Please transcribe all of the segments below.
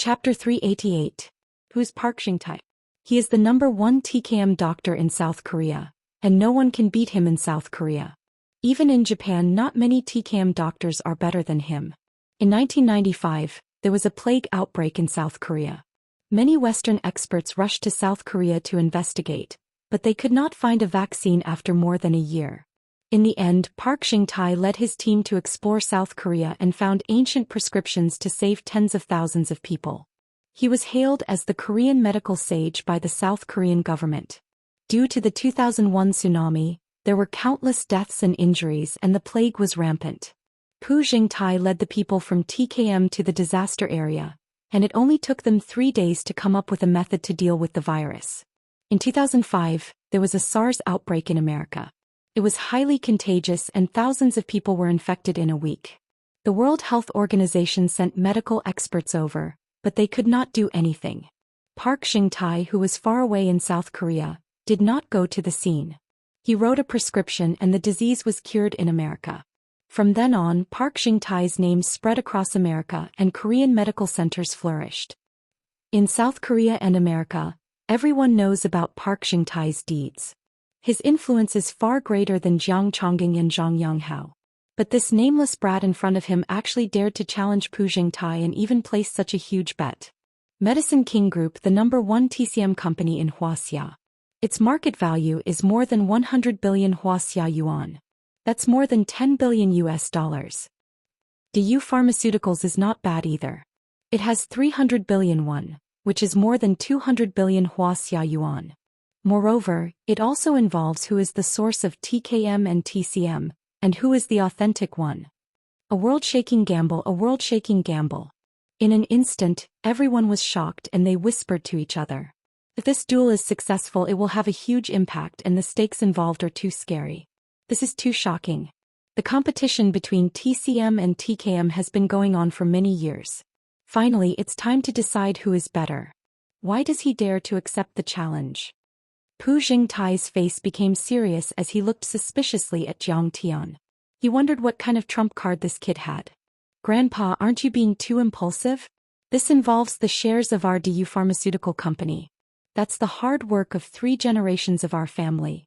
Chapter 388. Who's Park Xingtai? He is the #1 TKM doctor in South Korea, and no one can beat him in South Korea. Even in Japan, not many TKM doctors are better than him. In 1995, there was a plague outbreak in South Korea. Many Western experts rushed to South Korea to investigate, but they could not find a vaccine after more than a year. In the end, Park Xingtai led his team to explore South Korea and found ancient prescriptions to save tens of thousands of people. He was hailed as the Korean medical sage by the South Korean government. Due to the 2001 tsunami, there were countless deaths and injuries, and the plague was rampant. Pu Xingtai led the people from TKM to the disaster area, and it only took them 3 days to come up with a method to deal with the virus. In 2005, there was a SARS outbreak in America. It was highly contagious and thousands of people were infected in a week. The World Health Organization sent medical experts over, but they could not do anything. Park Xingtai, who was far away in South Korea, did not go to the scene. He wrote a prescription and the disease was cured in America. From then on, Park Xingtai's name spread across America and Korean medical centers flourished. In South Korea and America, everyone knows about Park Xingtai's deeds. His influence is far greater than Jiang Chongqing and Zhang Yanghao. But this nameless brat in front of him actually dared to challenge Pu Xingtai and even place such a huge bet. Medicine King Group, the #1 TCM company in Wuxia. Its market value is more than 100 billion Wuxia yuan. That's more than $10 billion US. Daoist Pharmaceuticals is not bad either. It has 300 billion won, which is more than 200 billion Wuxia yuan. Moreover, it also involves who is the source of TKM and TCM, and who is the authentic one. A world-shaking gamble, a world-shaking gamble. In an instant, everyone was shocked and they whispered to each other. If this duel is successful, it will have a huge impact and the stakes involved are too scary. This is too shocking. The competition between TCM and TKM has been going on for many years. Finally, it's time to decide who is better. Why does he dare to accept the challenge? Pu Xingtai's face became serious as he looked suspiciously at Jiang Tian. He wondered what kind of trump card this kid had. Grandpa, aren't you being too impulsive? This involves the shares of our Daoist pharmaceutical company. That's the hard work of 3 generations of our family.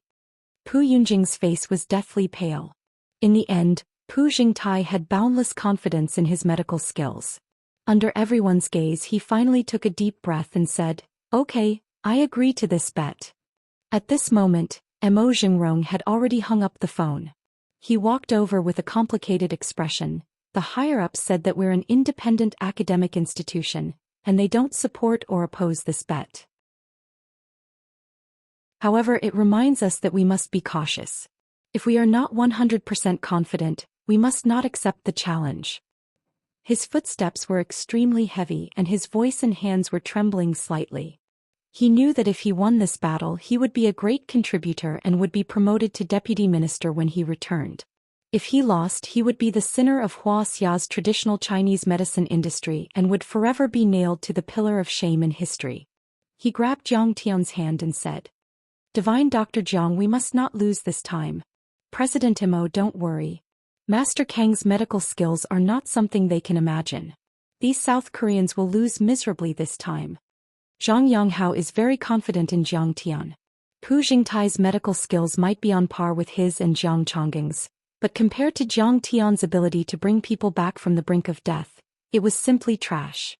Pu Yunjing's face was deathly pale. In the end, Pu Xingtai had boundless confidence in his medical skills. Under everyone's gaze, he finally took a deep breath and said, "Okay, I agree to this bet." At this moment, Mo Jingrong had already hung up the phone. He walked over with a complicated expression. The higher-ups said that we're an independent academic institution, and they don't support or oppose this bet. However, it reminds us that we must be cautious. If we are not 100% confident, we must not accept the challenge. His footsteps were extremely heavy and his voice and hands were trembling slightly. He knew that if he won this battle, he would be a great contributor and would be promoted to deputy minister when he returned. If he lost, he would be the sinner of Wuxia's traditional Chinese medicine industry and would forever be nailed to the pillar of shame in history. He grabbed Jiang Tian's hand and said, "Divine Dr. Jiang, we must not lose this time. President Mo, don't worry. Master Kang's medical skills are not something they can imagine. These South Koreans will lose miserably this time." Zhang Yanghao is very confident in Jiang Tian. Pu Xingtai's medical skills might be on par with his and Jiang Chongqing's, but compared to Jiang Tian's ability to bring people back from the brink of death, it was simply trash.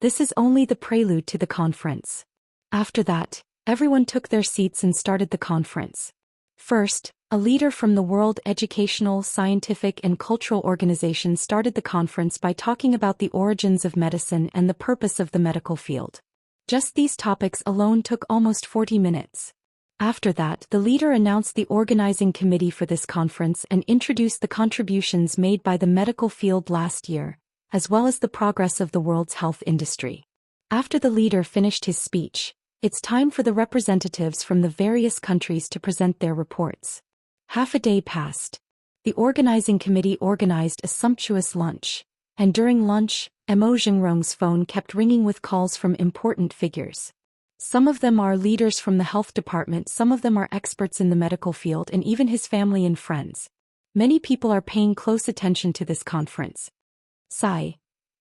This is only the prelude to the conference. After that, everyone took their seats and started the conference. First, a leader from the World Educational, Scientific and Cultural Organization started the conference by talking about the origins of medicine and the purpose of the medical field. Just these topics alone took almost 40 minutes. After that, the leader announced the organizing committee for this conference and introduced the contributions made by the medical field last year, as well as the progress of the world's health industry. After the leader finished his speech, it's time for the representatives from the various countries to present their reports. Half a day passed. The organizing committee organized a sumptuous lunch, and during lunch, Mo Jingrong's phone kept ringing with calls from important figures. Some of them are leaders from the health department, some of them are experts in the medical field, and even his family and friends. Many people are paying close attention to this conference. Sigh.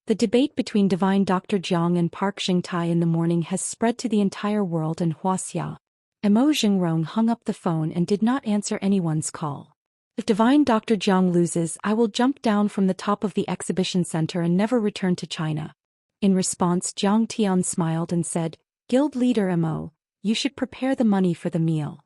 The debate between Divine Dr. Jiang and Park Xingtai in the morning has spread to the entire world in Wuxia. Mo Xingrong hung up the phone and did not answer anyone's call. If Divine Dr. Jiang loses, I will jump down from the top of the exhibition center and never return to China. In response, Jiang Tian smiled and said, Guild leader Mo, you should prepare the money for the meal.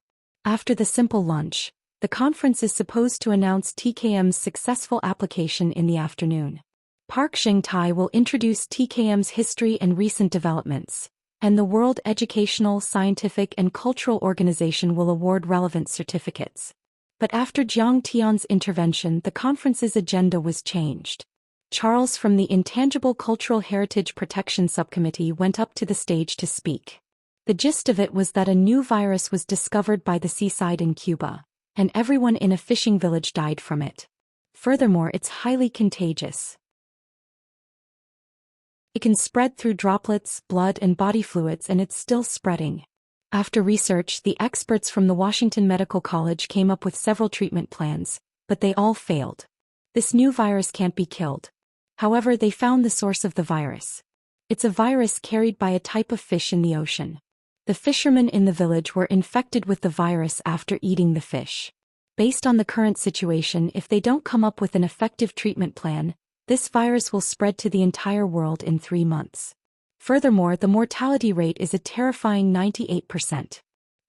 After the simple lunch, the conference is supposed to announce TKM's successful application in the afternoon. Park Xingtai will introduce TKM's history and recent developments, and the World Educational, Scientific and Cultural Organization will award relevant certificates. But after Jiang Tian's intervention, the conference's agenda was changed. Charles from the Intangible Cultural Heritage Protection Subcommittee went up to the stage to speak. The gist of it was that a new virus was discovered by the seaside in Cuba, and everyone in a fishing village died from it. Furthermore, it's highly contagious. It can spread through droplets, blood and body fluids, and it's still spreading. After research, the experts from the Washington Medical College came up with several treatment plans, but they all failed. This new virus can't be killed. However, they found the source of the virus. It's a virus carried by a type of fish in the ocean. The fishermen in the village were infected with the virus after eating the fish. Based on the current situation, if they don't come up with an effective treatment plan, this virus will spread to the entire world in 3 months. Furthermore, the mortality rate is a terrifying 98%.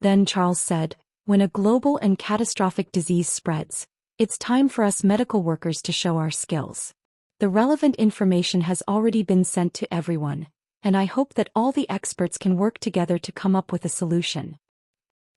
Then Charles said, when a global and catastrophic disease spreads, it's time for us medical workers to show our skills. The relevant information has already been sent to everyone, and I hope that all the experts can work together to come up with a solution.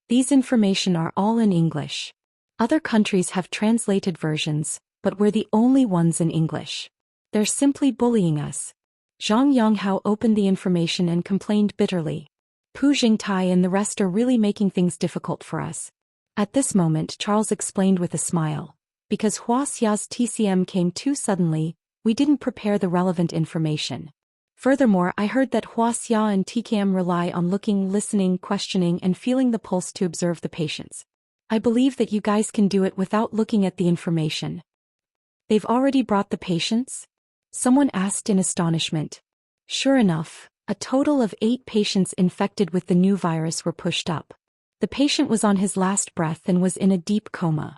These information are all in English. Other countries have translated versions, but we're the only ones in English. They're simply bullying us. Zhang Yonghao opened the information and complained bitterly. Pu Jingtai and the rest are really making things difficult for us. At this moment, Charles explained with a smile. Because Huaxia's TCM came too suddenly, we didn't prepare the relevant information. Furthermore, I heard that Huaxia and TKM rely on looking, listening, questioning and feeling the pulse to observe the patients. I believe that you guys can do it without looking at the information. They've already brought the patients? Someone asked in astonishment. Sure enough, a total of 8 patients infected with the new virus were pushed up. The patient was on his last breath and was in a deep coma.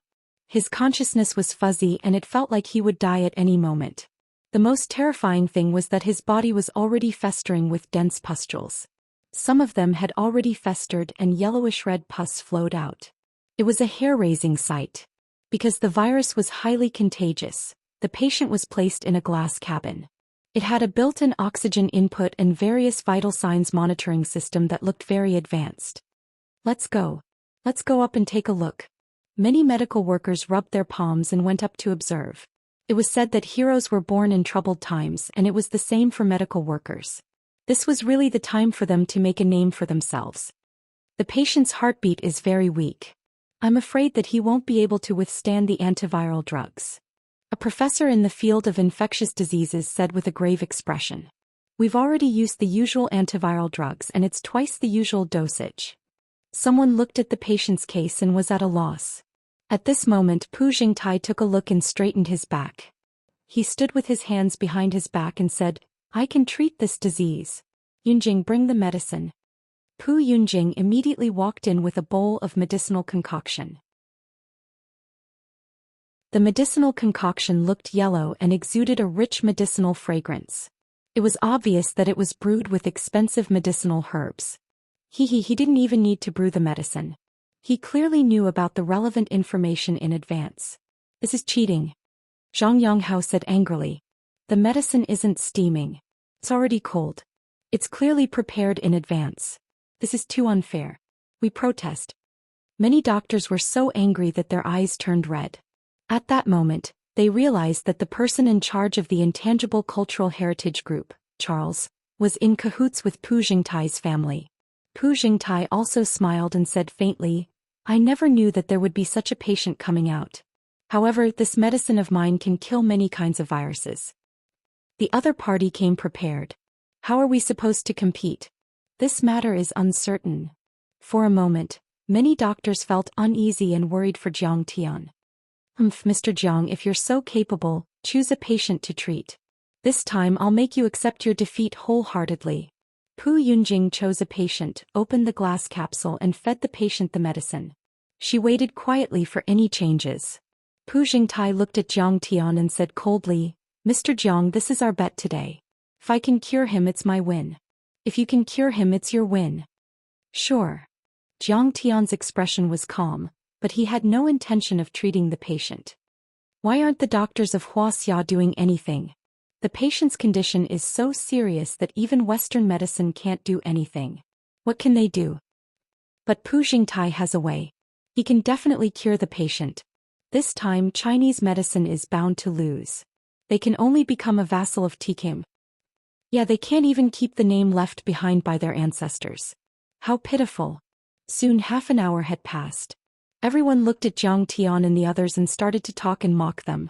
His consciousness was fuzzy and it felt like he would die at any moment. The most terrifying thing was that his body was already festering with dense pustules. Some of them had already festered and yellowish-red pus flowed out. It was a hair-raising sight. Because the virus was highly contagious, the patient was placed in a glass cabin. It had a built-in oxygen input and various vital signs monitoring system that looked very advanced. Let's go. Let's go up and take a look. Many medical workers rubbed their palms and went up to observe. It was said that heroes were born in troubled times, and it was the same for medical workers. This was really the time for them to make a name for themselves. The patient's heartbeat is very weak. I'm afraid that he won't be able to withstand the antiviral drugs. A professor in the field of infectious diseases said with a grave expression. We've already used the usual antiviral drugs and it's twice the usual dosage. Someone looked at the patient's case and was at a loss. At this moment, Pu Jingtai took a look and straightened his back. He stood with his hands behind his back and said, I can treat this disease. Yunjing, bring the medicine. Pu Yunjing immediately walked in with a bowl of medicinal concoction. The medicinal concoction looked yellow and exuded a rich medicinal fragrance. It was obvious that it was brewed with expensive medicinal herbs. He didn't even need to brew the medicine. He clearly knew about the relevant information in advance. This is cheating. Zhang Yonghao said angrily. The medicine isn't steaming. It's already cold. It's clearly prepared in advance. This is too unfair. We protest. Many doctors were so angry that their eyes turned red. At that moment, they realized that the person in charge of the Intangible Cultural Heritage Group, Charles, was in cahoots with Pu Jingtai's family. Pu Jingtai also smiled and said faintly, I never knew that there would be such a patient coming out. However, this medicine of mine can kill many kinds of viruses. The other party came prepared. How are we supposed to compete? This matter is uncertain. For a moment, many doctors felt uneasy and worried for Jiang Tian. Mr. Jiang, if you're so capable, choose a patient to treat. This time I'll make you accept your defeat wholeheartedly. Pu Yunjing chose a patient, opened the glass capsule and fed the patient the medicine. She waited quietly for any changes. Pu Jingtai looked at Jiang Tian and said coldly, Mr. Jiang, this is our bet today. If I can cure him, it's my win. If you can cure him, it's your win. Sure. Jiang Tian's expression was calm, but he had no intention of treating the patient. Why aren't the doctors of Wuxia doing anything? The patient's condition is so serious that even Western medicine can't do anything. What can they do? But Pu Jingtai has a way. He can definitely cure the patient. This time Chinese medicine is bound to lose. They can only become a vassal of TKM. Yeah, they can't even keep the name left behind by their ancestors. How pitiful. Soon half an hour had passed. Everyone looked at Jiang Tian and the others and started to talk and mock them.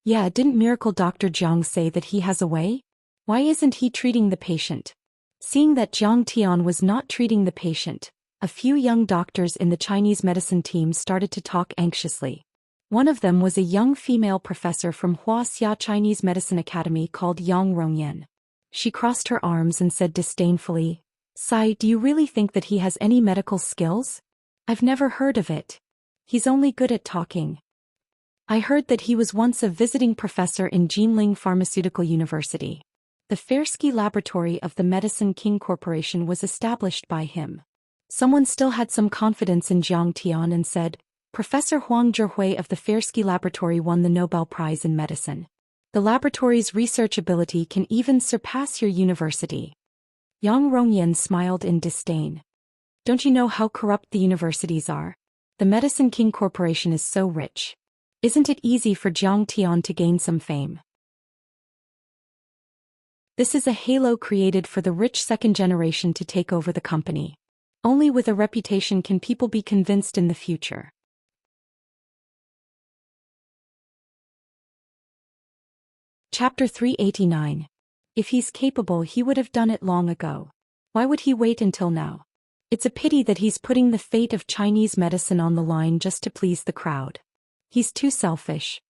Yeah, didn't Miracle Dr. Jiang say that he has a way? Why isn't he treating the patient? Seeing that Jiang Tian was not treating the patient, a few young doctors in the Chinese medicine team started to talk anxiously. One of them was a young female professor from Wuxia Chinese Medicine Academy called Yang Rongyan. She crossed her arms and said disdainfully, Sai, do you really think that he has any medical skills? I've never heard of it. He's only good at talking. I heard that he was once a visiting professor in Jinling Pharmaceutical University. The Fersky Laboratory of the Medicine King Corporation was established by him. Someone still had some confidence in Jiang Tian and said, Professor Huang Zhihui of the Fersky Laboratory won the Nobel Prize in Medicine. The laboratory's research ability can even surpass your university. Yang Rongyan smiled in disdain. Don't you know how corrupt the universities are? The Medicine King Corporation is so rich. Isn't it easy for Jiang Tian to gain some fame? This is a halo created for the rich second generation to take over the company. Only with a reputation can people be convinced in the future. Chapter 389. If he's capable, he would have done it long ago. Why would he wait until now? It's a pity that he's putting the fate of Chinese medicine on the line just to please the crowd. He's too selfish.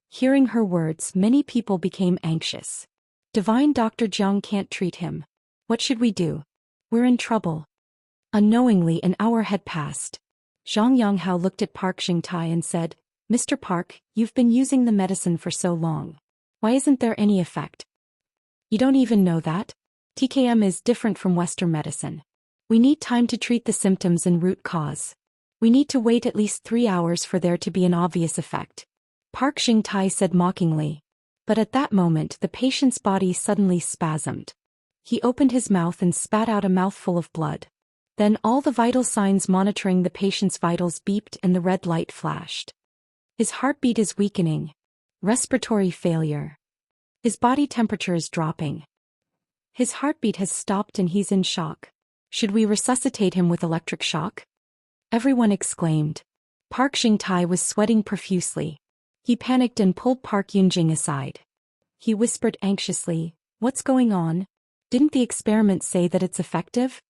Hearing her words, many people became anxious. Divine Dr. Jiang can't treat him. What should we do? We're in trouble. Unknowingly, an hour had passed. Zhang Yanghao looked at Park Xingtai and said, Mr. Park, you've been using the medicine for so long. Why isn't there any effect? You don't even know that? TKM is different from Western medicine. We need time to treat the symptoms and root cause. We need to wait at least 3 hours for there to be an obvious effect. Park Xingtai said mockingly. But at that moment the patient's body suddenly spasmed. He opened his mouth and spat out a mouthful of blood. Then all the vital signs monitoring the patient's vitals beeped and the red light flashed. His heartbeat is weakening. Respiratory failure. His body temperature is dropping. His heartbeat has stopped and he's in shock. Should we resuscitate him with electric shock? Everyone exclaimed. Park Xingtai was sweating profusely. He panicked and pulled Park Yunjing aside. He whispered anxiously, What's going on? Didn't the experiment say that it's effective?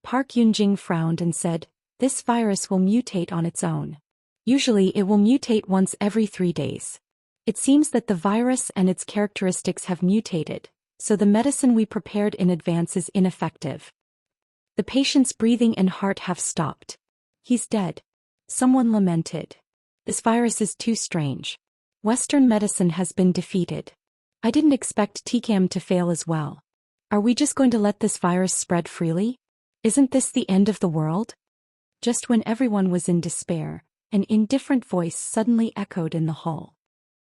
Park Yunjing frowned and said, This virus will mutate on its own. Usually it will mutate once every 3 days. It seems that the virus and its characteristics have mutated, so the medicine we prepared in advance is ineffective. The patient's breathing and heart have stopped. He's dead. Someone lamented. This virus is too strange. Western medicine has been defeated. I didn't expect TKM to fail as well. Are we just going to let this virus spread freely? Isn't this the end of the world? Just when everyone was in despair, an indifferent voice suddenly echoed in the hall.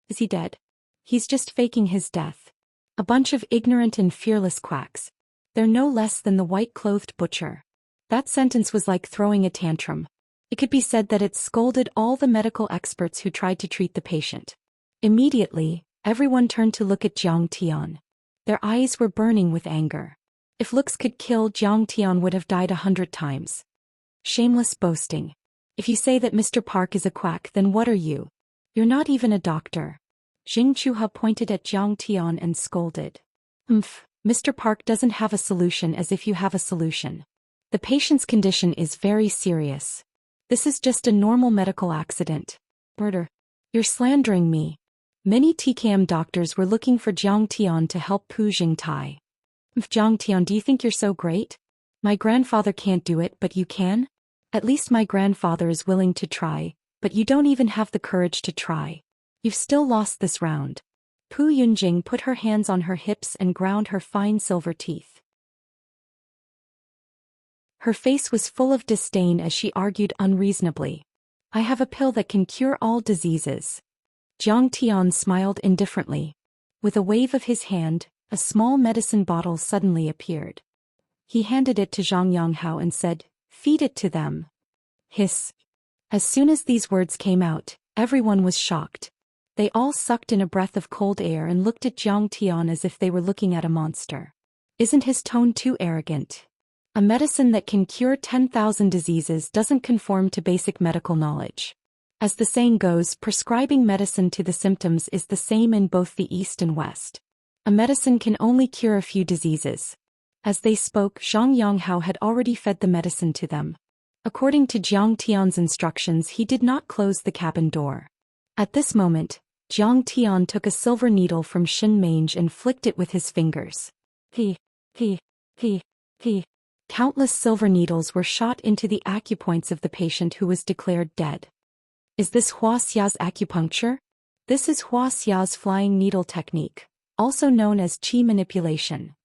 Is he dead? He's just faking his death. A bunch of ignorant and fearless quacks. They're no less than the white-clothed butcher. That sentence was like throwing a tantrum. It could be said that it scolded all the medical experts who tried to treat the patient. Immediately, everyone turned to look at Jiang Tian. Their eyes were burning with anger. If looks could kill, Jiang Tian would have died 100 times. Shameless boasting. If you say that Mr. Park is a quack, then what are you? You're not even a doctor. Jing Chuha pointed at Jiang Tian and scolded. Mr. Park doesn't have a solution, as if you have a solution. The patient's condition is very serious. This is just a normal medical accident. Murder. You're slandering me. Many TKM doctors were looking for Jiang Tian to help Pu Jingtai. Jiang Tian, do you think you're so great? My grandfather can't do it, but you can? At least my grandfather is willing to try, but you don't even have the courage to try. You've still lost this round. Pu Yunjing put her hands on her hips and ground her fine silver teeth. Her face was full of disdain as she argued unreasonably. I have a pill that can cure all diseases. Jiang Tian smiled indifferently. With a wave of his hand, a small medicine bottle suddenly appeared. He handed it to Zhang Yanghao and said, "Feed it to them." Hiss. As soon as these words came out, everyone was shocked. They all sucked in a breath of cold air and looked at Jiang Tian as if they were looking at a monster. Isn't his tone too arrogant? A medicine that can cure 10,000 diseases doesn't conform to basic medical knowledge. As the saying goes, prescribing medicine to the symptoms is the same in both the East and West. A medicine can only cure a few diseases. As they spoke, Zhang Yanghao had already fed the medicine to them. According to Jiang Tian's instructions, he did not close the cabin door. At this moment, Jiang Tian took a silver needle from Xin Mange and flicked it with his fingers. He. Countless silver needles were shot into the acupoints of the patient who was declared dead. Is this Wuxia's acupuncture? This is Wuxia's flying needle technique, also known as qi manipulation.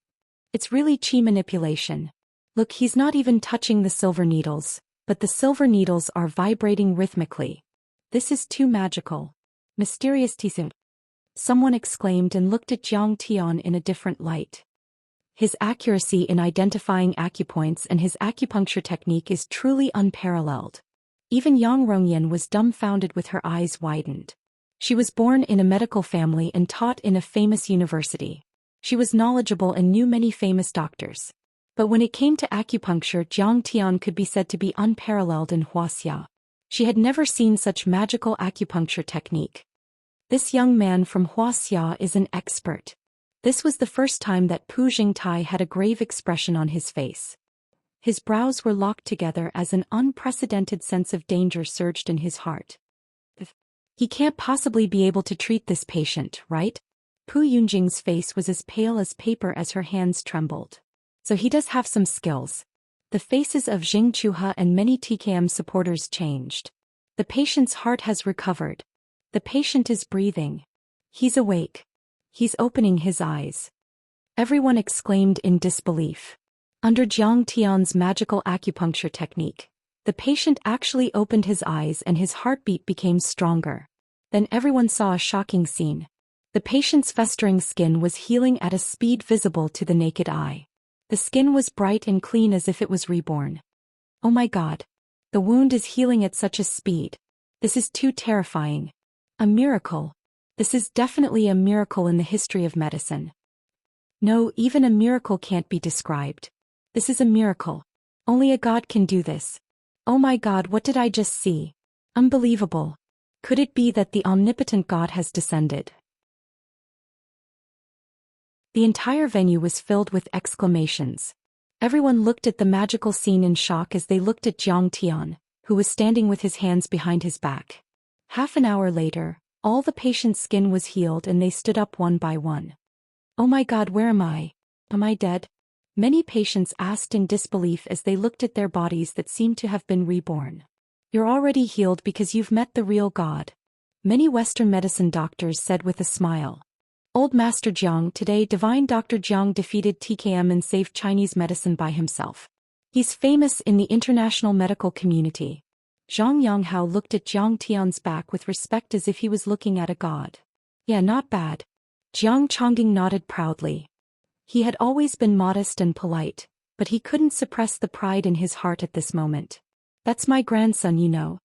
It's really qi manipulation. Look, he's not even touching the silver needles, but the silver needles are vibrating rhythmically. This is too magical. Mysterious Tisu. Someone exclaimed and looked at Jiang Tian in a different light. His accuracy in identifying acupoints and his acupuncture technique is truly unparalleled. Even Yang Rongyan was dumbfounded with her eyes widened. She was born in a medical family and taught in a famous university. She was knowledgeable and knew many famous doctors. But when it came to acupuncture, Jiang Tian could be said to be unparalleled in Wuxia. She had never seen such magical acupuncture technique. This young man from Wuxia is an expert. This was the first time that Pu Jingtai had a grave expression on his face. His brows were locked together as an unprecedented sense of danger surged in his heart. He can't possibly be able to treat this patient, right? Pu Yunjing's face was as pale as paper as her hands trembled. So he does have some skills. The faces of Jing Chuha and many TKM supporters changed. The patient's heart has recovered. The patient is breathing. He's awake. He's opening his eyes. Everyone exclaimed in disbelief. Under Jiang Tian's magical acupuncture technique, the patient actually opened his eyes and his heartbeat became stronger. Then everyone saw a shocking scene. The patient's festering skin was healing at a speed visible to the naked eye. The skin was bright and clean as if it was reborn. Oh my God. The wound is healing at such a speed. This is too terrifying. A miracle. This is definitely a miracle in the history of medicine. No, even a miracle can't be described. This is a miracle. Only a god can do this. Oh my God, what did I just see? Unbelievable. Could it be that the omnipotent God has descended? The entire venue was filled with exclamations. Everyone looked at the magical scene in shock as they looked at Jiang Tian, who was standing with his hands behind his back. Half an hour later, all the patient's skin was healed and they stood up one by one. Oh my God, where am I? Am I dead? Many patients asked in disbelief as they looked at their bodies that seemed to have been reborn. You're already healed because you've met the real God. Many Western medicine doctors said with a smile. Old Master Jiang, today Divine Dr. Jiang defeated TKM and saved Chinese medicine by himself. He's famous in the international medical community. Zhang Yanghao looked at Jiang Tian's back with respect as if he was looking at a god. Yeah, not bad. Jiang Chongqing nodded proudly. He had always been modest and polite, but he couldn't suppress the pride in his heart at this moment. That's my grandson, you know.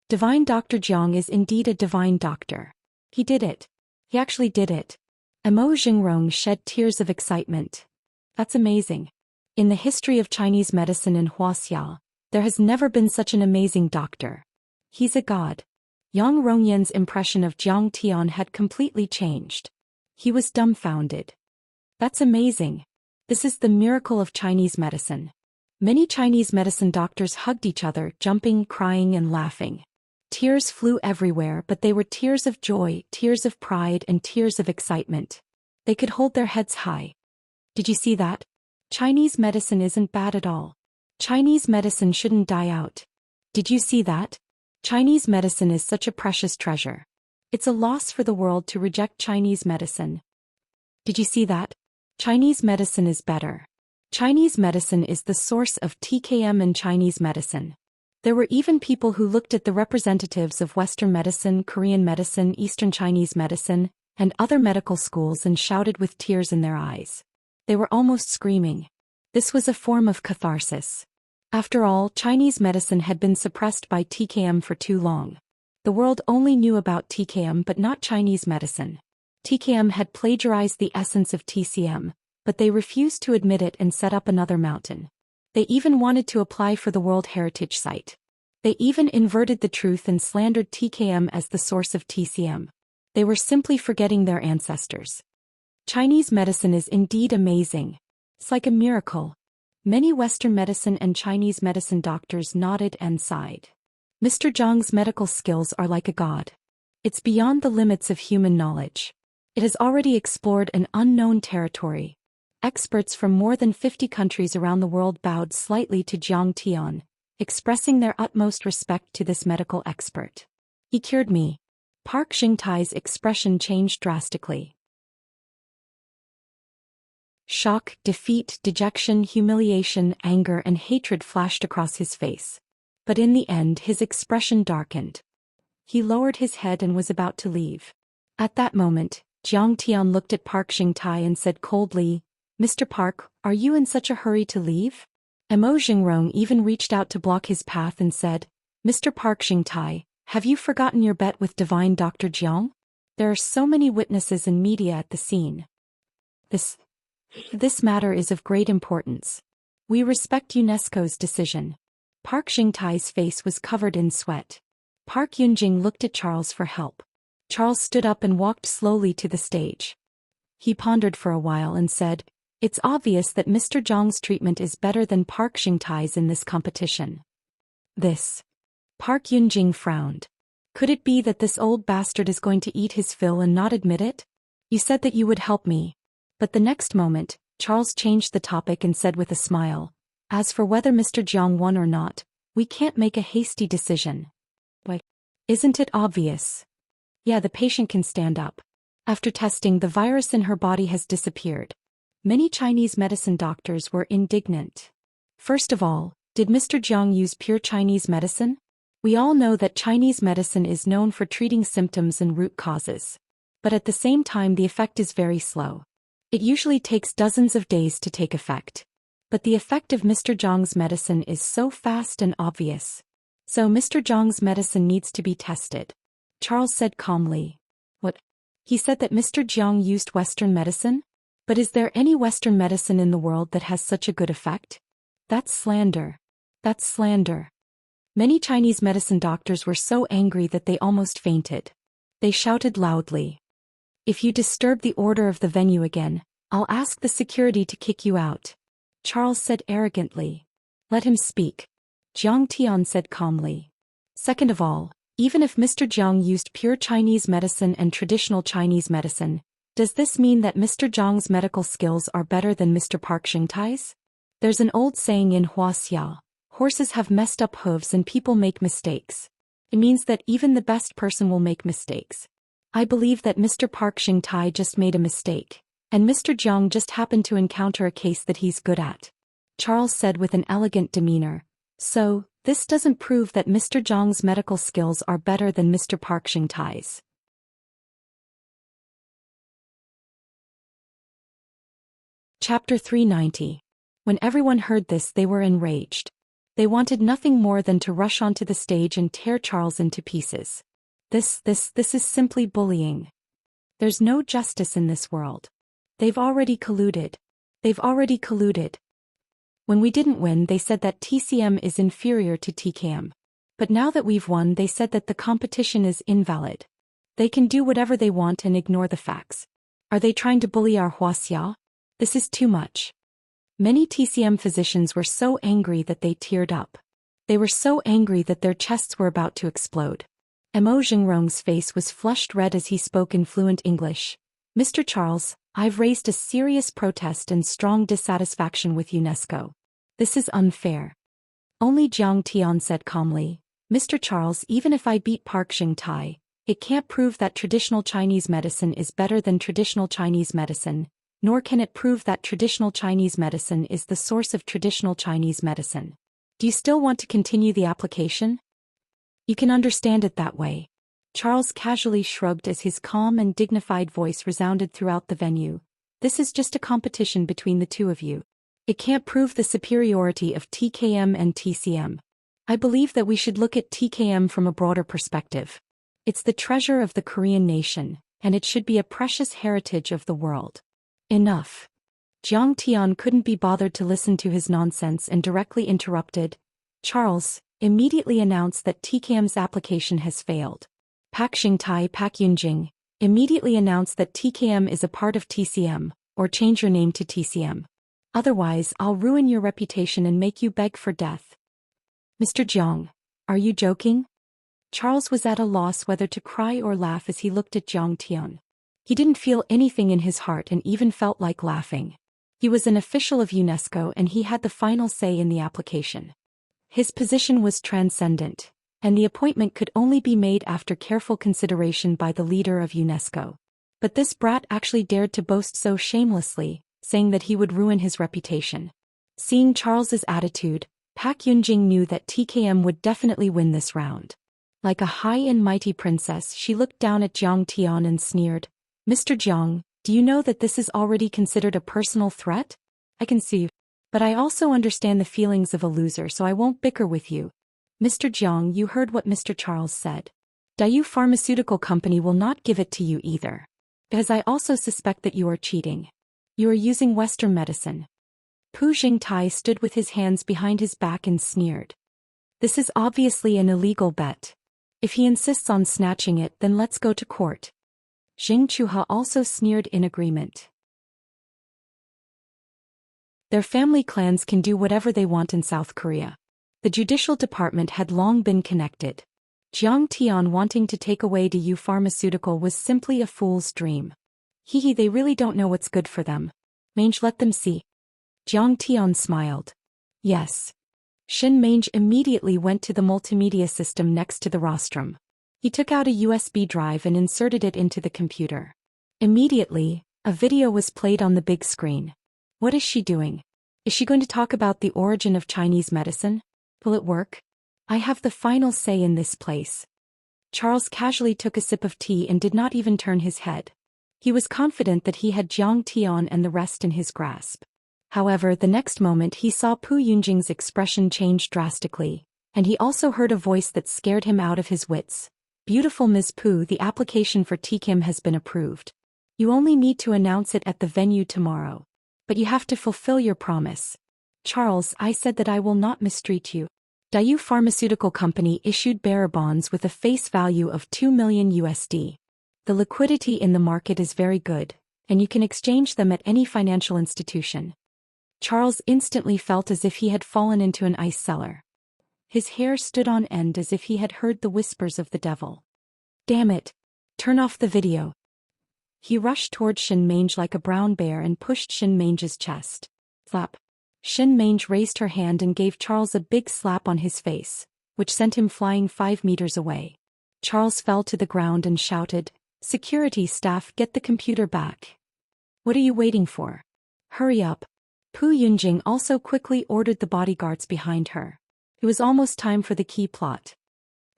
Divine Dr. Jiang is indeed a divine doctor. He did it. He actually did it. Mo Jingrong shed tears of excitement. That's amazing. In the history of Chinese medicine in Wuxia, there has never been such an amazing doctor. He's a god. Yang Rongyan's impression of Jiang Tian had completely changed. He was dumbfounded. That's amazing. This is the miracle of Chinese medicine. Many Chinese medicine doctors hugged each other, jumping, crying and laughing. Tears flew everywhere, but they were tears of joy, tears of pride, and tears of excitement. They could hold their heads high. Did you see that? Chinese medicine isn't bad at all. Chinese medicine shouldn't die out. Did you see that? Chinese medicine is such a precious treasure. It's a loss for the world to reject Chinese medicine. Did you see that? Chinese medicine is better. Chinese medicine is the source of TKM and Chinese medicine. There were even people who looked at the representatives of Western medicine, Korean medicine, Eastern Chinese medicine, and other medical schools and shouted with tears in their eyes. They were almost screaming. This was a form of catharsis. After all, Chinese medicine had been suppressed by TKM for too long. The world only knew about TKM but not Chinese medicine. TKM had plagiarized the essence of TCM, but they refused to admit it and set up another mountain. They even wanted to apply for the World Heritage Site. They even inverted the truth and slandered TKM as the source of TCM. They were simply forgetting their ancestors. Chinese medicine is indeed amazing. It's like a miracle. Many Western medicine and Chinese medicine doctors nodded and sighed. Mr. Zhang's medical skills are like a god. It's beyond the limits of human knowledge. It has already explored an unknown territory. Experts from more than 50 countries around the world bowed slightly to Zhang Tian, expressing their utmost respect to this medical expert. He cured me. Park Xingtai's expression changed drastically. Shock, defeat, dejection, humiliation, anger, and hatred flashed across his face. But in the end his expression darkened. He lowered his head and was about to leave. At that moment, Zhang Tian looked at Park Xingtai and said coldly, "Mr. Park, are you in such a hurry to leave?" Mo Xingrong even reached out to block his path and said, "Mr. Park Xingtai, have you forgotten your bet with divine Dr. Jiang? There are so many witnesses and media at the scene. This matter is of great importance. We respect UNESCO's decision." Park Xingtai's face was covered in sweat. Park Yunjing looked at Charles for help. Charles stood up and walked slowly to the stage. He pondered for a while and said, "It's obvious that Mr. Zhang's treatment is better than Park Xingtai's in this competition." Park Yunjing frowned. Could it be that this old bastard is going to eat his fill and not admit it? "You said that you would help me." But the next moment, Charles changed the topic and said with a smile, "As for whether Mr. Jiang won or not, we can't make a hasty decision. Why? Isn't it obvious? Yeah, the patient can stand up. After testing, the virus in her body has disappeared." Many Chinese medicine doctors were indignant. First of all, did Mr. Jiang use pure Chinese medicine? We all know that Chinese medicine is known for treating symptoms and root causes. But at the same time the effect is very slow. It usually takes dozens of days to take effect. But the effect of Mr. Zhang's medicine is so fast and obvious. So Mr. Zhang's medicine needs to be tested. Charles said calmly. What? He said that Mr. Jiang used Western medicine? But is there any Western medicine in the world that has such a good effect? That's slander. That's slander. Many Chinese medicine doctors were so angry that they almost fainted. They shouted loudly. "If you disturb the order of the venue again, I'll ask the security to kick you out." Charles said arrogantly. "Let him speak." Zhang Tian said calmly. "Second of all, even if Mr. Jiang used pure Chinese medicine and traditional Chinese medicine, does this mean that Mr. Zhang's medical skills are better than Mr. Park Xingtai's? There's an old saying in Wuxia, horses have messed up hooves and people make mistakes. It means that even the best person will make mistakes. I believe that Mr. Park Xingtai just made a mistake, and Mr. Jiang just happened to encounter a case that he's good at." Charles said with an elegant demeanor. "So, this doesn't prove that Mr. Zhang's medical skills are better than Mr. Park Xingtai's." Chapter 390. When everyone heard this they were enraged. They wanted nothing more than to rush onto the stage and tear Charles into pieces. This is simply bullying. There's no justice in this world. They've already colluded. When we didn't win they said that TCM is inferior to TKM. But now that we've won they said that the competition is invalid. They can do whatever they want and ignore the facts. Are they trying to bully our Wuxia? This is too much. Many TCM physicians were so angry that they teared up. They were so angry that their chests were about to explode. Mo Jingrong's face was flushed red as he spoke in fluent English. Mr. Charles, I've raised a serious protest and strong dissatisfaction with UNESCO. This is unfair. Only Jiang Tian said calmly, Mr. Charles, even if I beat Park Xing-tai, it can't prove that traditional Chinese medicine is better than traditional Chinese medicine, nor can it prove that traditional Chinese medicine is the source of traditional Chinese medicine. Do you still want to continue the application? You can understand it that way. Charles casually shrugged as his calm and dignified voice resounded throughout the venue. This is just a competition between the two of you. It can't prove the superiority of TKM and TCM. I believe that we should look at TKM from a broader perspective. It's the treasure of the Korean nation, and it should be a precious heritage of the world. Enough. Jiang Tian couldn't be bothered to listen to his nonsense and directly interrupted. Charles, immediately announce that TKM's application has failed. Pak Xing-tai, Pak Yunjing, immediately announce that TKM is a part of TCM, or change your name to TCM. Otherwise, I'll ruin your reputation and make you beg for death. Mr. Jiang, are you joking? Charles was at a loss whether to cry or laugh as he looked at Jiang Tian. He didn't feel anything in his heart and even felt like laughing. He was an official of UNESCO and he had the final say in the application. His position was transcendent, and the appointment could only be made after careful consideration by the leader of UNESCO. But this brat actually dared to boast so shamelessly, saying that he would ruin his reputation. Seeing Charles's attitude, Pak Yunjing knew that TKM would definitely win this round. Like a high and mighty princess, she looked down at Jiang Tian and sneered, Mr. Jiang, do you know that this is already considered a personal threat? I can see. But I also understand the feelings of a loser, so I won't bicker with you. Mr. Jiang, you heard what Mr. Charles said. Daoist Pharmaceutical Company will not give it to you either. Because I also suspect that you are cheating. You are using Western medicine. Pu Xing-tai stood with his hands behind his back and sneered. This is obviously an illegal bet. If he insists on snatching it, then let's go to court. Xing Chuha also sneered in agreement. Their family clans can do whatever they want in South Korea. The judicial department had long been connected. Jiang Tian wanting to take away Daoist Pharmaceutical was simply a fool's dream. Hehe, they really don't know what's good for them. Mange, let them see. Jiang Tian smiled. Yes. Shin Mange immediately went to the multimedia system next to the rostrum. He took out a USB drive and inserted it into the computer. Immediately, a video was played on the big screen. What is she doing? Is she going to talk about the origin of Chinese medicine? Will it work? I have the final say in this place. Charles casually took a sip of tea and did not even turn his head. He was confident that he had Jiang Tian and the rest in his grasp. However, the next moment he saw Pu Yunjing's expression change drastically, and he also heard a voice that scared him out of his wits. Beautiful Ms. Pu, the application for TKM has been approved. You only need to announce it at the venue tomorrow. But you have to fulfill your promise. Charles, I said that I will not mistreat you. Daoist Pharmaceutical Company issued bearer bonds with a face value of 2 million USD. The liquidity in the market is very good, and you can exchange them at any financial institution. Charles instantly felt as if he had fallen into an ice cellar. His hair stood on end as if he had heard the whispers of the devil. Damn it! Turn off the video. He rushed toward Shin Mange like a brown bear and pushed Shin Mange's chest. Slap. Shin Mange raised her hand and gave Charles a big slap on his face, which sent him flying 5 meters away. Charles fell to the ground and shouted, Security staff, get the computer back. What are you waiting for? Hurry up. Pu Yunjing also quickly ordered the bodyguards behind her. It was almost time for the key plot.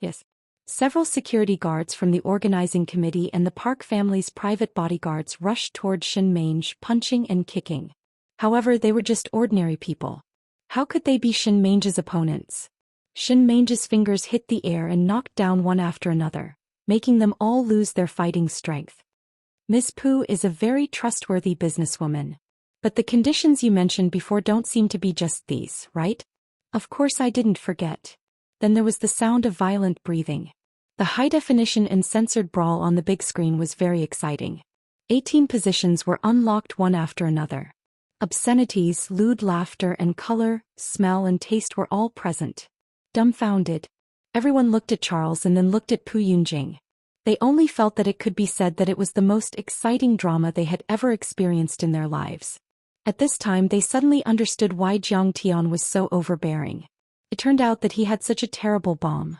Yes. Several security guards from the organizing committee and the Park family's private bodyguards rushed toward Shin Mange, punching and kicking. However, they were just ordinary people. How could they be Shin Mange's opponents? Shin Mange's fingers hit the air and knocked down one after another, making them all lose their fighting strength. Ms. Pu is a very trustworthy businesswoman. But the conditions you mentioned before don't seem to be just these, right? Of course I didn't forget. Then there was the sound of violent breathing. The high-definition and censored brawl on the big screen was very exciting. 18 positions were unlocked one after another. Obscenities, lewd laughter and color, smell and taste were all present. Dumbfounded. Everyone looked at Charles and then looked at Pu Yunjing. They only felt that it could be said that it was the most exciting drama they had ever experienced in their lives. At this time they suddenly understood why Jiang Tian was so overbearing. It turned out that he had such a terrible bomb.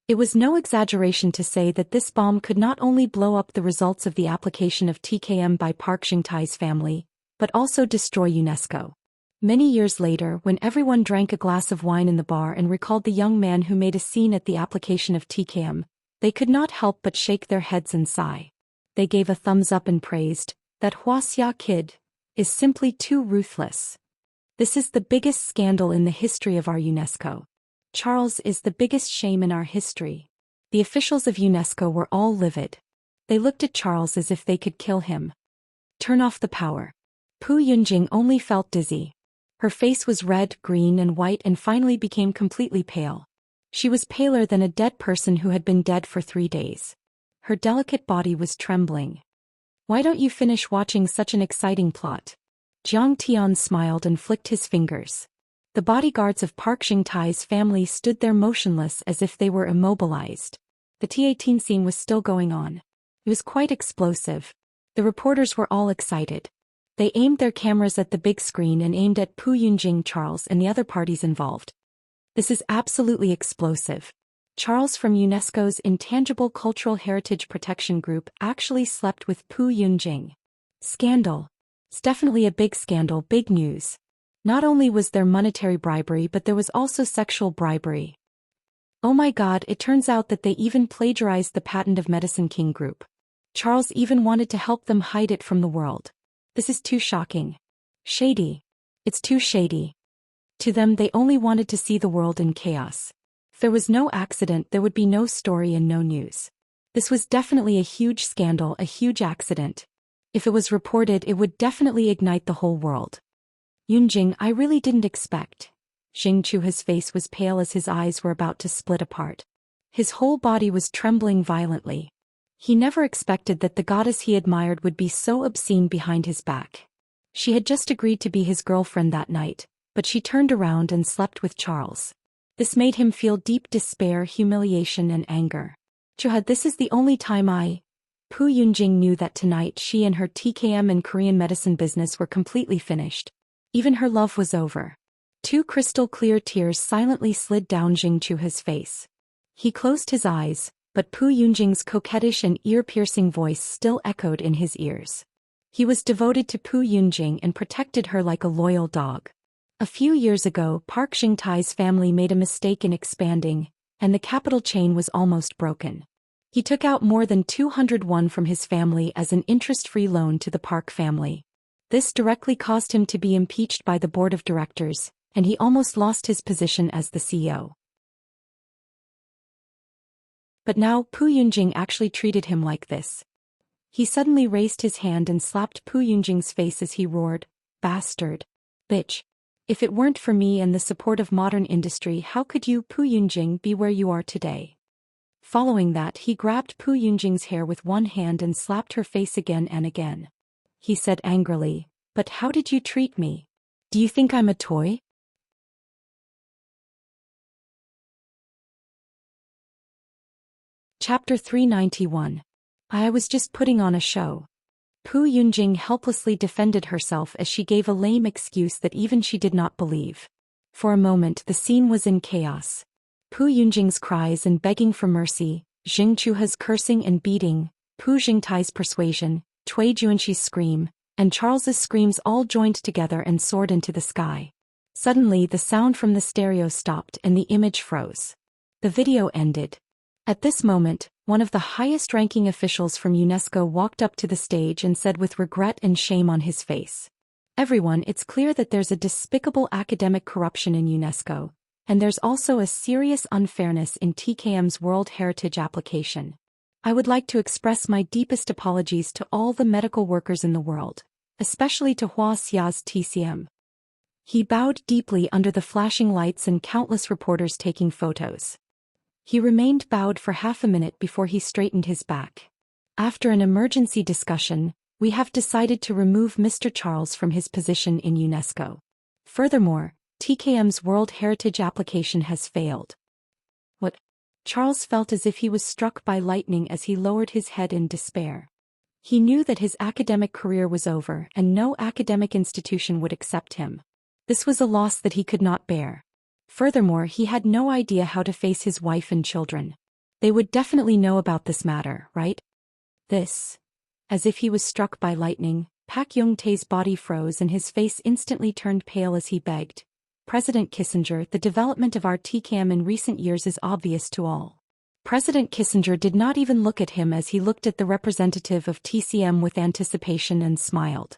It was no exaggeration to say that this bomb could not only blow up the results of the application of TKM by Park Xingtai's family, but also destroy UNESCO. Many years later, when everyone drank a glass of wine in the bar and recalled the young man who made a scene at the application of TKM, they could not help but shake their heads and sigh. They gave a thumbs up and praised, "That Wuxia kid is simply too ruthless. This is the biggest scandal in the history of our UNESCO. Charles is the biggest shame in our history." The officials of UNESCO were all livid. They looked at Charles as if they could kill him. Turn off the power. Pu Yunjing only felt dizzy. Her face was red, green and white and finally became completely pale. She was paler than a dead person who had been dead for 3 days. Her delicate body was trembling. "Why don't you finish watching such an exciting plot?" Jiang Tian smiled and flicked his fingers. The bodyguards of Park Xingtai's family stood there motionless as if they were immobilized. The T-18 scene was still going on. It was quite explosive. The reporters were all excited. They aimed their cameras at the big screen and aimed at Pu Yunjing, Charles and the other parties involved. "This is absolutely explosive. Charles from UNESCO's Intangible Cultural Heritage Protection Group actually slept with Pu Yunjing. Scandal. It's definitely a big scandal, big news. Not only was there monetary bribery but there was also sexual bribery. Oh my god, it turns out that they even plagiarized the patent of Medicine King Group. Charles even wanted to help them hide it from the world. This is too shocking. Shady. It's too shady." To them they only wanted to see the world in chaos. If there was no accident there would be no story and no news. This was definitely a huge scandal, a huge accident. If it was reported it would definitely ignite the whole world. "Yunjing, I really didn't expect." Xingchu's face was pale as his eyes were about to split apart. His whole body was trembling violently. He never expected that the goddess he admired would be so obscene behind his back. She had just agreed to be his girlfriend that night, but she turned around and slept with Charles. This made him feel deep despair, humiliation and anger. "Chuha, this is the only time Pu Yunjing knew that tonight she and her TKM and Korean medicine business were completely finished. Even her love was over." 2 crystal-clear tears silently slid down Xingchu's face. He closed his eyes, but Pu Yunjing's coquettish and ear-piercing voice still echoed in his ears. He was devoted to Pu Yunjing and protected her like a loyal dog. A few years ago, Park Xingtai's family made a mistake in expanding, and the capital chain was almost broken. He took out more than 201 from his family as an interest-free loan to the Park family. This directly caused him to be impeached by the board of directors, and he almost lost his position as the CEO. But now Pu Yunjing actually treated him like this. He suddenly raised his hand and slapped Pu Yunjing's face as he roared, "Bastard. Bitch. If it weren't for me and the support of modern industry, how could you, Pu Yunjing, be where you are today?" Following that, he grabbed Pu Yunjing's hair with one hand and slapped her face again and again. He said angrily, "But how did you treat me? Do you think I'm a toy?" Chapter 391. I was just putting on a show. Pu Yunjing helplessly defended herself as she gave a lame excuse that even she did not believe. For a moment the scene was in chaos. Pu Yunjing's cries and begging for mercy, Xingchu's cursing and beating, Pu Xingtai's persuasion, Cui Juanxi's scream, and Charles's screams all joined together and soared into the sky. Suddenly the sound from the stereo stopped and the image froze. The video ended. At this moment, one of the highest-ranking officials from UNESCO walked up to the stage and said with regret and shame on his face, "Everyone, it's clear that there's a despicable academic corruption in UNESCO, and there's also a serious unfairness in TKM's World Heritage application. I would like to express my deepest apologies to all the medical workers in the world, especially to Wuxia's TCM." He bowed deeply under the flashing lights and countless reporters taking photos. He remained bowed for half a minute before he straightened his back. "After an emergency discussion, we have decided to remove Mr. Charles from his position in UNESCO. Furthermore, TKM's World Heritage application has failed. What? Charles felt as if he was struck by lightning as he lowered his head in despair. He knew that his academic career was over and no academic institution would accept him. This was a loss that he could not bear. Furthermore, he had no idea how to face his wife and children. They would definitely know about this matter, right? As if he was struck by lightning, Pak Yong-tae's body froze and his face instantly turned pale as he begged, "President Kissinger, the development of our TCAM in recent years is obvious to all." President Kissinger did not even look at him as he looked at the representative of TCM with anticipation and smiled.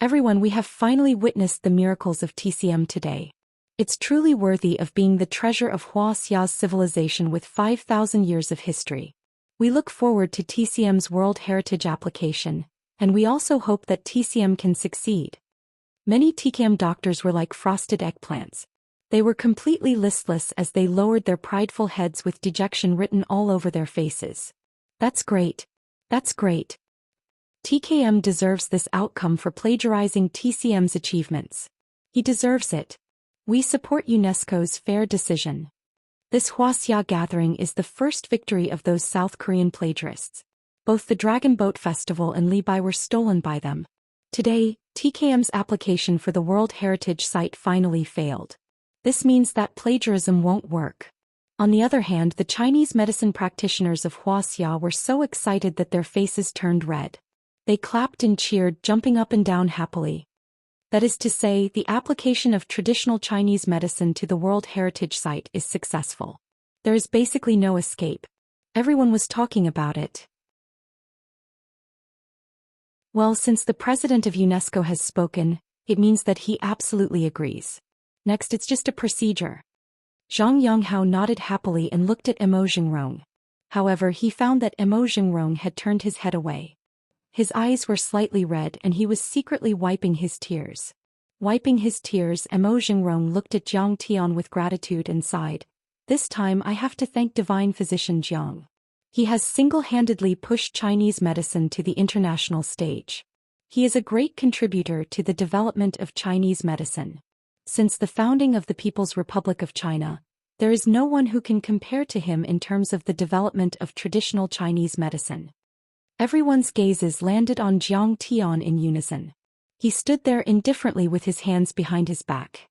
"Everyone, we have finally witnessed the miracles of TCM today. It's truly worthy of being the treasure of Wuxia's civilization with 5,000 years of history. We look forward to TCM's World Heritage application, and we also hope that TCM can succeed." Many TCAM doctors were like frosted eggplants. They were completely listless as they lowered their prideful heads with dejection written all over their faces. "That's great. That's great. TKM deserves this outcome for plagiarizing TCM's achievements. He deserves it. We support UNESCO's fair decision." This Wuxia gathering is the first victory of those South Korean plagiarists. Both the Dragon Boat Festival and Libai were stolen by them. Today, TKM's application for the World Heritage Site finally failed. This means that plagiarism won't work. On the other hand, the Chinese medicine practitioners of Wuxia were so excited that their faces turned red. They clapped and cheered, jumping up and down happily. That is to say, the application of traditional Chinese medicine to the World Heritage Site is successful. There is basically no escape. Everyone was talking about it. Well, since the president of UNESCO has spoken, it means that he absolutely agrees. Next, it's just a procedure. Zhang Yonghao nodded happily and looked at Emo Jingrong. However, he found that Emo Jingrong had turned his head away. His eyes were slightly red and he was secretly wiping his tears. Wiping his tears, Emo Jingrong looked at Jiang Tian with gratitude and sighed. "This time I have to thank divine physician Jiang. He has single-handedly pushed Chinese medicine to the international stage. He is a great contributor to the development of Chinese medicine. Since the founding of the People's Republic of China, there is no one who can compare to him in terms of the development of traditional Chinese medicine." Everyone's gazes landed on Jiang Tian in unison. He stood there indifferently with his hands behind his back.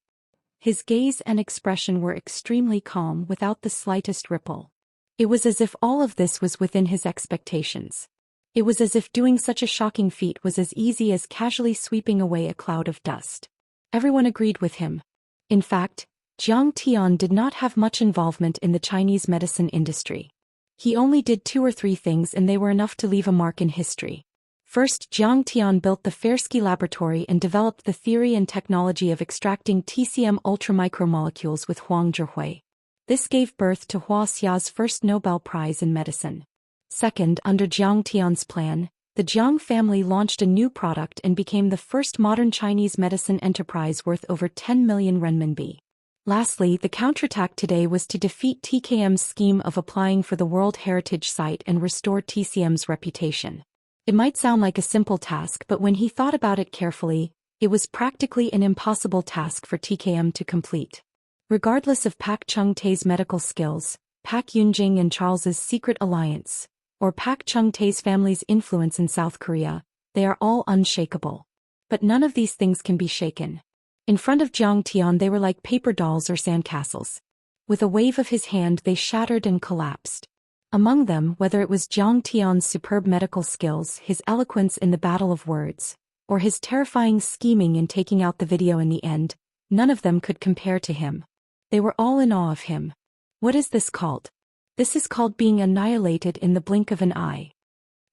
His gaze and expression were extremely calm without the slightest ripple. It was as if all of this was within his expectations. It was as if doing such a shocking feat was as easy as casually sweeping away a cloud of dust. Everyone agreed with him. In fact, Jiang Tian did not have much involvement in the Chinese medicine industry. He only did 2 or 3 things and they were enough to leave a mark in history. First, Jiang Tian built the Fersky laboratory and developed the theory and technology of extracting TCM ultramicromolecules with Huang Zhihui. This gave birth to Wuxia's first Nobel Prize in medicine. Second, under Jiang Tian's plan, the Jiang family launched a new product and became the first modern Chinese medicine enterprise worth over 10 million renminbi. Lastly, the counterattack today was to defeat TKM's scheme of applying for the World Heritage Site and restore TCM's reputation. It might sound like a simple task, but when he thought about it carefully, it was practically an impossible task for TKM to complete. Regardless of Pak Chung-tae's medical skills, Pak Yunjing and Charles's secret alliance, or Pak Chung-tae's family's influence in South Korea, they are all unshakable. But none of these things can be shaken. In front of Jiang Tian they were like paper dolls or sandcastles. With a wave of his hand they shattered and collapsed. Among them, whether it was Jiang Tian's superb medical skills, his eloquence in the battle of words, or his terrifying scheming in taking out the video in the end, none of them could compare to him. They were all in awe of him. What is this called? This is called being annihilated in the blink of an eye.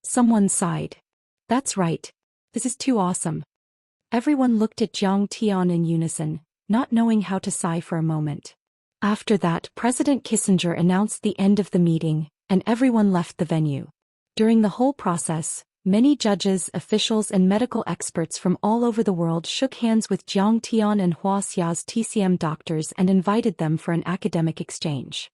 Someone sighed. That's right. This is too awesome. Everyone looked at Jiang Tian in unison, not knowing how to sigh for a moment. After that, President Kissinger announced the end of the meeting, and everyone left the venue. During the whole process, many judges, officials and medical experts from all over the world shook hands with Jiang Tian and Wuxia's TCM doctors and invited them for an academic exchange.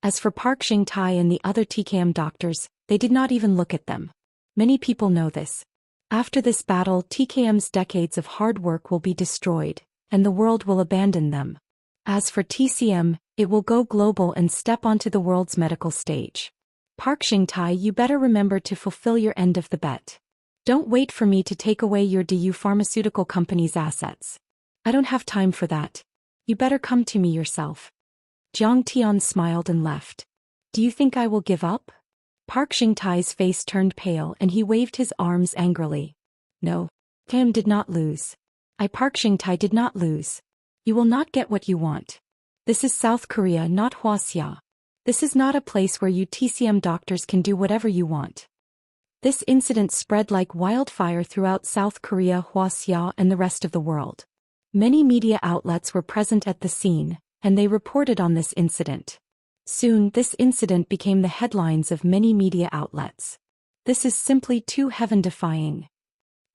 As for Park Xing-tai and the other TKM doctors, they did not even look at them. Many people know this. After this battle, TKM's decades of hard work will be destroyed, and the world will abandon them. As for TCM, it will go global and step onto the world's medical stage. Park Xingtai, you better remember to fulfill your end of the bet. Don't wait for me to take away your DU pharmaceutical company's assets. I don't have time for that. You better come to me yourself. Jiang Tian smiled and left. Do you think I will give up? Park Xingtai's face turned pale and he waved his arms angrily. No. Kim did not lose. Park Xingtai did not lose. You will not get what you want. This is South Korea, not Wuxia. This is not a place where you TCM doctors can do whatever you want. This incident spread like wildfire throughout South Korea, Wuxia, and the rest of the world. Many media outlets were present at the scene, and they reported on this incident. Soon, this incident became the headlines of many media outlets. This is simply too heaven-defying.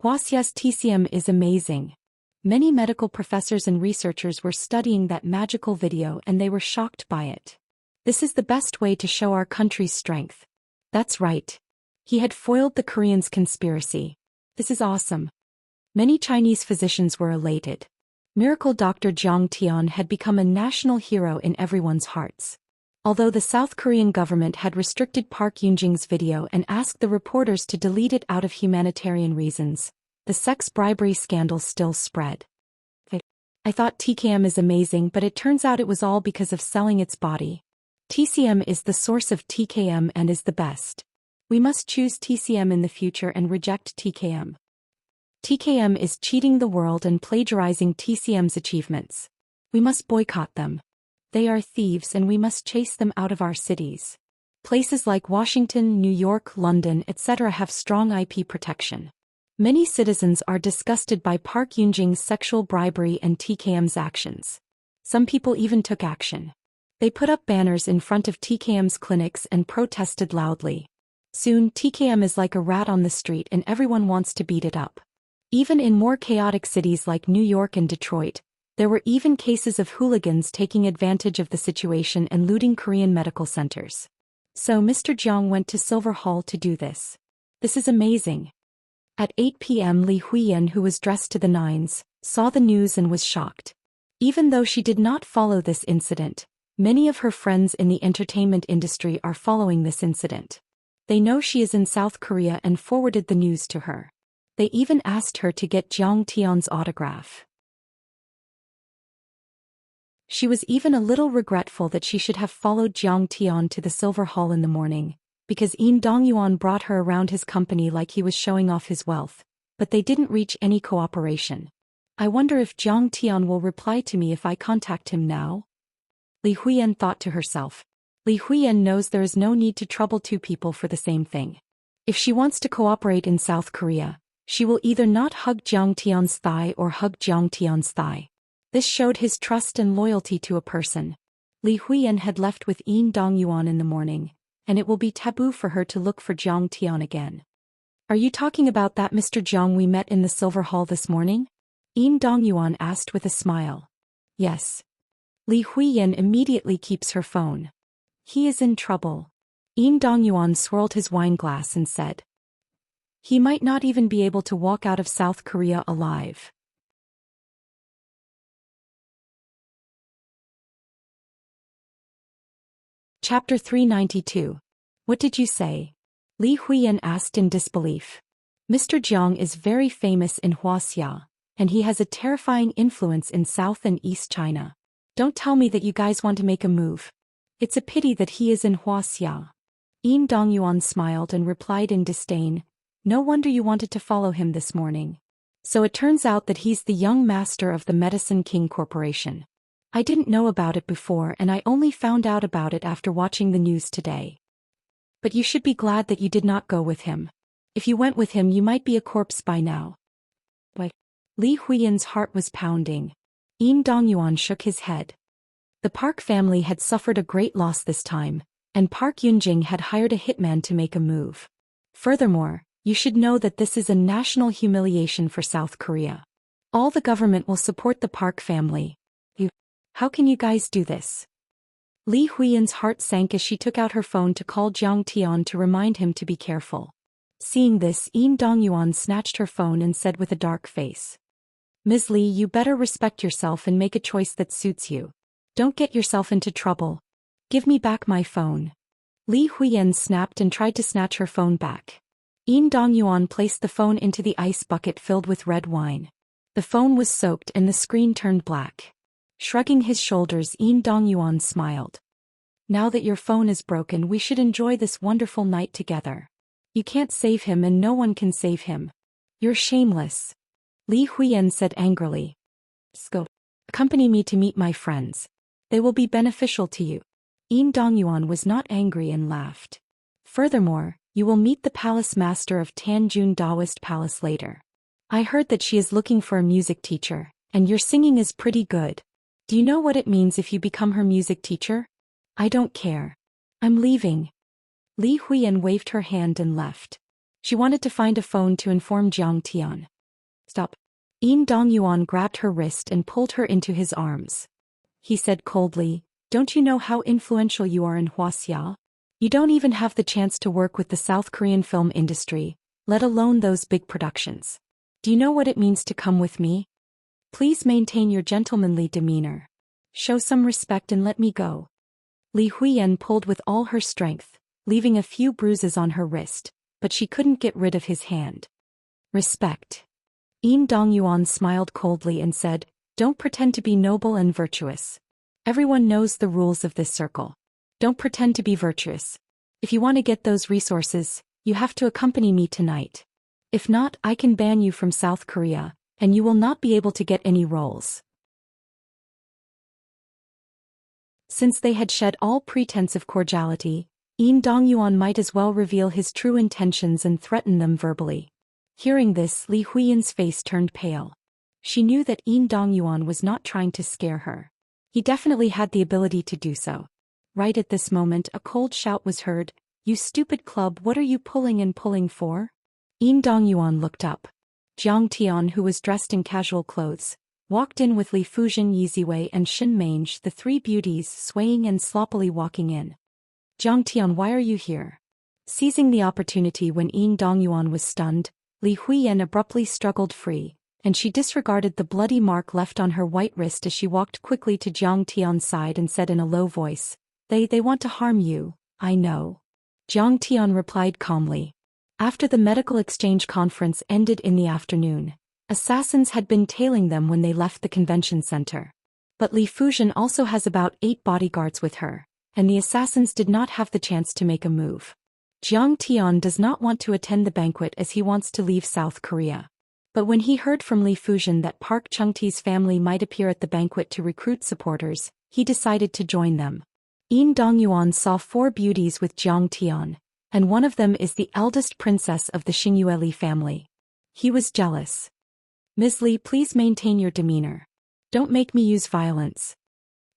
Wuxia's TCM is amazing. Many medical professors and researchers were studying that magical video and they were shocked by it. This is the best way to show our country's strength. That's right. He had foiled the Koreans' conspiracy. This is awesome. Many Chinese physicians were elated. Miracle Dr. Jiang Tian had become a national hero in everyone's hearts. Although the South Korean government had restricted Park Yunjing's video and asked the reporters to delete it out of humanitarian reasons, the sex bribery scandal still spread. I thought TKM is amazing, but it turns out it was all because of selling its body. TCM is the source of TKM and is the best. We must choose TCM in the future and reject TKM. TKM is cheating the world and plagiarizing TCM's achievements. We must boycott them. They are thieves and we must chase them out of our cities. Places like Washington, New York, London, etc. have strong IP protection. Many citizens are disgusted by Park Yunjing's sexual bribery and TKM's actions. Some people even took action. They put up banners in front of TKM's clinics and protested loudly. Soon, TKM is like a rat on the street and everyone wants to beat it up. Even in more chaotic cities like New York and Detroit, there were even cases of hooligans taking advantage of the situation and looting Korean medical centers. So Mr. Jiang went to Silver Hall to do this. This is amazing. At 8 p.m. Li Huiyan, who was dressed to the nines, saw the news and was shocked. Even though she did not follow this incident, many of her friends in the entertainment industry are following this incident. They know she is in South Korea and forwarded the news to her. They even asked her to get Jiang Tian's autograph. She was even a little regretful that she should have followed Jiang Tian to the Silver Hall in the morning, because Yin Dongyuan brought her around his company like he was showing off his wealth, but they didn't reach any cooperation. I wonder if Jiang Tian will reply to me if I contact him now? Li Huiyan thought to herself. Li Huiyan knows there is no need to trouble two people for the same thing. If she wants to cooperate in South Korea, she will either not hug Jiang Tian's thigh or hug Jiang Tian's thigh. This showed his trust and loyalty to a person. Li Huiyan had left with Yin Dongyuan in the morning, and it will be taboo for her to look for Jiang Tian again. Are you talking about that Mr. Jiang we met in the Silver Hall this morning? Yin Dongyuan asked with a smile. Yes. Li Huiyan immediately keeps her phone. He is in trouble. Yin Dongyuan swirled his wine glass and said. He might not even be able to walk out of South Korea alive. Chapter 392. What did you say? Li Huiyan asked in disbelief. Mr. Jiang is very famous in Wuxia, and he has a terrifying influence in South and East China. Don't tell me that you guys want to make a move. It's a pity that he is in Wuxia. Yin Dongyuan smiled and replied in disdain, no wonder you wanted to follow him this morning. So it turns out that he's the young master of the Medicine King Corporation. I didn't know about it before and I only found out about it after watching the news today. But you should be glad that you did not go with him. If you went with him you might be a corpse by now. What? Li Huiyan's heart was pounding. Yin Dongyuan shook his head. The Park family had suffered a great loss this time, and Park Yunjing had hired a hitman to make a move. Furthermore, you should know that this is a national humiliation for South Korea. All the government will support the Park family. How can you guys do this? Li Huiyan's heart sank as she took out her phone to call Jiang Tian to remind him to be careful. Seeing this, Yin Dongyuan snatched her phone and said with a dark face. Ms. Li, you better respect yourself and make a choice that suits you. Don't get yourself into trouble. Give me back my phone. Li Huiyan snapped and tried to snatch her phone back. Yin Dongyuan placed the phone into the ice bucket filled with red wine. The phone was soaked and the screen turned black. Shrugging his shoulders, Yin Dongyuan smiled. Now that your phone is broken, we should enjoy this wonderful night together. You can't save him and no one can save him. You're shameless. Li Huiyan said angrily. Go. Accompany me to meet my friends. They will be beneficial to you. Yin Dongyuan was not angry and laughed. Furthermore, you will meet the palace master of Tanjun Daoist Palace later. I heard that she is looking for a music teacher, and your singing is pretty good. Do you know what it means if you become her music teacher? I don't care. I'm leaving. Li Huiyan waved her hand and left. She wanted to find a phone to inform Jiang Tian. Stop. Yin Dongyuan grabbed her wrist and pulled her into his arms. He said coldly, don't you know how influential you are in Wuxia? You don't even have the chance to work with the South Korean film industry, let alone those big productions. Do you know what it means to come with me? Please maintain your gentlemanly demeanor. Show some respect and let me go. Li Huiyan pulled with all her strength, leaving a few bruises on her wrist, but she couldn't get rid of his hand. Respect. Yin Dongyuan smiled coldly and said, don't pretend to be noble and virtuous. Everyone knows the rules of this circle. Don't pretend to be virtuous. If you want to get those resources, you have to accompany me tonight. If not, I can ban you from South Korea, and you will not be able to get any roles. Since they had shed all pretense of cordiality, Yin Dongyuan might as well reveal his true intentions and threaten them verbally. Hearing this, Li Huiyan's face turned pale. She knew that Yin Dongyuan was not trying to scare her. He definitely had the ability to do so. Right at this moment, a cold shout was heard, "You stupid club, what are you pulling and pulling for?" Yin Dongyuan looked up. Jiang Tian, who was dressed in casual clothes, walked in with Li Fuzhen, Yiziwei and Shin Mange, the three beauties, swaying and sloppily walking in. Jiang Tian, why are you here? Seizing the opportunity when Yin Dongyuan was stunned, Li Huiyan abruptly struggled free, and she disregarded the bloody mark left on her white wrist as she walked quickly to Jiang Tian's side and said in a low voice, They want to harm you, I know. Jiang Tian replied calmly. After the medical exchange conference ended in the afternoon, assassins had been tailing them when they left the convention center. But Li Fuzhen also has about 8 bodyguards with her, and the assassins did not have the chance to make a move. Jiang Tian does not want to attend the banquet as he wants to leave South Korea. But when he heard from Li Fuzhen that Park Chung-tae's family might appear at the banquet to recruit supporters, he decided to join them. Yin Dongyuan saw 4 beauties with Jiang Tian, and one of them is the eldest princess of the Xingyue Li family. He was jealous. Ms. Li, please maintain your demeanor. Don't make me use violence.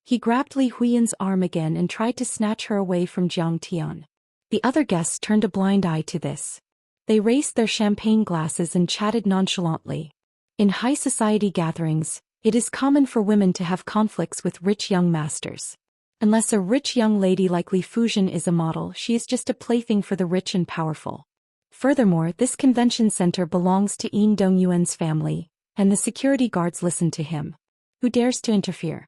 He grabbed Li Huiyan's arm again and tried to snatch her away from Jiang Tian. The other guests turned a blind eye to this. They raised their champagne glasses and chatted nonchalantly. In high society gatherings, it is common for women to have conflicts with rich young masters. Unless a rich young lady like Li Fuzhen is a model, she is just a plaything for the rich and powerful. Furthermore, this convention center belongs to Yin Dongyuan's family, and the security guards listen to him. Who dares to interfere?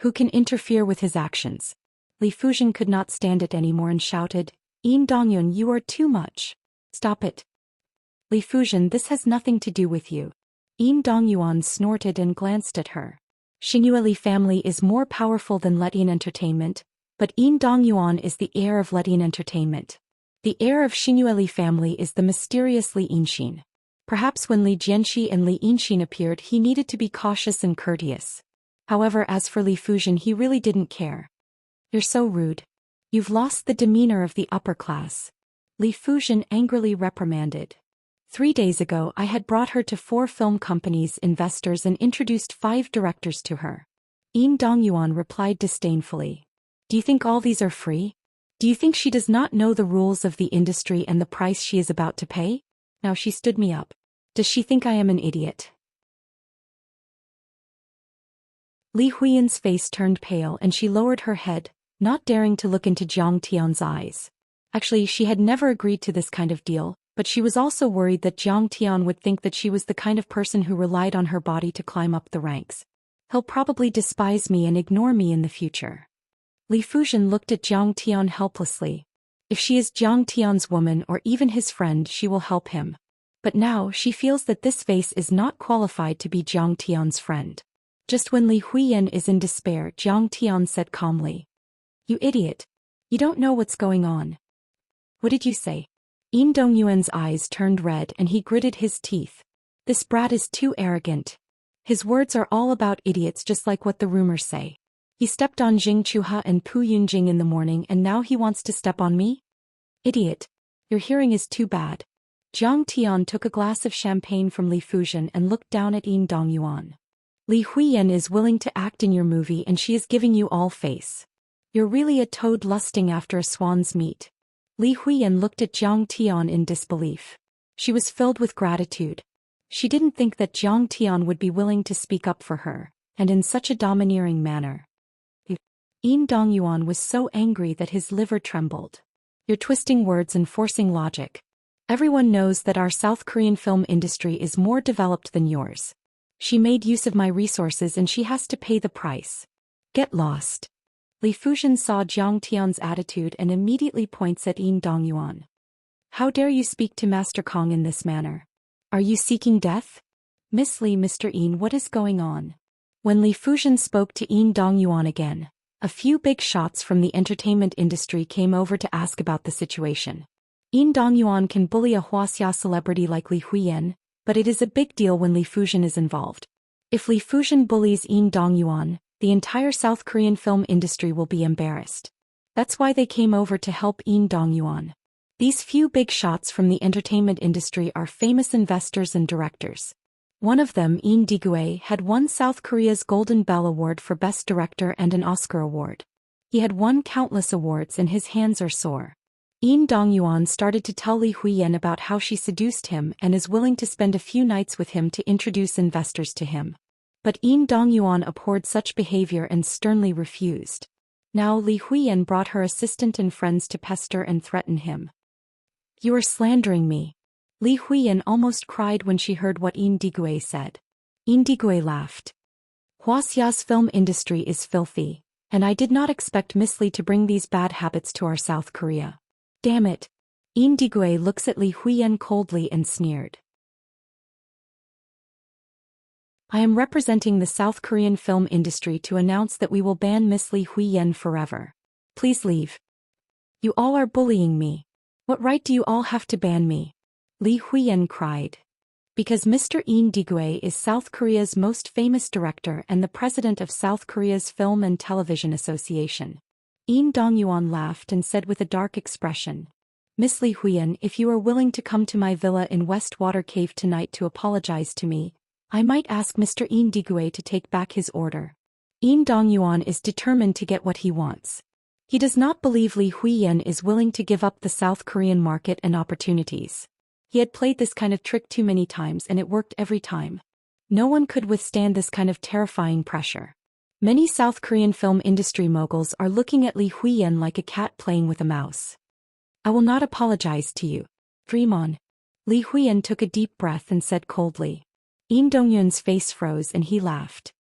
Who can interfere with his actions? Li Fuzhen could not stand it anymore and shouted, Yin Dongyuan, you are too much. Stop it. Li Fuzhen, this has nothing to do with you. Yin Dongyuan snorted and glanced at her. Xingyue Li family is more powerful than Letian Entertainment, but Yin Dongyuan is the heir of Letian Entertainment. The heir of Xingyue Li family is the mysterious Li Yinxin. Perhaps when Li Jianxi and Li Yinxin appeared, he needed to be cautious and courteous. However, as for Li Fuzhen, he really didn't care. You're so rude. You've lost the demeanor of the upper class. Li Fuzhen angrily reprimanded. 3 days ago, I had brought her to 4 film companies' investors and introduced 5 directors to her. Yin Dongyuan replied disdainfully. Do you think all these are free? Do you think she does not know the rules of the industry and the price she is about to pay? Now she stood me up. Does she think I am an idiot? Li Huiyan's face turned pale and she lowered her head, not daring to look into Jiang Tian's eyes. Actually, she had never agreed to this kind of deal, But she was also worried that Zhang Tian would think that she was the kind of person who relied on her body to climb up the ranks. He'll probably despise me and ignore me in the future. Li Fuzhen looked at Zhang Tian helplessly. If she is Zhang Tian's woman or even his friend, she will help him. But now she feels that this face is not qualified to be Zhang Tian's friend. Just when Li Huiyan is in despair, Zhang Tian said calmly, "You idiot. You don't know what's going on." "What did you say?" Yin Dongyuan's eyes turned red and he gritted his teeth. This brat is too arrogant. His words are all about idiots, just like what the rumors say. He stepped on Jing Chuha and Pu Yunjing in the morning and now he wants to step on me? Idiot. Your hearing is too bad. Zhang Tian took a glass of champagne from Li Fuzhen and looked down at Yin Dongyuan. Li Huiyan is willing to act in your movie and she is giving you all face. You're really a toad lusting after a swan's meat. Li Huiyan looked at Zhang Tian in disbelief. She was filled with gratitude. She didn't think that Zhang Tian would be willing to speak up for her, and in such a domineering manner. Yin Dongyuan was so angry that his liver trembled. You're twisting words and forcing logic. Everyone knows that our South Korean film industry is more developed than yours. She made use of my resources and she has to pay the price. Get lost. Li Fuzhen saw Zhang Tian's attitude and immediately points at Yin Dongyuan. How dare you speak to Master Kong in this manner? Are you seeking death? Miss Li, Mr. Yin, what is going on? When Li Fuzhen spoke to Yin Dongyuan again, a few big shots from the entertainment industry came over to ask about the situation. Yin Dongyuan can bully a Wuxia celebrity like Li Huiyan, but it is a big deal when Li Fuzhen is involved. If Li Fuzhen bullies Yin Dongyuan, the entire South Korean film industry will be embarrassed. That's why they came over to help Yin Dongyuan. These few big shots from the entertainment industry are famous investors and directors. One of them, Yin Digwe, had won South Korea's Golden Bell Award for Best Director and an Oscar award. He had won countless awards and his hands are sore. Yin Dongyuan started to tell Li Huiyan about how she seduced him and is willing to spend a few nights with him to introduce investors to him. But Yin Dongyuan abhorred such behavior and sternly refused. Now Li Huiyan brought her assistant and friends to pester and threaten him. You are slandering me. Li Huiyan almost cried when she heard what Yin Digwe said. Yin Digwe laughed. Wuxia's film industry is filthy, and I did not expect Miss Li to bring these bad habits to our South Korea. Damn it. Yin Digwe looks at Li Huiyan coldly and sneered. I am representing the South Korean film industry to announce that we will ban Miss Li Huiyan forever. Please leave. You all are bullying me. What right do you all have to ban me? Li Huiyan cried. Because Mr. Yin Digwe is South Korea's most famous director and the president of South Korea's Film and Television Association. Yin Dongyuan laughed and said with a dark expression, Miss Li Huiyan, if you are willing to come to my villa in Westwater Cave tonight to apologize to me, I might ask Mr. Yin Digwe to take back his order. Yin Dongyuan is determined to get what he wants. He does not believe Li Huiyan is willing to give up the South Korean market and opportunities. He had played this kind of trick too many times and it worked every time. No one could withstand this kind of terrifying pressure. Many South Korean film industry moguls are looking at Li Huiyan like a cat playing with a mouse. I will not apologize to you. Dream on. Li Huiyan took a deep breath and said coldly. Yin Dongyuan's face froze and he laughed.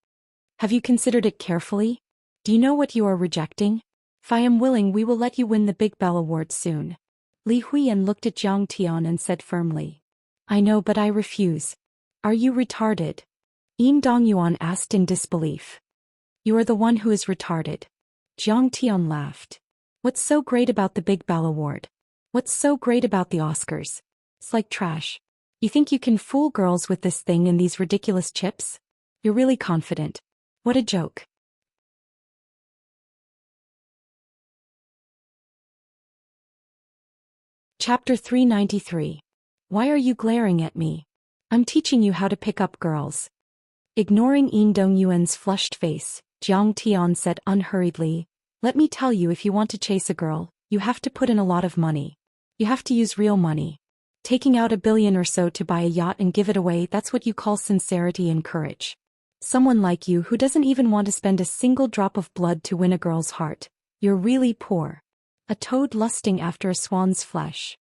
Have you considered it carefully? Do you know what you are rejecting? If I am willing, we will let you win the Big Bell Award soon. Li Huiyan looked at Zhang Tian and said firmly. I know, but I refuse. Are you retarded? Yin Dongyuan asked in disbelief. You are the one who is retarded. Zhang Tian laughed. What's so great about the Big Bell Award? What's so great about the Oscars? It's like trash. You think you can fool girls with this thing and these ridiculous chips? You're really confident. What a joke. Chapter 393. Why are you glaring at me? I'm teaching you how to pick up girls. Ignoring Yin Dongyuan's flushed face, Zhang Tian said unhurriedly, let me tell you, if you want to chase a girl, you have to put in a lot of money. You have to use real money. Taking out $1 billion or so to buy a yacht and give it away, that's what you call sincerity and courage. Someone like you who doesn't even want to spend a single drop of blood to win a girl's heart, you're really poor. A toad lusting after a swan's flesh.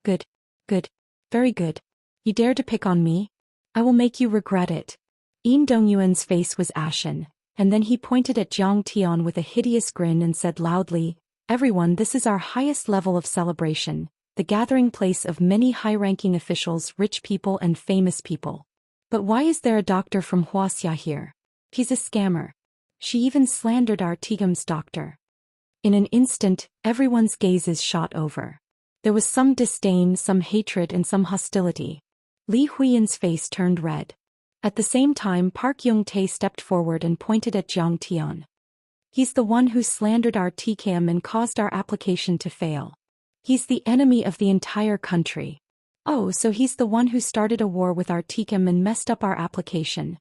Good. Good. Very good. You dare to pick on me? I will make you regret it. Yin Dongyuan's face was ashen, and then he pointed at Jiang Tian with a hideous grin and said loudly, "Everyone, this is our highest level of celebration, the gathering place of many high-ranking officials, rich people and famous people. But why is there a doctor from Wuxia here? He's a scammer. She even slandered our Tigam's doctor." In an instant, everyone's gazes shot over. There was some disdain, some hatred and some hostility. Li Huiyan's face turned red. At the same time, Park Yung-tae stepped forward and pointed at Jiang Tian. "He's the one who slandered our TKM and caused our application to fail. He's the enemy of the entire country. Oh, so he's the one who started a war with our TKM and messed up our application.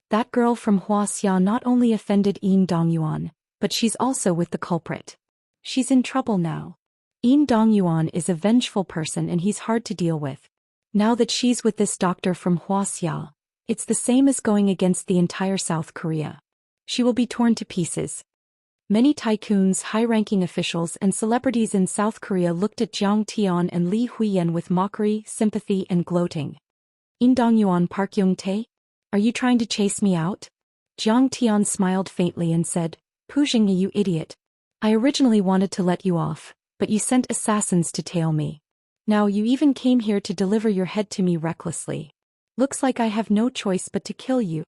That girl from Wuxia not only offended Yin Dongyuan, but she's also with the culprit. She's in trouble now. Yin Dongyuan is a vengeful person and he's hard to deal with. Now that she's with this doctor from Wuxia, it's the same as going against the entire South Korea. She will be torn to pieces." Many tycoons, high-ranking officials and celebrities in South Korea looked at Jiang Tian and Li Huiyan with mockery, sympathy and gloating. "Yin Dongyuan, Park Yung-tae? Are you trying to chase me out?" Jiang Tian smiled faintly and said, "Pujing, you idiot. I originally wanted to let you off, but you sent assassins to tail me. Now you even came here to deliver your head to me recklessly. Looks like I have no choice but to kill you."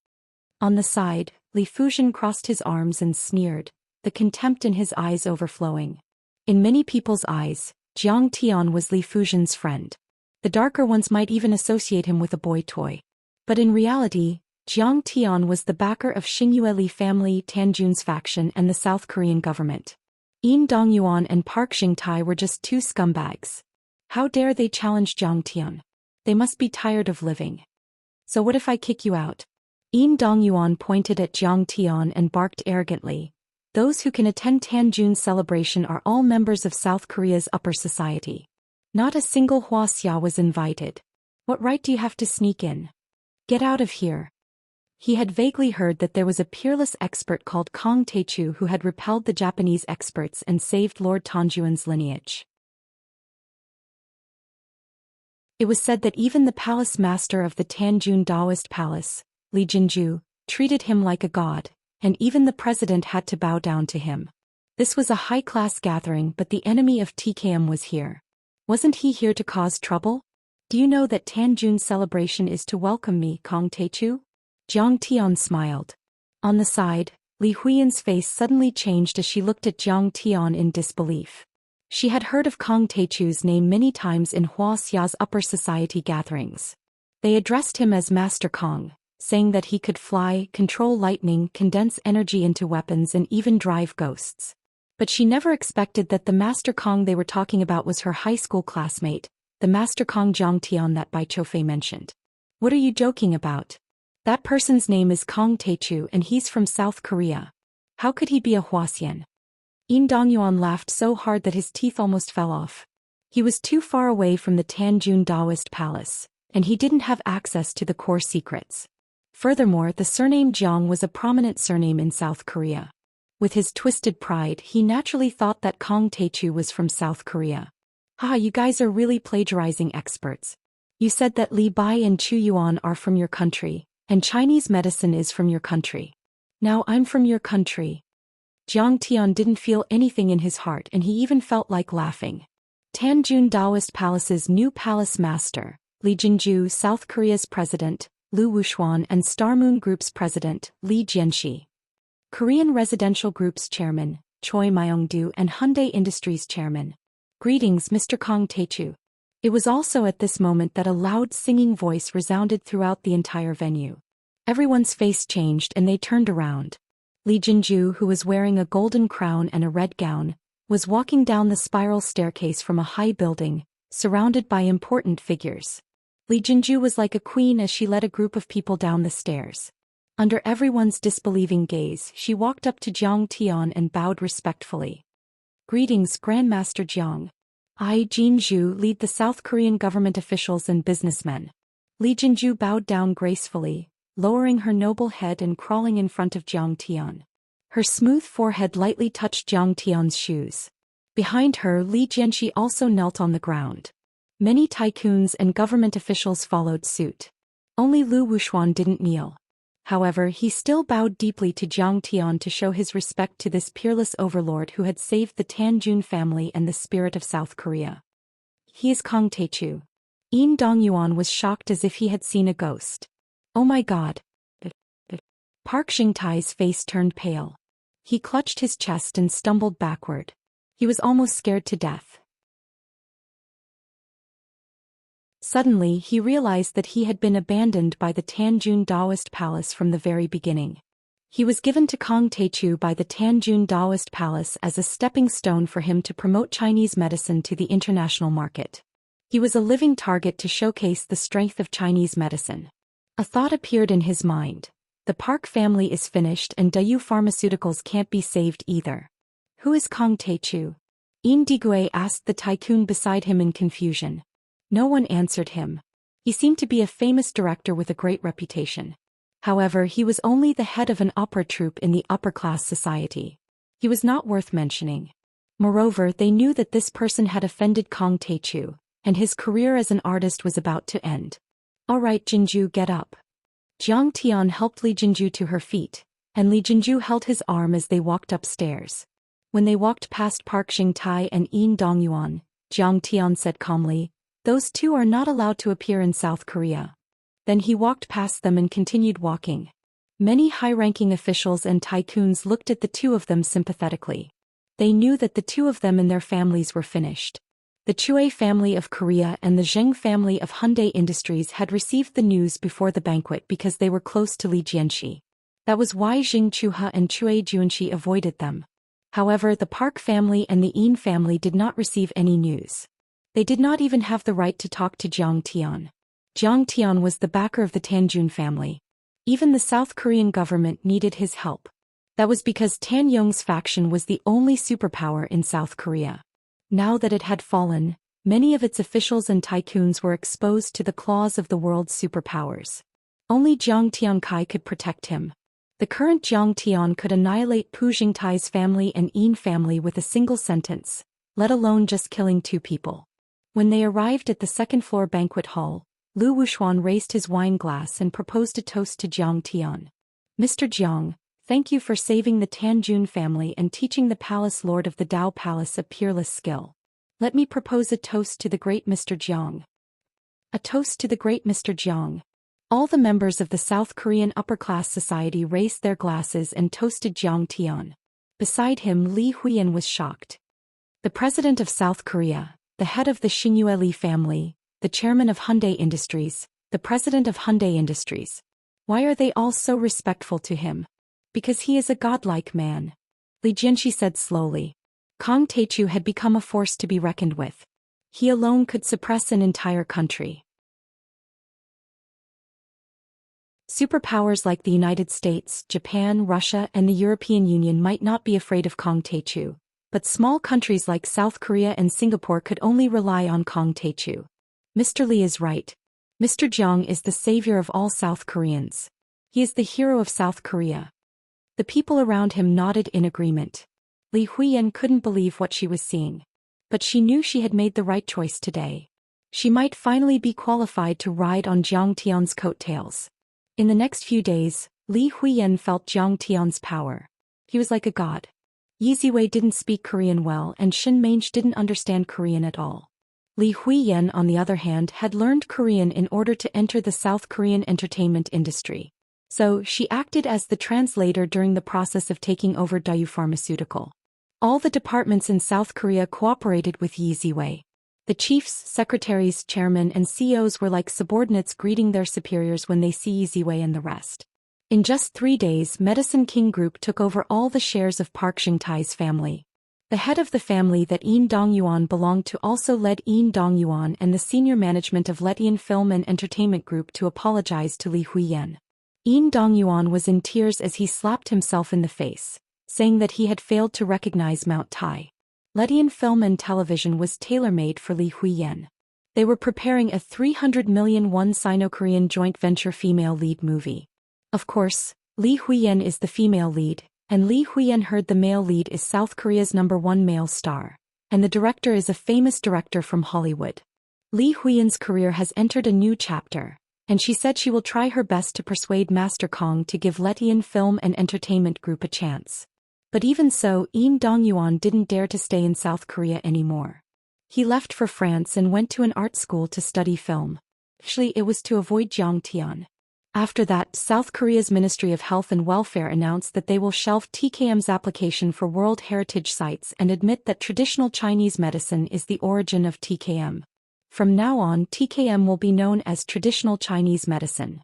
On the side, Li Fujian crossed his arms and sneered, the contempt in his eyes overflowing. In many people's eyes, Jiang Tian was Li Fujian's friend. The darker ones might even associate him with a boy toy. But in reality, Jiang Tian was the backer of Xingyue Li family, Tanjun's faction and the South Korean government. Yin Dongyuan and Park Xingtai were just two scumbags. How dare they challenge Jiang Tian? They must be tired of living. "So what if I kick you out?" Yin Dongyuan pointed at Jiang Tian and barked arrogantly. "Those who can attend Tanjun's celebration are all members of South Korea's upper society. Not a single Wuxia was invited. What right do you have to sneak in? Get out of here." He had vaguely heard that there was a peerless expert called Kong Taechu who had repelled the Japanese experts and saved Lord Tanjuan's lineage. It was said that even the palace master of the Tanjun Daoist palace, Li Jinju, treated him like a god, and even the president had to bow down to him. This was a high-class gathering, but the enemy of TKM was here. Wasn't he here to cause trouble? "Do you know that Tanjun's celebration is to welcome me, Kong Taechu?" Jiang Tian smiled. On the side, Li Huiyan's face suddenly changed as she looked at Jiang Tian in disbelief. She had heard of Kong Taechu's name many times in Wuxia's upper society gatherings. They addressed him as Master Kong, saying that he could fly, control lightning, condense energy into weapons and even drive ghosts. But she never expected that the Master Kong they were talking about was her high school classmate, the Master Kong Jiang Tian that Bai Chofei mentioned. "What are you joking about? That person's name is Kong Taechu and he's from South Korea. How could he be a Huasian?" Yin Dongyuan laughed so hard that his teeth almost fell off. He was too far away from the Tanjun Daoist palace, and he didn't have access to the core secrets. Furthermore, the surname Jiang was a prominent surname in South Korea. With his twisted pride, he naturally thought that Kong Taechu was from South Korea. "Ah, you guys are really plagiarizing experts. You said that Li Bai and Chu Yuan are from your country, and Chinese medicine is from your country. Now I'm from your country." Jiang Tian didn't feel anything in his heart and he even felt like laughing. Tanjun Daoist Palace's new palace master, Li Jinju, South Korea's president, Lu Wuxuan and Star Moon Group's president, Li Jianxi. Korean Residential Group's chairman, Choi Myung-do and Hyundai Industries chairman. "Greetings, Mr. Kong Taechu." It was also at this moment that a loud singing voice resounded throughout the entire venue. Everyone's face changed and they turned around. Li Jinju, who was wearing a golden crown and a red gown, was walking down the spiral staircase from a high building, surrounded by important figures. Li Jinju was like a queen as she led a group of people down the stairs. Under everyone's disbelieving gaze, she walked up to Jiang Tian and bowed respectfully. "Greetings, Grandmaster Jiang. I, Jinju, lead the South Korean government officials and businessmen." Li Jinju bowed down gracefully, lowering her noble head and crawling in front of Jiang Tian. Her smooth forehead lightly touched Jiang Tian's shoes. Behind her, Li Jianxi also knelt on the ground. Many tycoons and government officials followed suit. Only Lu Wuxuan didn't kneel. However, he still bowed deeply to Jiang Tian to show his respect to this peerless overlord who had saved the Tanjun family and the spirit of South Korea. He is Kong Taechu. Yin Dongyuan was shocked as if he had seen a ghost. Oh my god. Park Xingtai's face turned pale. He clutched his chest and stumbled backward. He was almost scared to death. Suddenly he realized that he had been abandoned by the Tanjun Daoist palace from the very beginning. He was given to Kong Taechu by the Tanjun Daoist palace as a stepping stone for him to promote Chinese medicine to the international market. He was a living target to showcase the strength of Chinese medicine. A thought appeared in his mind. The Park family is finished and Dayu Pharmaceuticals can't be saved either. Who is Kong Taechu? Yin Digui asked the tycoon beside him in confusion. No one answered him. He seemed to be a famous director with a great reputation. However, he was only the head of an opera troupe in the upper-class society. He was not worth mentioning. Moreover, they knew that this person had offended Kong Taechu, and his career as an artist was about to end. All right, Jinju, get up. Jiang Tian helped Li Jinju to her feet, and Li Jinju held his arm as they walked upstairs. When they walked past Park Xingtai and Yin Dongyuan, Jiang Tian said calmly, "Those two are not allowed to appear in South Korea." Then he walked past them and continued walking. Many high-ranking officials and tycoons looked at the two of them sympathetically. They knew that the two of them and their families were finished. The Chue family of Korea and the Zheng family of Hyundai Industries had received the news before the banquet because they were close to Li Jianxi. That was why Jing Chuha and Chue Juanxi avoided them. However, the Park family and the Yin family did not receive any news. They did not even have the right to talk to Jiang Tian. Jiang Tian was the backer of the Tanjun family. Even the South Korean government needed his help. That was because Tan Yong's faction was the only superpower in South Korea. Now that it had fallen, many of its officials and tycoons were exposed to the claws of the world's superpowers. Only Jiang Tiankai could protect him. The current Jiang Tian could annihilate Pu Jingtai's family and Yin family with a single sentence, let alone just killing two people. When they arrived at the second-floor banquet hall, Lu Wuxuan raised his wine glass and proposed a toast to Jiang Tian. "Mr. Jiang, thank you for saving the Tanjun family and teaching the palace lord of the Dao Palace a peerless skill. Let me propose a toast to the great Mr. Jiang." A toast to the great Mr. Jiang. All the members of the South Korean upper-class society raised their glasses and toasted Jiang Tian. Beside him, Li Huiyan was shocked. The president of South Korea, the head of the Xingyue Li family, the chairman of Hyundai Industries, the president of Hyundai Industries. Why are they all so respectful to him? Because he is a godlike man. Li Jianxi said slowly. Kong Taechu had become a force to be reckoned with. He alone could suppress an entire country. Superpowers like the United States, Japan, Russia, and the European Union might not be afraid of Kong Taechu, but small countries like South Korea and Singapore could only rely on Kong Taechu. Mr. Li is right. Mr. Jiang is the savior of all South Koreans. He is the hero of South Korea. The people around him nodded in agreement. Li Huiyan couldn't believe what she was seeing. But she knew she had made the right choice today. She might finally be qualified to ride on Jiang Tian's coattails. In the next few days, Li Huiyan felt Jiang Tian's power. He was like a god. Yi Ziwei didn't speak Korean well and Shin Mange didn't understand Korean at all. Li Huiyan, on the other hand, had learned Korean in order to enter the South Korean entertainment industry. So, she acted as the translator during the process of taking over Dayu Pharmaceutical. All the departments in South Korea cooperated with Yi Ziwei. The chiefs, secretaries, chairmen, and CEOs were like subordinates greeting their superiors when they see Yi Ziwei and the rest. In just 3 days, Medicine King Group took over all the shares of Park Xingtai's family. The head of the family that Yin Dongyuan belonged to also led Yin Dongyuan and the senior management of Letian Film and Entertainment Group to apologize to Li Huiyan. Yin Dongyuan was in tears as he slapped himself in the face, saying that he had failed to recognize Mount Tai. Letian Film and Television was tailor-made for Li Huiyan. They were preparing a 300 million won Sino-Korean joint venture female lead movie. Of course, Li Huiyan is the female lead, and Li Huiyan heard the male lead is South Korea's #1 male star, and the director is a famous director from Hollywood. Li Huiyan's career has entered a new chapter, and she said she will try her best to persuade Master Kong to give Letian Film and Entertainment Group a chance. But even so, Yin Dongyuan didn't dare to stay in South Korea anymore. He left for France and went to an art school to study film. Actually, it was to avoid Jiang Tian. After that, South Korea's Ministry of Health and Welfare announced that they will shelve TKM's application for World Heritage Sites and admit that traditional Chinese medicine is the origin of TKM. From now on, TKM will be known as traditional Chinese medicine.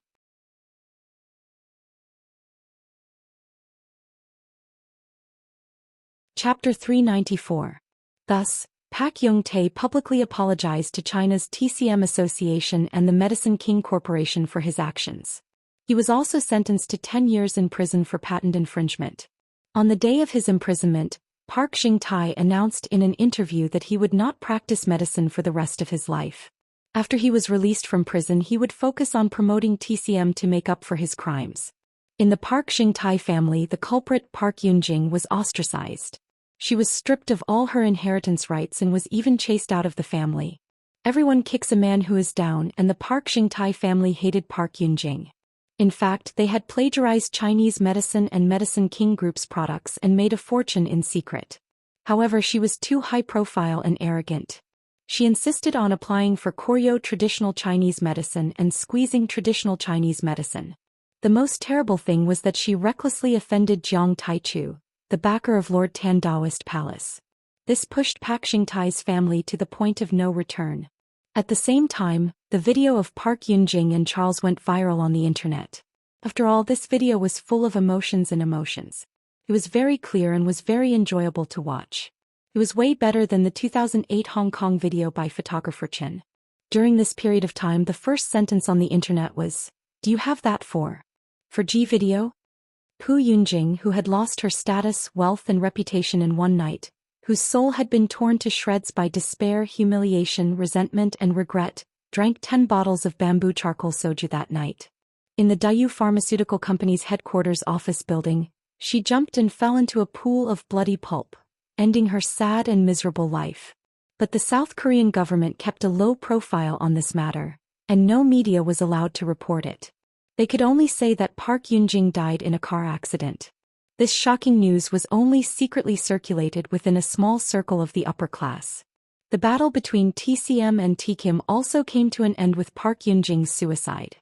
Chapter 394. Thus, Pak Yong-tae publicly apologized to China's TCM Association and the Medicine King Corporation for his actions. He was also sentenced to 10 years in prison for patent infringement. On the day of his imprisonment, Park Jing-tae announced in an interview that he would not practice medicine for the rest of his life. After he was released from prison, he would focus on promoting TCM to make up for his crimes. In the Park Jing-tae family, the culprit Park Yoon-jing was ostracized. She was stripped of all her inheritance rights and was even chased out of the family. Everyone kicks a man who is down, and the Park Jing-tae family hated Park Yoon-jing. In fact, they had plagiarized Chinese medicine and Medicine King Group's products and made a fortune in secret. However, she was too high-profile and arrogant. She insisted on applying for Koryo traditional Chinese medicine and squeezing traditional Chinese medicine. The most terrible thing was that she recklessly offended Jiang Taichu, the backer of Lord Tan Daoist Palace. This pushed Pak Jing-tae's family to the point of no return. At the same time, the video of Park Yoon-jing and Charles went viral on the internet. After all, this video was full of emotions and emotions. It was very clear and was very enjoyable to watch. It was way better than the 2008 Hong Kong video by photographer Chen. During this period of time, the first sentence on the internet was, "Do you have that for G video?" Pu Yoon-jing, who had lost her status, wealth and reputation in one night, whose soul had been torn to shreds by despair, humiliation, resentment and regret, drank 10 bottles of bamboo charcoal soju that night. In the Daewoo Pharmaceutical Company's headquarters office building, she jumped and fell into a pool of bloody pulp, ending her sad and miserable life. But the South Korean government kept a low profile on this matter, and no media was allowed to report it. They could only say that Park Yoon-jing died in a car accident. This shocking news was only secretly circulated within a small circle of the upper class. The battle between TCM and TKM also came to an end with Park Yoon-jing's suicide.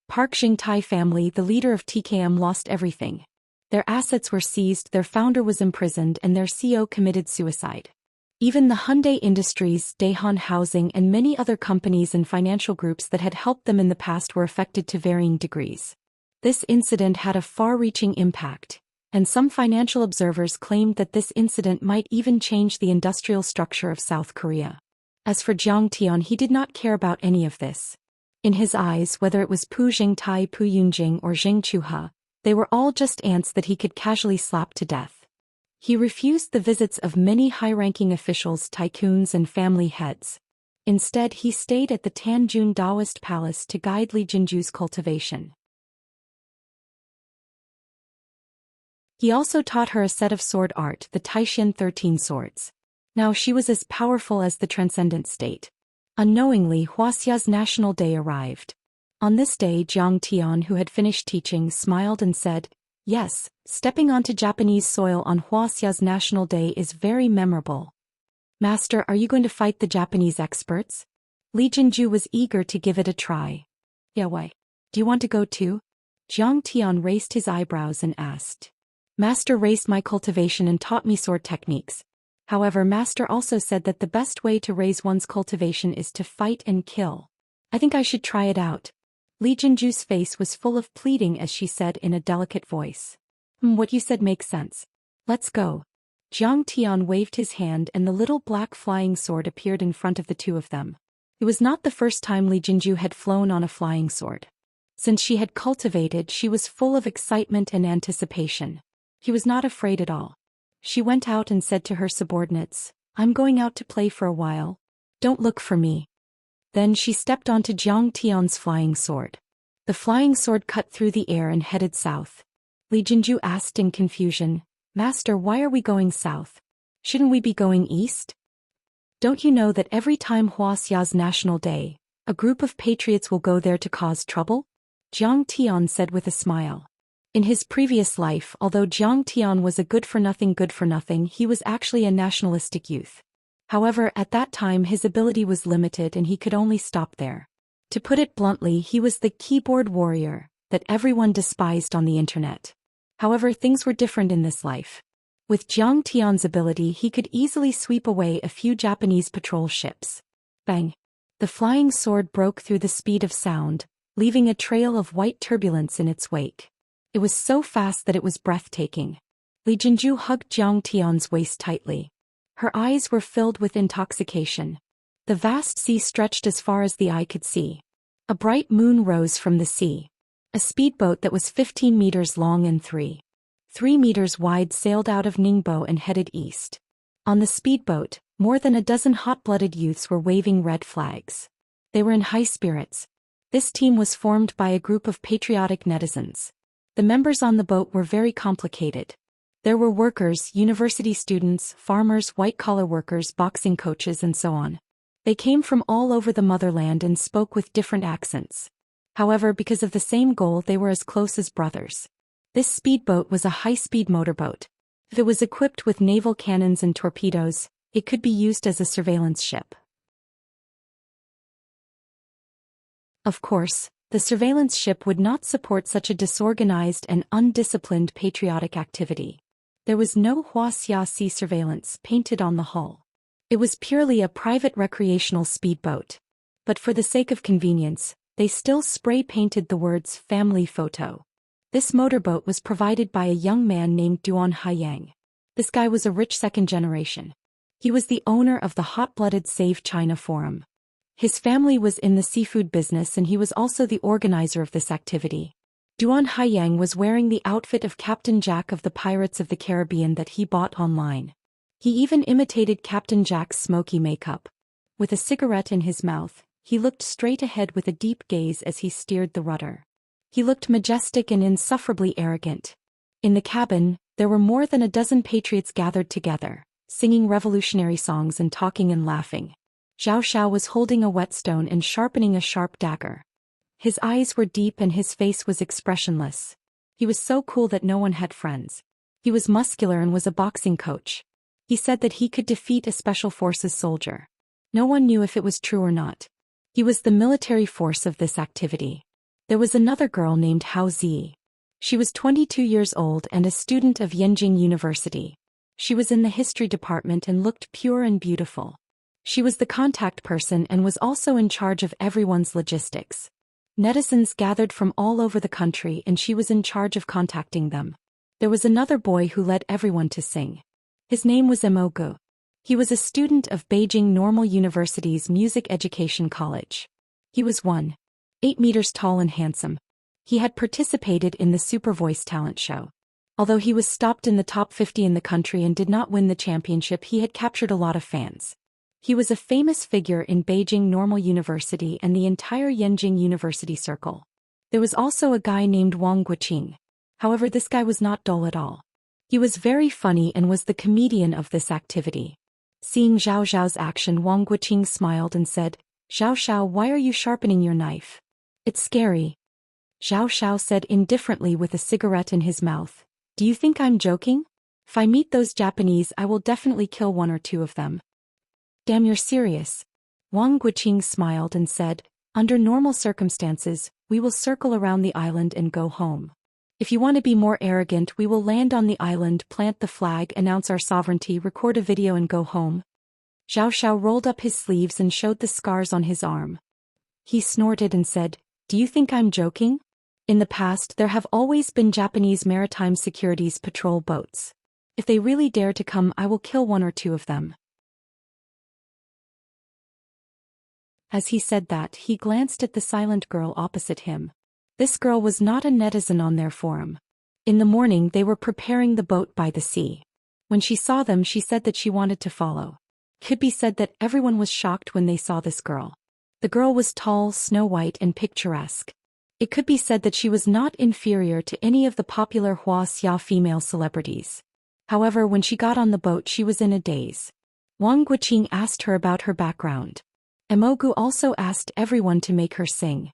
Park Jing-tae family, the leader of TKM, lost everything. Their assets were seized, their founder was imprisoned, and their CEO committed suicide. Even the Hyundai Industries, Daehan Housing and many other companies and financial groups that had helped them in the past were affected to varying degrees. This incident had a far-reaching impact, and some financial observers claimed that this incident might even change the industrial structure of South Korea. As for Jiang Tian, he did not care about any of this. In his eyes, whether it was Pu Jing-tae, Pu Yoon-jing or Jing Chu-ha, they were all just ants that he could casually slap to death. He refused the visits of many high-ranking officials, tycoons and family heads. Instead, he stayed at the Tanjun Daoist Palace to guide Li Jinju's cultivation. He also taught her a set of sword art, the Taishan 13 swords. Now she was as powerful as the transcendent state. Unknowingly, Wuxia's National Day arrived. On this day, Jiang Tian, who had finished teaching, smiled and said, "Yes, stepping onto Japanese soil on Wuxia's National Day is very memorable. Master, are you going to fight the Japanese experts?" Li Jinju was eager to give it a try. "Yeah, why? Do you want to go too?" Jiang Tian raised his eyebrows and asked. "Master raised my cultivation and taught me sword techniques. However, Master also said that the best way to raise one's cultivation is to fight and kill. I think I should try it out." Li Jinju's face was full of pleading as she said in a delicate voice, "What you said makes sense. Let's go." Jiang Tian waved his hand and the little black flying sword appeared in front of the two of them. It was not the first time Li Jinju had flown on a flying sword. Since she had cultivated, she was full of excitement and anticipation. He was not afraid at all. She went out and said to her subordinates, "I'm going out to play for a while. Don't look for me." Then she stepped onto Jiang Tian's flying sword. The flying sword cut through the air and headed south. Li Jinju asked in confusion, "Master, why are we going south? Shouldn't we be going east?" Don't you know that every time Wuxia's National Day, a group of patriots will go there to cause trouble? Jiang Tian said with a smile. In his previous life, although Jiang Tian was a good-for-nothing, he was actually a nationalistic youth. However, at that time his ability was limited and he could only stop there. To put it bluntly, he was the keyboard warrior that everyone despised on the internet. However, things were different in this life. With Jiang Tian's ability, he could easily sweep away a few Japanese patrol ships. Bang! The flying sword broke through the speed of sound, leaving a trail of white turbulence in its wake. It was so fast that it was breathtaking. Li Jinju hugged Jiang Tian's waist tightly. Her eyes were filled with intoxication. The vast sea stretched as far as the eye could see. A bright moon rose from the sea. A speedboat that was 15 meters long and 3 meters wide sailed out of Ningbo and headed east. On the speedboat, more than a dozen hot-blooded youths were waving red flags. They were in high spirits. This team was formed by a group of patriotic netizens. The members on the boat were very complicated. There were workers, university students, farmers, white-collar workers, boxing coaches, and so on. They came from all over the motherland and spoke with different accents. However, because of the same goal, they were as close as brothers. This speedboat was a high-speed motorboat. If it was equipped with naval cannons and torpedoes, it could be used as a surveillance ship. Of course, the surveillance ship would not support such a disorganized and undisciplined patriotic activity. There was no Wuxia sea surveillance painted on the hull. It was purely a private recreational speedboat. But for the sake of convenience, they still spray-painted the words "family photo." This motorboat was provided by a young man named Duan Haiyang. This guy was a rich second generation. He was the owner of the hot-blooded Save China Forum. His family was in the seafood business and he was also the organizer of this activity. Duan Haiyang was wearing the outfit of Captain Jack of the Pirates of the Caribbean that he bought online. He even imitated Captain Jack's smoky makeup. With a cigarette in his mouth, he looked straight ahead with a deep gaze as he steered the rudder. He looked majestic and insufferably arrogant. In the cabin, there were more than a dozen patriots gathered together, singing revolutionary songs and talking and laughing. Zhou Xian was holding a whetstone and sharpening a sharp dagger. His eyes were deep and his face was expressionless. He was so cool that no one had friends. He was muscular and was a boxing coach. He said that he could defeat a special forces soldier. No one knew if it was true or not. He was the military force of this activity. There was another girl named Hao Zi. She was 22 years old and a student of Yenjing University. She was in the history department and looked pure and beautiful. She was the contact person and was also in charge of everyone's logistics. Netizens gathered from all over the country and she was in charge of contacting them. There was another boy who led everyone to sing. His name was Emogu. He was a student of Beijing Normal University's Music Education College. He was 1.8 meters tall and handsome. He had participated in the Super Voice talent show. Although he was stopped in the top 50 in the country and did not win the championship, he had captured a lot of fans. He was a famous figure in Beijing Normal University and the entire Yenjing University circle. There was also a guy named Wang Guqing. However, this guy was not dull at all. He was very funny and was the comedian of this activity. Seeing Zhao Xiao's action, Wang Guqing smiled and said, "Zhao Xiao, why are you sharpening your knife? It's scary." Zhao Xiao said indifferently with a cigarette in his mouth, "Do you think I'm joking? If I meet those Japanese, I will definitely kill one or two of them." "Damn, you're serious." Wang Guqing smiled and said, "Under normal circumstances, we will circle around the island and go home. If you want to be more arrogant, we will land on the island, plant the flag, announce our sovereignty, record a video and go home." Zhao Xiao rolled up his sleeves and showed the scars on his arm. He snorted and said, "Do you think I'm joking? In the past, there have always been Japanese maritime securities patrol boats. If they really dare to come, I will kill one or two of them." As he said that, he glanced at the silent girl opposite him. This girl was not a netizen on their forum. In the morning, they were preparing the boat by the sea. When she saw them, she said that she wanted to follow. Could be said that everyone was shocked when they saw this girl. The girl was tall, snow-white, and picturesque. It could be said that she was not inferior to any of the popular Wuxia female celebrities. However, when she got on the boat, she was in a daze. Wang Guqing asked her about her background. Emogu also asked everyone to make her sing.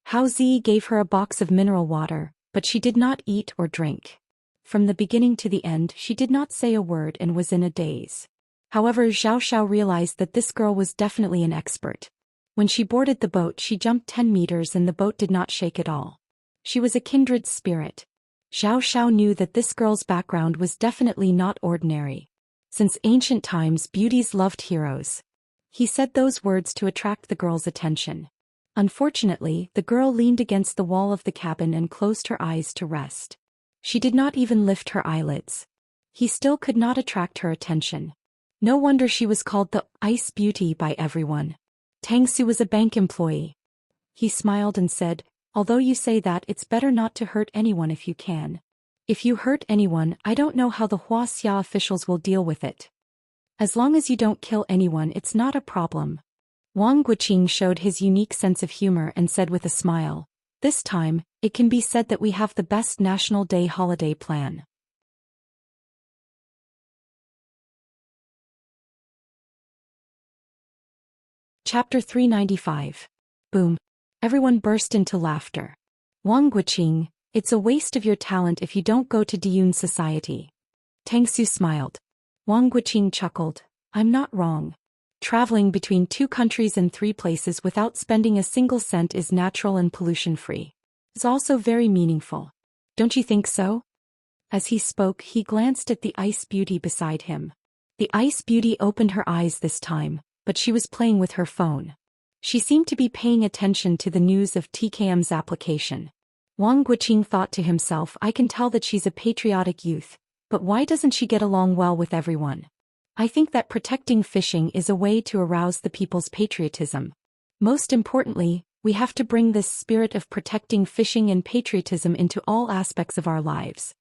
Hao Zi gave her a box of mineral water, but she did not eat or drink. From the beginning to the end she did not say a word and was in a daze. However, Zhao Xiao realized that this girl was definitely an expert. When she boarded the boat she jumped 10 meters and the boat did not shake at all. She was a kindred spirit. Zhao Xiao knew that this girl's background was definitely not ordinary. Since ancient times beauties loved heroes. He said those words to attract the girl's attention. Unfortunately, the girl leaned against the wall of the cabin and closed her eyes to rest. She did not even lift her eyelids. He still could not attract her attention. No wonder she was called the Ice Beauty by everyone. Tang Su was a bank employee. He smiled and said, although you say that, it's better not to hurt anyone if you can. If you hurt anyone, I don't know how the Wuxia officials will deal with it. As long as you don't kill anyone, it's not a problem. Wang Guqing showed his unique sense of humor and said with a smile, this time, it can be said that we have the best National Day holiday plan. Chapter 395. Boom. Everyone burst into laughter. Wang Guqing, it's a waste of your talent if you don't go to Diyun Society. Tang Su smiled. Wang Guqing chuckled, I'm not wrong. Traveling between 2 countries and 3 places without spending a single cent is natural and pollution-free. It's also very meaningful. Don't you think so? As he spoke, he glanced at the Ice Beauty beside him. The Ice Beauty opened her eyes this time, but she was playing with her phone. She seemed to be paying attention to the news of TKM's application. Wang Guqing thought to himself, I can tell that she's a patriotic youth, but why doesn't she get along well with everyone? I think that protecting fishing is a way to arouse the people's patriotism. Most importantly, we have to bring this spirit of protecting fishing and patriotism into all aspects of our lives.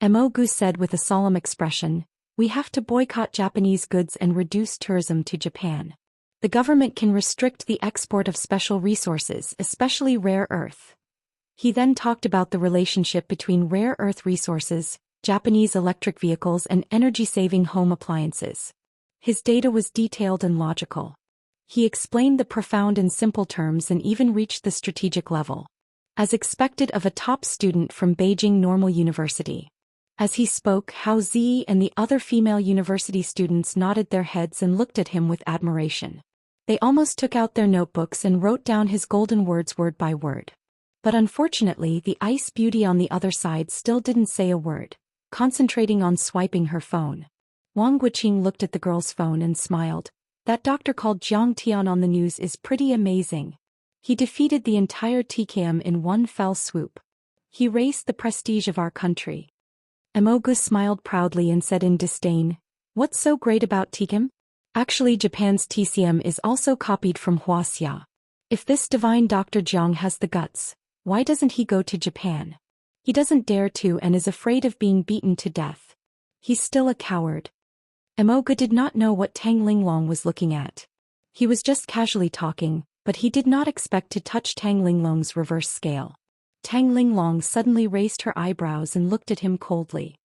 Emogu said with a solemn expression, we have to boycott Japanese goods and reduce tourism to Japan. The government can restrict the export of special resources, especially rare earth. He then talked about the relationship between rare earth resources, Japanese electric vehicles and energy-saving home appliances. His data was detailed and logical. He explained the profound in simple terms and even reached the strategic level. As expected of a top student from Beijing Normal University. As he spoke, Hao Zi and the other female university students nodded their heads and looked at him with admiration. They almost took out their notebooks and wrote down his golden words word by word. But unfortunately, the Ice Beauty on the other side still didn't say a word, concentrating on swiping her phone. Wang Guqing looked at the girl's phone and smiled. That doctor called Jiang Tian on the news is pretty amazing. He defeated the entire TKM in one fell swoop. He raised the prestige of our country. Emogu smiled proudly and said in disdain, what's so great about TKM? Actually, Japan's TCM is also copied from Wuxia. If this divine Dr. Jiang has the guts, why doesn't he go to Japan? He doesn't dare to and is afraid of being beaten to death. He's still a coward. Emogu did not know what Tang Linglong was looking at. He was just casually talking, but he did not expect to touch Tang Linglong's reverse scale. Tang Linglong suddenly raised her eyebrows and looked at him coldly.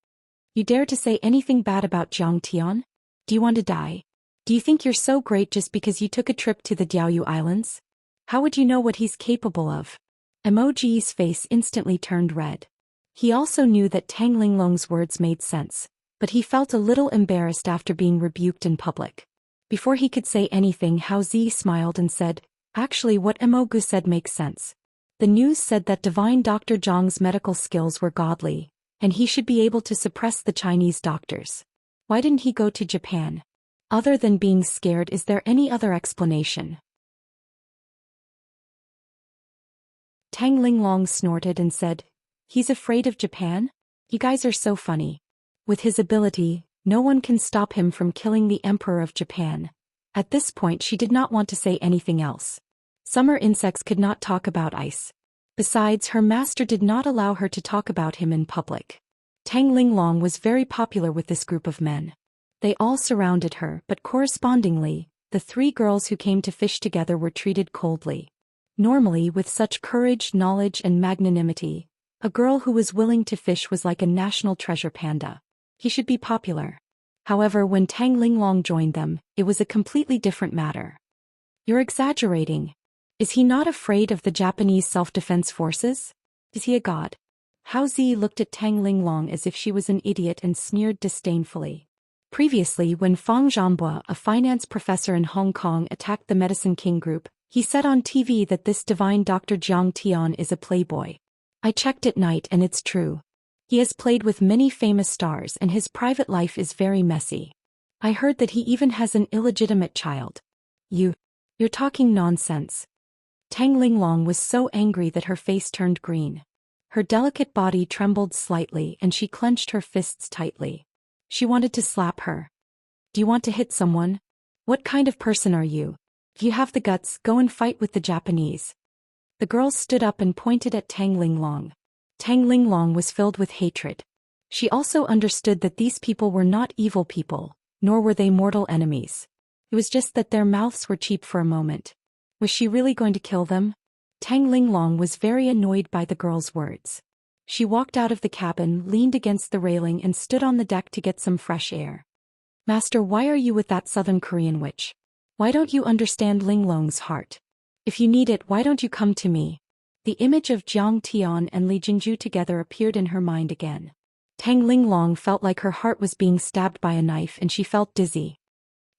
You dare to say anything bad about Jiang Tian? Do you want to die? Do you think you're so great just because you took a trip to the Diaoyu Islands? How would you know what he's capable of? Emoji's face instantly turned red. He also knew that Tang Linglong's words made sense, but he felt a little embarrassed after being rebuked in public. Before he could say anything, Hao Zi smiled and said, actually what Emogu said makes sense. The news said that divine Dr. Zhang's medical skills were godly, and he should be able to suppress the Chinese doctors. Why didn't he go to Japan? Other than being scared, is there any other explanation? Tang Linglong snorted and said, he's afraid of Japan? You guys are so funny. With his ability, no one can stop him from killing the Emperor of Japan. At this point she did not want to say anything else. Summer insects could not talk about ice. Besides, her master did not allow her to talk about him in public. Tang Linglong was very popular with this group of men. They all surrounded her, but correspondingly, the 3 girls who came to fish together were treated coldly. Normally, with such courage, knowledge and magnanimity, a girl who was willing to fish was like a national treasure panda. He should be popular. However, when Tang Linglong joined them, it was a completely different matter. You're exaggerating. Is he not afraid of the Japanese self-defense forces? Is he a god? Hao Zi looked at Tang Linglong as if she was an idiot and sneered disdainfully. Previously, when Fang Zhanbua, a finance professor in Hong Kong, attacked the Medicine King group, he said on TV that this divine Dr. Jiang Tian is a playboy. I checked at night and it's true. He has played with many famous stars and his private life is very messy. I heard that he even has an illegitimate child. You're talking nonsense. Tang Linglong was so angry that her face turned green. Her delicate body trembled slightly and she clenched her fists tightly. She wanted to slap her. Do you want to hit someone? What kind of person are you? If you have the guts, go and fight with the Japanese. The girls stood up and pointed at Tang Linglong. Tang Linglong was filled with hatred. She also understood that these people were not evil people, nor were they mortal enemies. It was just that their mouths were cheap for a moment. Was she really going to kill them? Tang Linglong was very annoyed by the girl's words. She walked out of the cabin, leaned against the railing and stood on the deck to get some fresh air. Master, why are you with that Southern Korean witch? Why don't you understand Linglong's heart? If you need it, why don't you come to me? The image of Jiang Tian and Li Jinju together appeared in her mind again. Tang Linglong felt like her heart was being stabbed by a knife and she felt dizzy.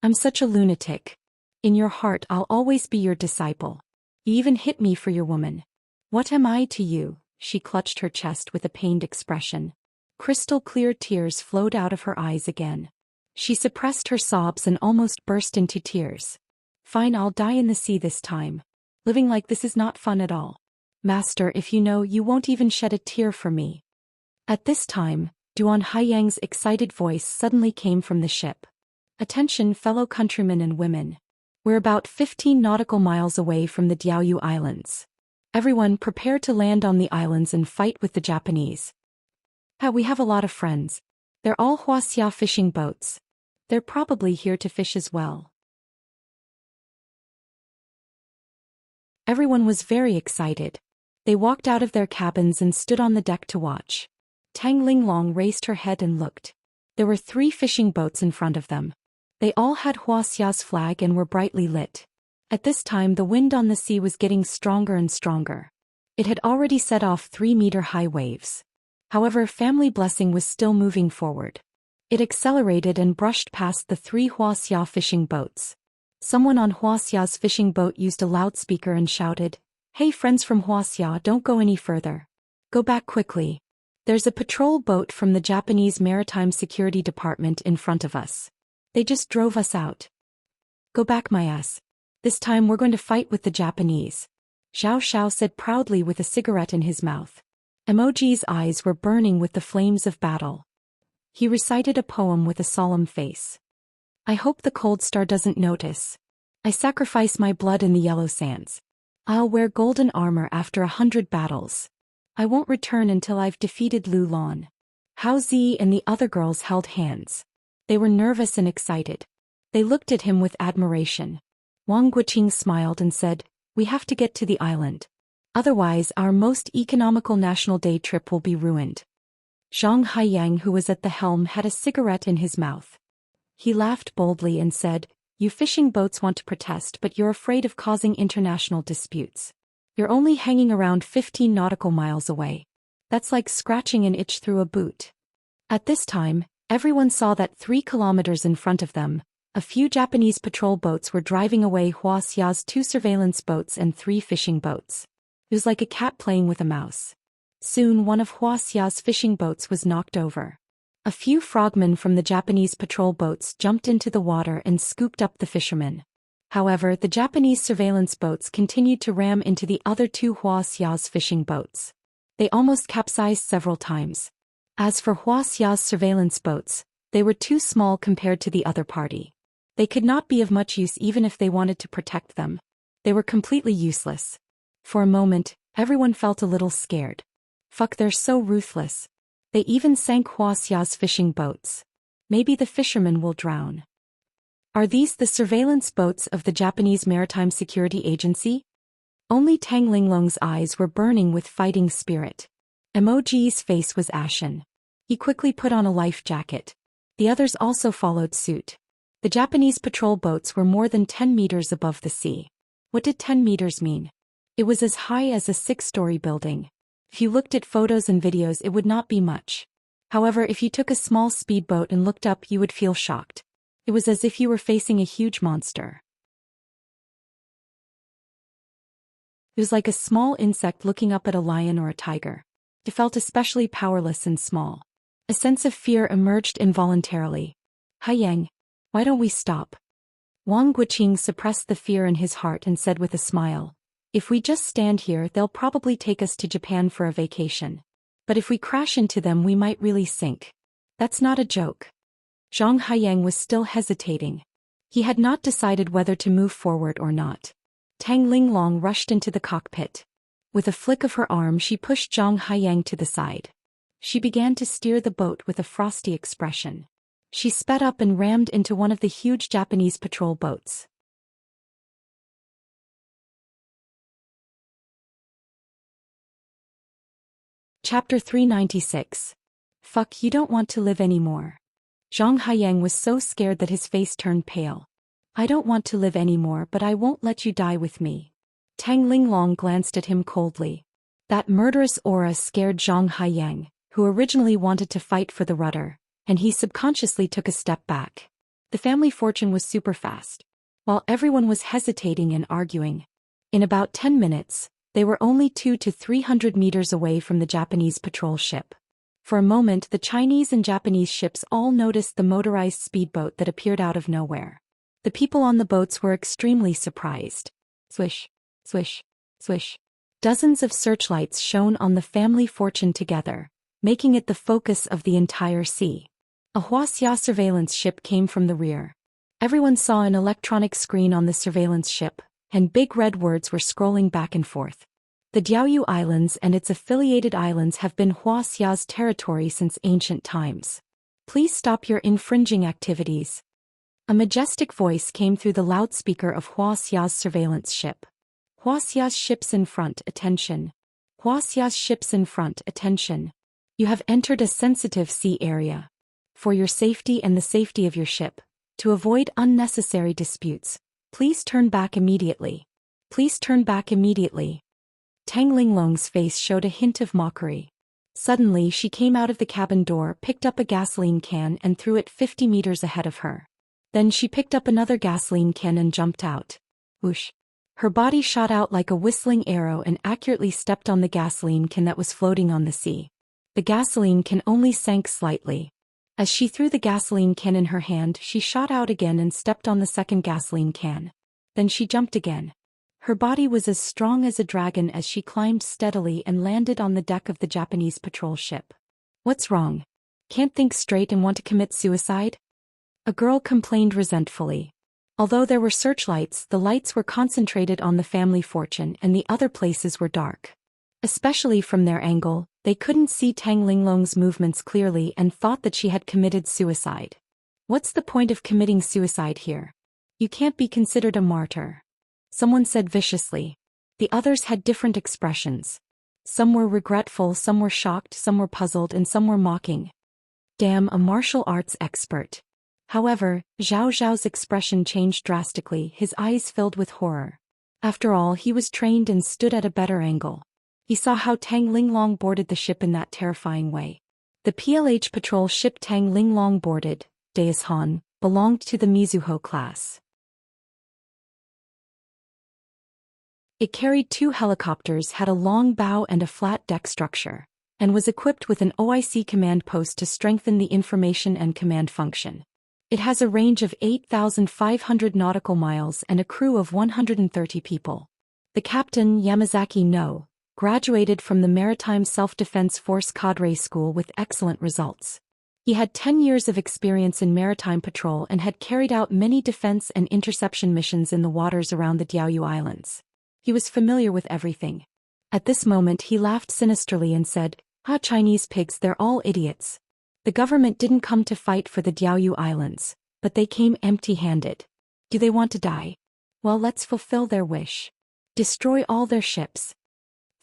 I'm such a lunatic. In your heart I'll always be your disciple. You even hit me for your woman. What am I to you? She clutched her chest with a pained expression. Crystal clear tears flowed out of her eyes again. She suppressed her sobs and almost burst into tears. Fine, I'll die in the sea this time. Living like this is not fun at all. Master, if you know, you won't even shed a tear for me. At this time, Duan Haiyang's excited voice suddenly came from the ship. Attention, fellow countrymen and women. We're about 15 nautical miles away from the Diaoyu Islands. Everyone prepare to land on the islands and fight with the Japanese. We have a lot of friends. They're all Wuxia fishing boats. They're probably here to fish as well. Everyone was very excited. They walked out of their cabins and stood on the deck to watch. Tang Linglong raised her head and looked. There were 3 fishing boats in front of them. They all had Wuxia's flag and were brightly lit. At this time the wind on the sea was getting stronger and stronger. It had already set off 3-meter-high waves. However, Family Blessing was still moving forward. It accelerated and brushed past the 3 Wuxia fishing boats. Someone on Wuxia's fishing boat used a loudspeaker and shouted, "Hey friends from Wuxia, don't go any further. Go back quickly. There's a patrol boat from the Japanese Maritime Security Department in front of us. They just drove us out. Go back my ass. This time we're going to fight with the Japanese." Zhou Xian said proudly with a cigarette in his mouth. Emoji's eyes were burning with the flames of battle. He recited a poem with a solemn face. I hope the cold star doesn't notice. I sacrifice my blood in the yellow sands. I'll wear golden armor after 100 battles. I won't return until I've defeated Lu Lan. Hao Zi and the other girls held hands. They were nervous and excited. They looked at him with admiration. Wang Guqing smiled and said, "We have to get to the island. Otherwise our most economical National Day trip will be ruined." Zhang Haiyang, who was at the helm, had a cigarette in his mouth. He laughed boldly and said, "You fishing boats want to protest, but you're afraid of causing international disputes. You're only hanging around 15 nautical miles away. That's like scratching an itch through a boot." At this time, everyone saw that 3 kilometers in front of them, a few Japanese patrol boats were driving away Wuxia's 2 surveillance boats and 3 fishing boats. It was like a cat playing with a mouse. Soon one of Wuxia's fishing boats was knocked over. A few frogmen from the Japanese patrol boats jumped into the water and scooped up the fishermen. However, the Japanese surveillance boats continued to ram into the other 2 Wuxia's fishing boats. They almost capsized several times. As for Wuxia's surveillance boats, they were too small compared to the other party. They could not be of much use even if they wanted to protect them. They were completely useless. For a moment, everyone felt a little scared. Fuck, they're so ruthless. They even sank Wuxia's fishing boats. Maybe the fishermen will drown. Are these the surveillance boats of the Japanese Maritime Security Agency? Only Tang Linglong's eyes were burning with fighting spirit. Emoji's face was ashen. He quickly put on a life jacket. The others also followed suit. The Japanese patrol boats were more than 10 meters above the sea. What did 10 meters mean? It was as high as a 6-story building. If you looked at photos and videos, it would not be much. However, if you took a small speedboat and looked up, you would feel shocked. It was as if you were facing a huge monster. It was like a small insect looking up at a lion or a tiger. It felt especially powerless and small. A sense of fear emerged involuntarily. Haiyang, why don't we stop? Wang Guqing suppressed the fear in his heart and said with a smile, if we just stand here, they'll probably take us to Japan for a vacation. But if we crash into them, we might really sink. That's not a joke. Zhang Haiyang was still hesitating. He had not decided whether to move forward or not. Tang Linglong rushed into the cockpit. With a flick of her arm, she pushed Zhang Haiyang to the side. She began to steer the boat with a frosty expression. She sped up and rammed into one of the huge Japanese patrol boats. Chapter 396. Fuck, you don't want to live anymore. Zhang Haiyang was so scared that his face turned pale. I don't want to live anymore, but I won't let you die with me. Tang Linglong glanced at him coldly. That murderous aura scared Zhang Haiyang, who originally wanted to fight for the rudder, and he subconsciously took a step back. The family fortune was super fast. While everyone was hesitating and arguing, in about 10 minutes, they were only 200 to 300 meters away from the Japanese patrol ship. For a moment, the Chinese and Japanese ships all noticed the motorized speedboat that appeared out of nowhere. The people on the boats were extremely surprised. Swish, swish, swish. Dozens of searchlights shone on the family fortune together, making it the focus of the entire sea. A Wuxia surveillance ship came from the rear. Everyone saw an electronic screen on the surveillance ship, and big red words were scrolling back and forth. The Diaoyu Islands and its affiliated islands have been Wuxia's territory since ancient times. Please stop your infringing activities. A majestic voice came through the loudspeaker of Wuxia's surveillance ship. Wuxia's ships in front, attention. Wuxia's ships in front, attention. You have entered a sensitive sea area. For your safety and the safety of your ship, to avoid unnecessary disputes, please turn back immediately. Please turn back immediately. Tang Linglong's face showed a hint of mockery. Suddenly she came out of the cabin door, picked up a gasoline can and threw it 50 meters ahead of her. Then she picked up another gasoline can and jumped out. Whoosh. Her body shot out like a whistling arrow and accurately stepped on the gasoline can that was floating on the sea. The gasoline can only sank slightly. As she threw the gasoline can in her hand, she shot out again and stepped on the second gasoline can. Then she jumped again. Her body was as strong as a dragon as she climbed steadily and landed on the deck of the Japanese patrol ship. What's wrong? Can't think straight and want to commit suicide? A girl complained resentfully. Although there were searchlights, the lights were concentrated on the family fortune and the other places were dark. Especially from their angle, they couldn't see Tang Linglong's movements clearly and thought that she had committed suicide. What's the point of committing suicide here? You can't be considered a martyr. Someone said viciously. The others had different expressions. Some were regretful, some were shocked, some were puzzled, and some were mocking. Damn, a martial arts expert. However, Zhao Zhao's expression changed drastically, his eyes filled with horror. After all, he was trained and stood at a better angle. He saw how Tang Linglong boarded the ship in that terrifying way. The PLH patrol ship Tang Linglong boarded, Daoist, belonged to the Mizuho class. It carried 2 helicopters, had a long bow and a flat deck structure, and was equipped with an OIC command post to strengthen the information and command function. It has a range of 8,500 nautical miles and a crew of 130 people. The captain, Yamazaki No, graduated from the Maritime Self-Defense Force Cadre School with excellent results. He had 10 years of experience in maritime patrol and had carried out many defense and interception missions in the waters around the Diaoyu Islands. He was familiar with everything. At this moment he laughed sinisterly and said, "Ah, Chinese pigs, they're all idiots. The government didn't come to fight for the Diaoyu Islands, but they came empty-handed. Do they want to die? Well, let's fulfill their wish. Destroy all their ships."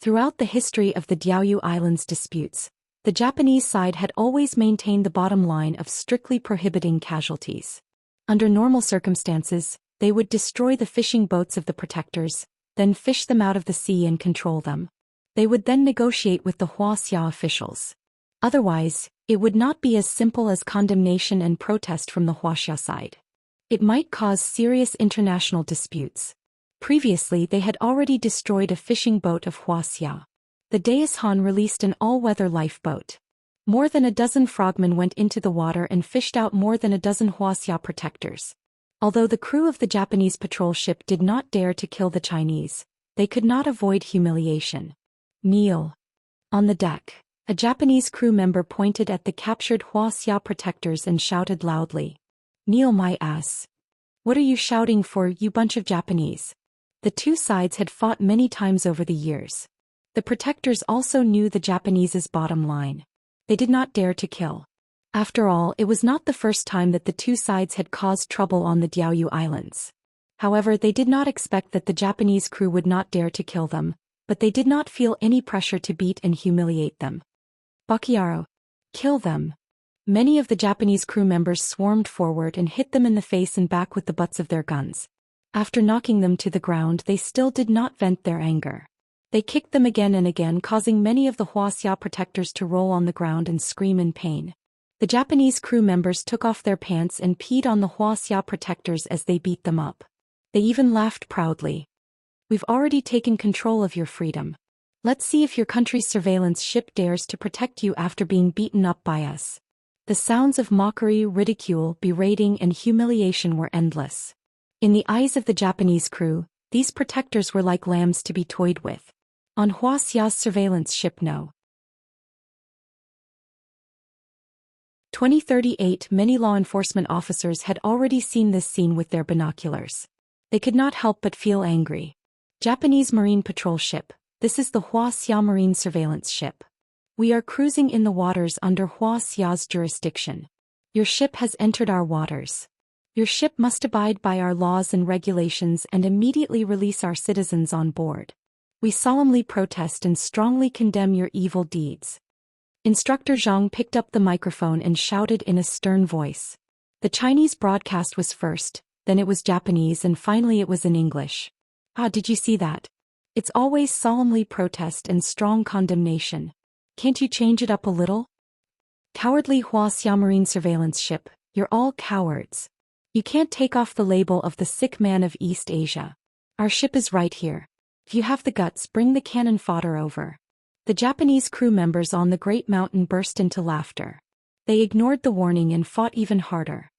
Throughout the history of the Diaoyu Islands disputes, The Japanese side had always maintained the bottom line of strictly prohibiting casualties. Under normal circumstances, they would destroy the fishing boats of the protectors, then fish them out of the sea and control them. They would then negotiate with the Wuxia officials. Otherwise, it would not be as simple as condemnation and protest from the Wuxia side. It might cause serious international disputes. Previously they had already destroyed a fishing boat of Wuxia. The Daoist released an all-weather lifeboat. More than a dozen frogmen went into the water and fished out more than a dozen Wuxia protectors. Although the crew of the Japanese patrol ship did not dare to kill the Chinese, they could not avoid humiliation. Kneel. On the deck, a Japanese crew member pointed at the captured Wuxia protectors and shouted loudly, "Kneel my ass. What are you shouting for, you bunch of Japanese?" The two sides had fought many times over the years. The protectors also knew the Japanese's bottom line. They did not dare to kill. After all, it was not the first time that the two sides had caused trouble on the Diaoyu Islands. However, they did not expect that the Japanese crew would not dare to kill them, but they did not feel any pressure to beat and humiliate them. Bakiaro. Kill them. Many of the Japanese crew members swarmed forward and hit them in the face and back with the butts of their guns. After knocking them to the ground, they still did not vent their anger. They kicked them again and again, causing many of the Wuxia protectors to roll on the ground and scream in pain. The Japanese crew members took off their pants and peed on the Wuxia protectors as they beat them up. They even laughed proudly. "We've already taken control of your freedom. Let's see if your country's surveillance ship dares to protect you after being beaten up by us." The sounds of mockery, ridicule, berating, and humiliation were endless. In the eyes of the Japanese crew, these protectors were like lambs to be toyed with. On Wuxia's surveillance ship No. 2038, many law enforcement officers had already seen this scene with their binoculars. They could not help but feel angry. Japanese Marine Patrol ship, this is the Wuxia Marine Surveillance ship. We are cruising in the waters under Wuxia's jurisdiction. Your ship has entered our waters. Your ship must abide by our laws and regulations and immediately release our citizens on board. We solemnly protest and strongly condemn your evil deeds. Instructor Zhang picked up the microphone and shouted in a stern voice. The Chinese broadcast was first, then it was Japanese, and finally it was in English. Ah, did you see that? It's always solemnly protest and strong condemnation. Can't you change it up a little? Cowardly Wuxia Marine Surveillance ship, you're all cowards. You can't take off the label of the sick man of East Asia. Our ship is right here. If you have the guts, bring the cannon fodder over. The Japanese crew members on the Great Mountain burst into laughter. They ignored the warning and fought even harder.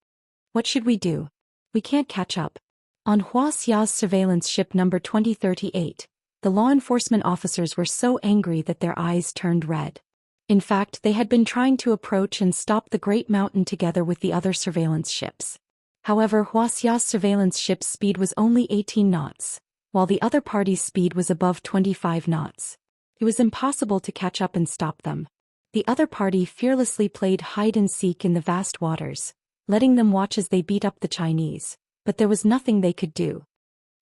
What should we do? We can't catch up. On Wuxia's surveillance ship number 2038, the law enforcement officers were so angry that their eyes turned red. In fact, they had been trying to approach and stop the Great Mountain together with the other surveillance ships. However, Wuxia's surveillance ship's speed was only 18 knots, while the other party's speed was above 25 knots. It was impossible to catch up and stop them. The other party fearlessly played hide-and-seek in the vast waters, letting them watch as they beat up the Chinese, but there was nothing they could do.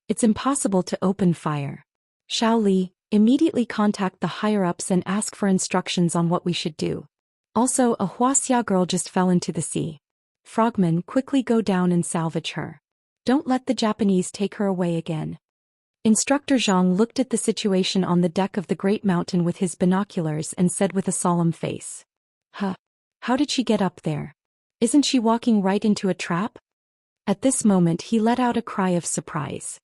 It's impossible to open fire. Xiao Li, immediately contact the higher-ups and ask for instructions on what we should do. Also, a Wuxia girl just fell into the sea. Frogmen, quickly go down and salvage her. Don't let the Japanese take her away again. Instructor Zhang looked at the situation on the deck of the Great Mountain with his binoculars and said with a solemn face. Huh. How did she get up there? Isn't she walking right into a trap? At this moment he let out a cry of surprise.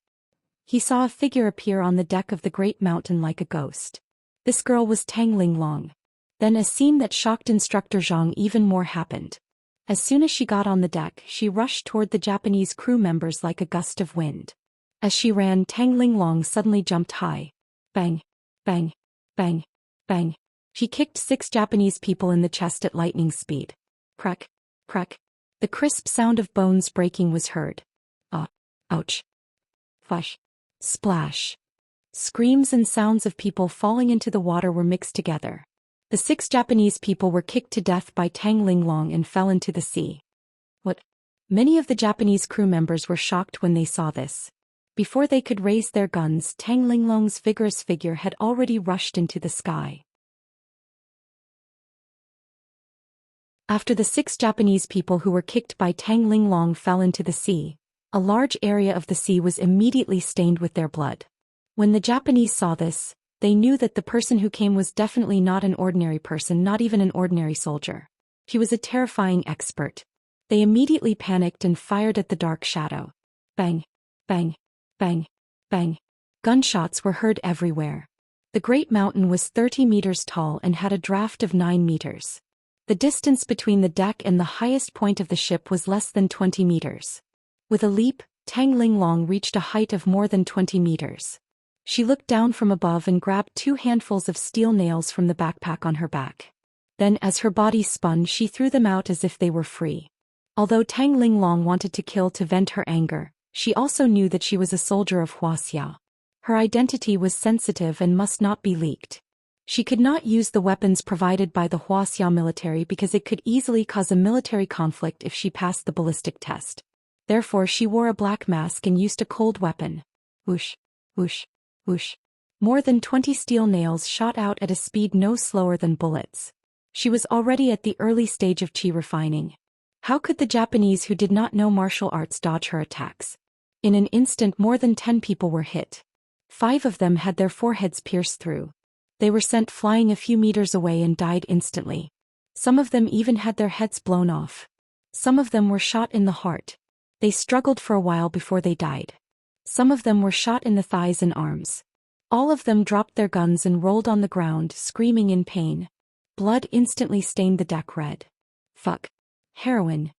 He saw a figure appear on the deck of the Great Mountain like a ghost. This girl was Tang Linglong. Then a scene that shocked Instructor Zhang even more happened. As soon as she got on the deck, she rushed toward the Japanese crew members like a gust of wind. As she ran, Tang Linglong suddenly jumped high. Bang, bang, bang, bang. She kicked 6 Japanese people in the chest at lightning speed. Crack, crack. The crisp sound of bones breaking was heard. Ah, ouch. Flush. Splash. Screams and sounds of people falling into the water were mixed together. The 6 Japanese people were kicked to death by Tang Linglong and fell into the sea. What? Many of the Japanese crew members were shocked when they saw this. Before they could raise their guns, Tang Linglong's vigorous figure had already rushed into the sky. After the 6 Japanese people who were kicked by Tang Linglong fell into the sea, a large area of the sea was immediately stained with their blood. When the Japanese saw this, they knew that the person who came was definitely not an ordinary person, not even an ordinary soldier. He was a terrifying expert. They immediately panicked and fired at the dark shadow. Bang, bang, bang, bang. Gunshots were heard everywhere. The great mountain was 30 meters tall and had a draft of 9 meters. The distance between the deck and the highest point of the ship was less than 20 meters. With a leap, Tang Linglong reached a height of more than 20 meters. She looked down from above and grabbed 2 handfuls of steel nails from the backpack on her back. Then as her body spun, she threw them out as if they were free. Although Tang Linglong wanted to kill to vent her anger, she also knew that she was a soldier of Wuxia. Her identity was sensitive and must not be leaked. She could not use the weapons provided by the Wuxia military because it could easily cause a military conflict if she passed the ballistic test. Therefore she wore a black mask and used a cold weapon. Whoosh, whoosh, whoosh. More than 20 steel nails shot out at a speed no slower than bullets. She was already at the early stage of chi refining. How could the Japanese who did not know martial arts dodge her attacks? In an instant more than 10 people were hit. 5 of them had their foreheads pierced through. They were sent flying a few meters away and died instantly. Some of them even had their heads blown off. Some of them were shot in the heart. They struggled for a while before they died. Some of them were shot in the thighs and arms. All of them dropped their guns and rolled on the ground, screaming in pain. Blood instantly stained the deck red. Fuck. Heroine.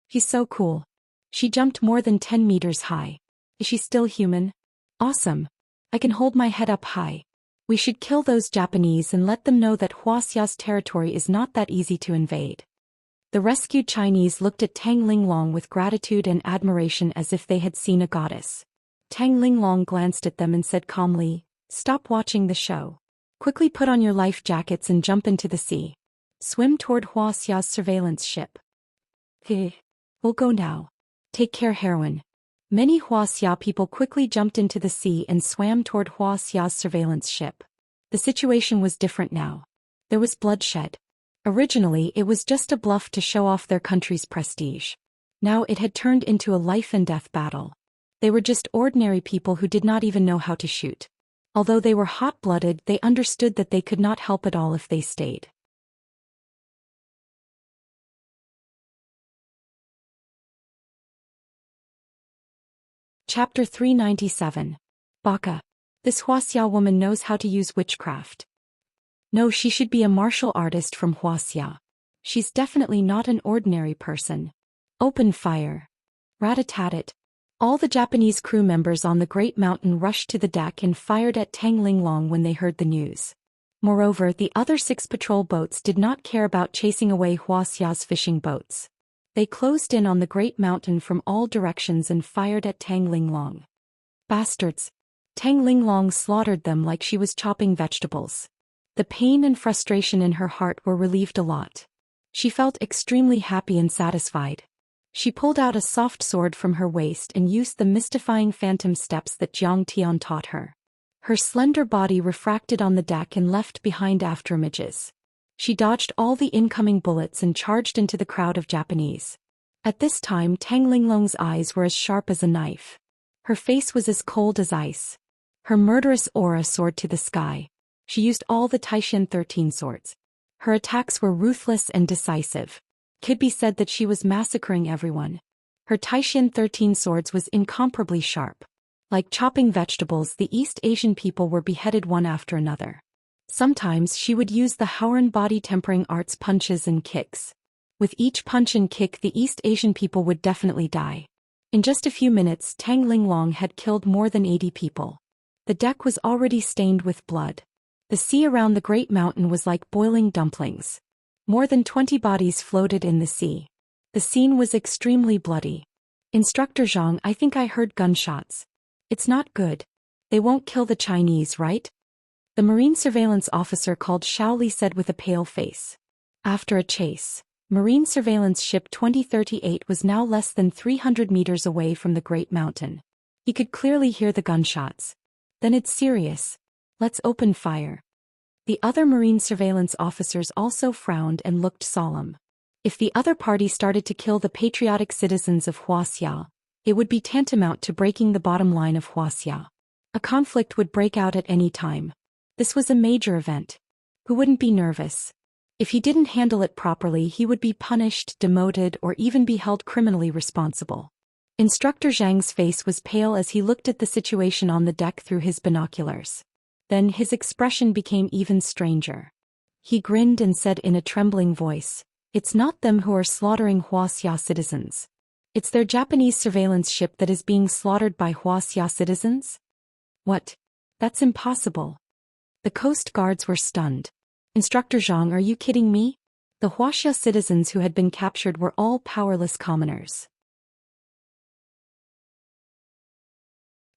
He's so cool. She jumped more than 10 meters high. Is she still human? Awesome. I can hold my head up high. We should kill those Japanese and let them know that Wuxia's territory is not that easy to invade. The rescued Chinese looked at Tang Linglong with gratitude and admiration as if they had seen a goddess. Tang Linglong glanced at them and said calmly, "Stop watching the show. Quickly put on your life jackets and jump into the sea. Swim toward Wuxia's surveillance ship." "Hey, we'll go now. Take care, heroine." Many Wuxia people quickly jumped into the sea and swam toward Wuxia's surveillance ship. The situation was different now. There was bloodshed. Originally, it was just a bluff to show off their country's prestige. Now it had turned into a life-and-death battle. They were just ordinary people who did not even know how to shoot. Although they were hot-blooded, they understood that they could not help at all if they stayed. Chapter 397. Baka. This Wuxia woman knows how to use witchcraft. No, she should be a martial artist from Wuxia. She's definitely not an ordinary person. Open fire. Rat-a-tat-tat. All the Japanese crew members on the Great Mountain rushed to the deck and fired at Tang Linglong when they heard the news. Moreover, the other 6 patrol boats did not care about chasing away Wuxia's fishing boats. They closed in on the Great Mountain from all directions and fired at Tang Linglong. Bastards! Tang Linglong slaughtered them like she was chopping vegetables. The pain and frustration in her heart were relieved a lot. She felt extremely happy and satisfied. She pulled out a soft sword from her waist and used the mystifying phantom steps that Jiang Tian taught her. Her slender body refracted on the deck and left behind afterimages. She dodged all the incoming bullets and charged into the crowd of Japanese. At this time Tang Linglong's eyes were as sharp as a knife. Her face was as cold as ice. Her murderous aura soared to the sky. She used all the Taishan 13 swords. Her attacks were ruthless and decisive. Could be said that she was massacring everyone. Her Taishan 13 swords was incomparably sharp. Like chopping vegetables, the East Asian people were beheaded one after another. Sometimes she would use the Howren body tempering arts punches and kicks. With each punch and kick, the East Asian people would definitely die. In just a few minutes, Tang Linglong had killed more than 80 people. The deck was already stained with blood. The sea around the Great Mountain was like boiling dumplings. More than 20 bodies floated in the sea. The scene was extremely bloody. "Instructor Zhang, I think I heard gunshots. It's not good. They won't kill the Chinese, right?" The Marine surveillance officer called Shaoli said with a pale face. After a chase, Marine surveillance ship 2038 was now less than 300 meters away from the Great Mountain. He could clearly hear the gunshots. "Then it's serious. Let's open fire." The other Marine surveillance officers also frowned and looked solemn. If the other party started to kill the patriotic citizens of Wuxia, it would be tantamount to breaking the bottom line of Wuxia. A conflict would break out at any time. This was a major event. Who wouldn't be nervous? If he didn't handle it properly, he would be punished, demoted, or even be held criminally responsible. Instructor Zhang's face was pale as he looked at the situation on the deck through his binoculars. Then his expression became even stranger. He grinned and said in a trembling voice, "It's not them who are slaughtering Wuxia citizens. It's their Japanese surveillance ship that is being slaughtered by Wuxia citizens?" "What? That's impossible." The Coast Guards were stunned. "Instructor Zhang, are you kidding me? The Wuxia citizens who had been captured were all powerless commoners.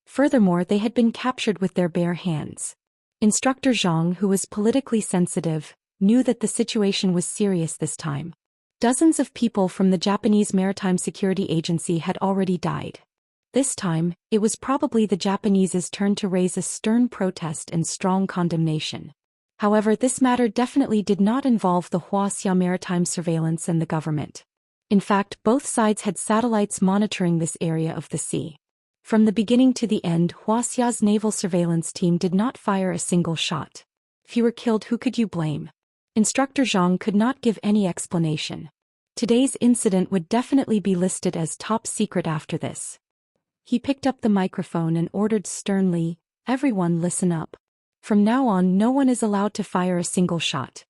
Furthermore, they had been captured with their bare hands." Instructor Zhang, who was politically sensitive, knew that the situation was serious this time. Dozens of people from the Japanese Maritime Security Agency had already died. This time, it was probably the Japanese's turn to raise a stern protest and strong condemnation. However, this matter definitely did not involve the Wuxia maritime surveillance and the government. In fact, both sides had satellites monitoring this area of the sea. From the beginning to the end, Wuxia's naval surveillance team did not fire a single shot. If you were killed, who could you blame? Instructor Zhang could not give any explanation. Today's incident would definitely be listed as top secret after this. He picked up the microphone and ordered sternly, "Everyone listen up. From now on, no one is allowed to fire a single shot.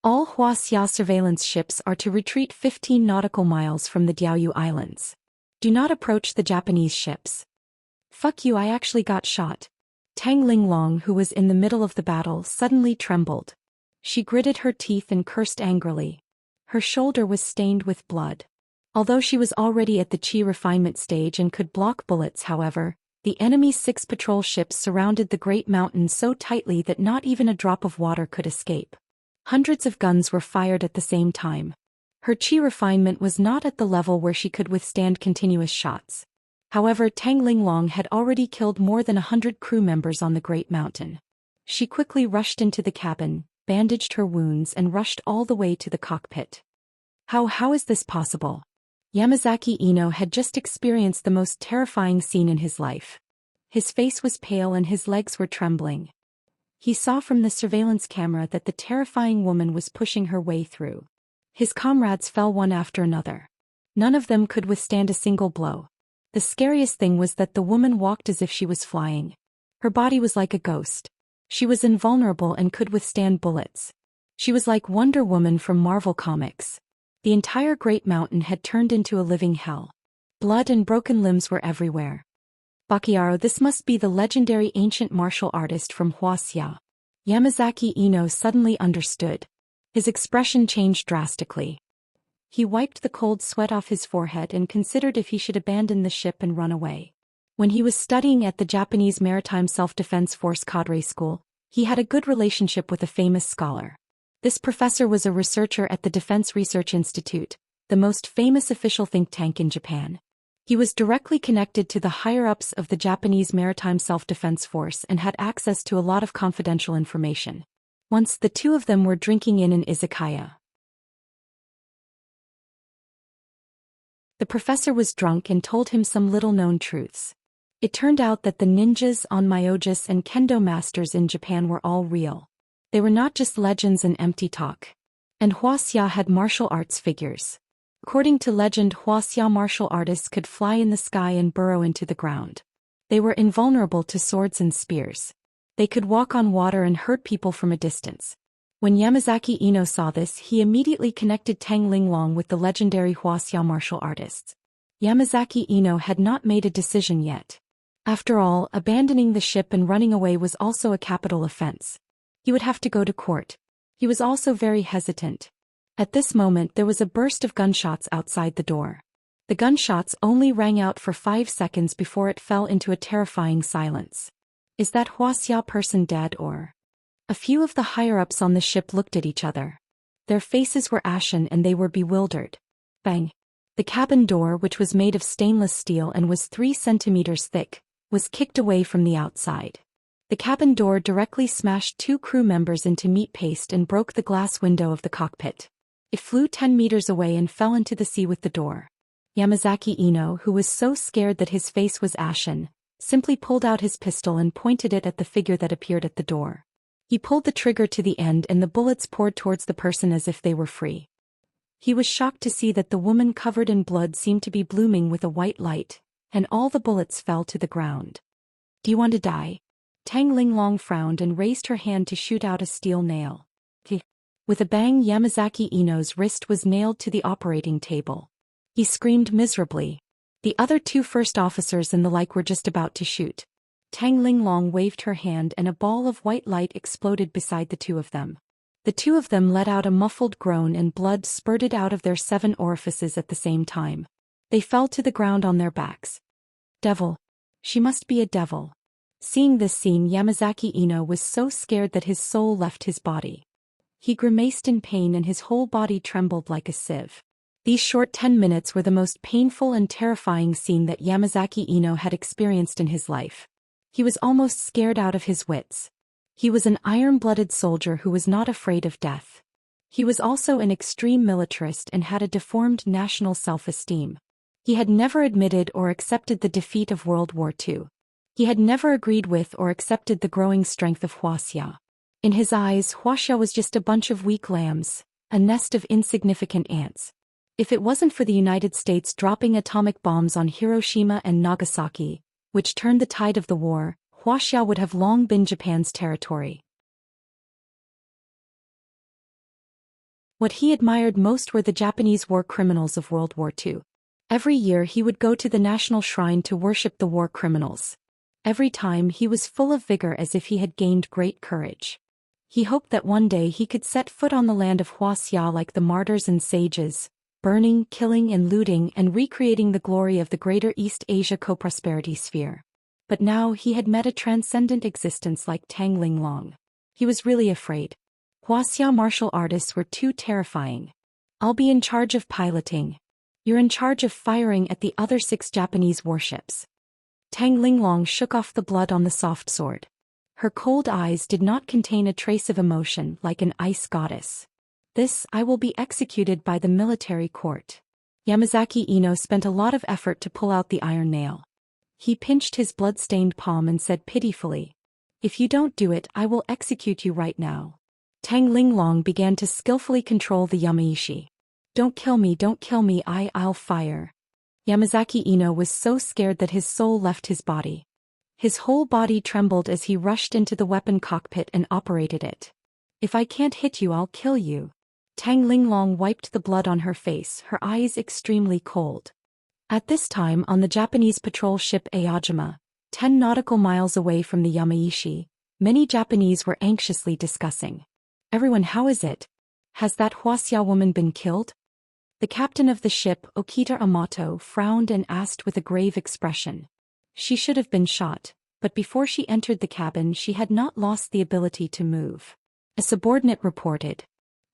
All Wuxia surveillance ships are to retreat 15 nautical miles from the Diaoyu Islands. Do not approach the Japanese ships." "Fuck you, I actually got shot." Tang Linglong, who was in the middle of the battle, suddenly trembled. She gritted her teeth and cursed angrily. Her shoulder was stained with blood. Although she was already at the Qi refinement stage and could block bullets, however, the enemy's 6 patrol ships surrounded the Great Mountain so tightly that not even a drop of water could escape. Hundreds of guns were fired at the same time. Her Qi refinement was not at the level where she could withstand continuous shots. However, Tang Linglong had already killed more than 100 crew members on the Great Mountain. She quickly rushed into the cabin, bandaged her wounds and rushed all the way to the cockpit. How is this possible? Yamazaki Ino had just experienced the most terrifying scene in his life. His face was pale and his legs were trembling. He saw from the surveillance camera that the terrifying woman was pushing her way through. His comrades fell one after another. None of them could withstand a single blow. The scariest thing was that the woman walked as if she was flying. Her body was like a ghost. She was invulnerable and could withstand bullets. She was like Wonder Woman from Marvel Comics. The entire Great Mountain had turned into a living hell. Blood and broken limbs were everywhere. "Bakiaro, this must be the legendary ancient martial artist from Wuxia." Yamazaki Ino suddenly understood. His expression changed drastically. He wiped the cold sweat off his forehead and considered if he should abandon the ship and run away. When he was studying at the Japanese Maritime Self-Defense Force Cadre School, he had a good relationship with a famous scholar. This professor was a researcher at the Defense Research Institute, the most famous official think tank in Japan. He was directly connected to the higher-ups of the Japanese Maritime Self-Defense Force and had access to a lot of confidential information. Once the two of them were drinking in an izakaya. The professor was drunk and told him some little-known truths. It turned out that the ninjas, onmyojis and kendo masters in Japan were all real. They were not just legends and empty talk. And Wuxia had martial arts figures. According to legend, Wuxia martial artists could fly in the sky and burrow into the ground. They were invulnerable to swords and spears. They could walk on water and hurt people from a distance. When Yamazaki Ino saw this, he immediately connected Tang Linglong with the legendary Wuxia martial artists. Yamazaki Ino had not made a decision yet. After all, abandoning the ship and running away was also a capital offense. He would have to go to court. He was also very hesitant. At this moment, there was a burst of gunshots outside the door. The gunshots only rang out for 5 seconds before it fell into a terrifying silence. Is that Wuxia person dead or? A few of the higher-ups on the ship looked at each other. Their faces were ashen and they were bewildered. Bang! The cabin door, which was made of stainless steel and was 3 centimeters thick, was kicked away from the outside. The cabin door directly smashed 2 crew members into meat paste and broke the glass window of the cockpit. It flew 10 meters away and fell into the sea with the door. Yamazaki Ino, who was so scared that his face was ashen, simply pulled out his pistol and pointed it at the figure that appeared at the door. He pulled the trigger to the end and the bullets poured towards the person as if they were free. He was shocked to see that the woman covered in blood seemed to be blooming with a white light, and all the bullets fell to the ground. "Do you want to die?" Tang Linglong frowned and raised her hand to shoot out a steel nail. With a bang, Yamazaki Ino's wrist was nailed to the operating table. He screamed miserably. The other two first officers and the like were just about to shoot. Tang Linglong waved her hand and a ball of white light exploded beside the two of them. The two of them let out a muffled groan and blood spurted out of their 7 orifices at the same time. They fell to the ground on their backs. Devil. She must be a devil. Seeing this scene, Yamazaki Ino was so scared that his soul left his body. He grimaced in pain and his whole body trembled like a sieve. These short 10 minutes were the most painful and terrifying scene that Yamazaki Ino had experienced in his life. He was almost scared out of his wits. He was an iron-blooded soldier who was not afraid of death. He was also an extreme militarist and had a deformed national self-esteem. He had never admitted or accepted the defeat of World War II. He had never agreed with or accepted the growing strength of Wuxia. In his eyes, Wuxia was just a bunch of weak lambs, a nest of insignificant ants. If it wasn't for the United States dropping atomic bombs on Hiroshima and Nagasaki, which turned the tide of the war, Wuxia would have long been Japan's territory. What he admired most were the Japanese war criminals of World War II. Every year he would go to the national shrine to worship the war criminals. Every time he was full of vigor as if he had gained great courage. He hoped that one day he could set foot on the land of Wuxia like the martyrs and sages, burning, killing and looting and recreating the glory of the greater East Asia co-prosperity sphere. But now he had met a transcendent existence like Tang Linglong. He was really afraid. Wuxia martial artists were too terrifying. "I'll be in charge of piloting. You're in charge of firing at the other 6 Japanese warships." Tang Linglong shook off the blood on the soft sword. Her cold eyes did not contain a trace of emotion like an ice goddess. "This, I will be executed by the military court." Yamazaki Ino spent a lot of effort to pull out the iron nail. He pinched his blood-stained palm and said pitifully, "If you don't do it, I will execute you right now." Tang Linglong began to skillfully control the Yamaishi. Don't kill me, I'll fire." Yamazaki Ino was so scared that his soul left his body. His whole body trembled as he rushed into the weapon cockpit and operated it. "If I can't hit you, I'll kill you." Tang Linglong wiped the blood on her face, her eyes extremely cold. At this time on the Japanese patrol ship Aojima, 10 nautical miles away from the Yamaishi, many Japanese were anxiously discussing. "Everyone, how is it? Has that Wuxia woman been killed?" The captain of the ship, Okita Amato, frowned and asked with a grave expression. "She should have been shot, but before she entered the cabin she had not lost the ability to move." A subordinate reported.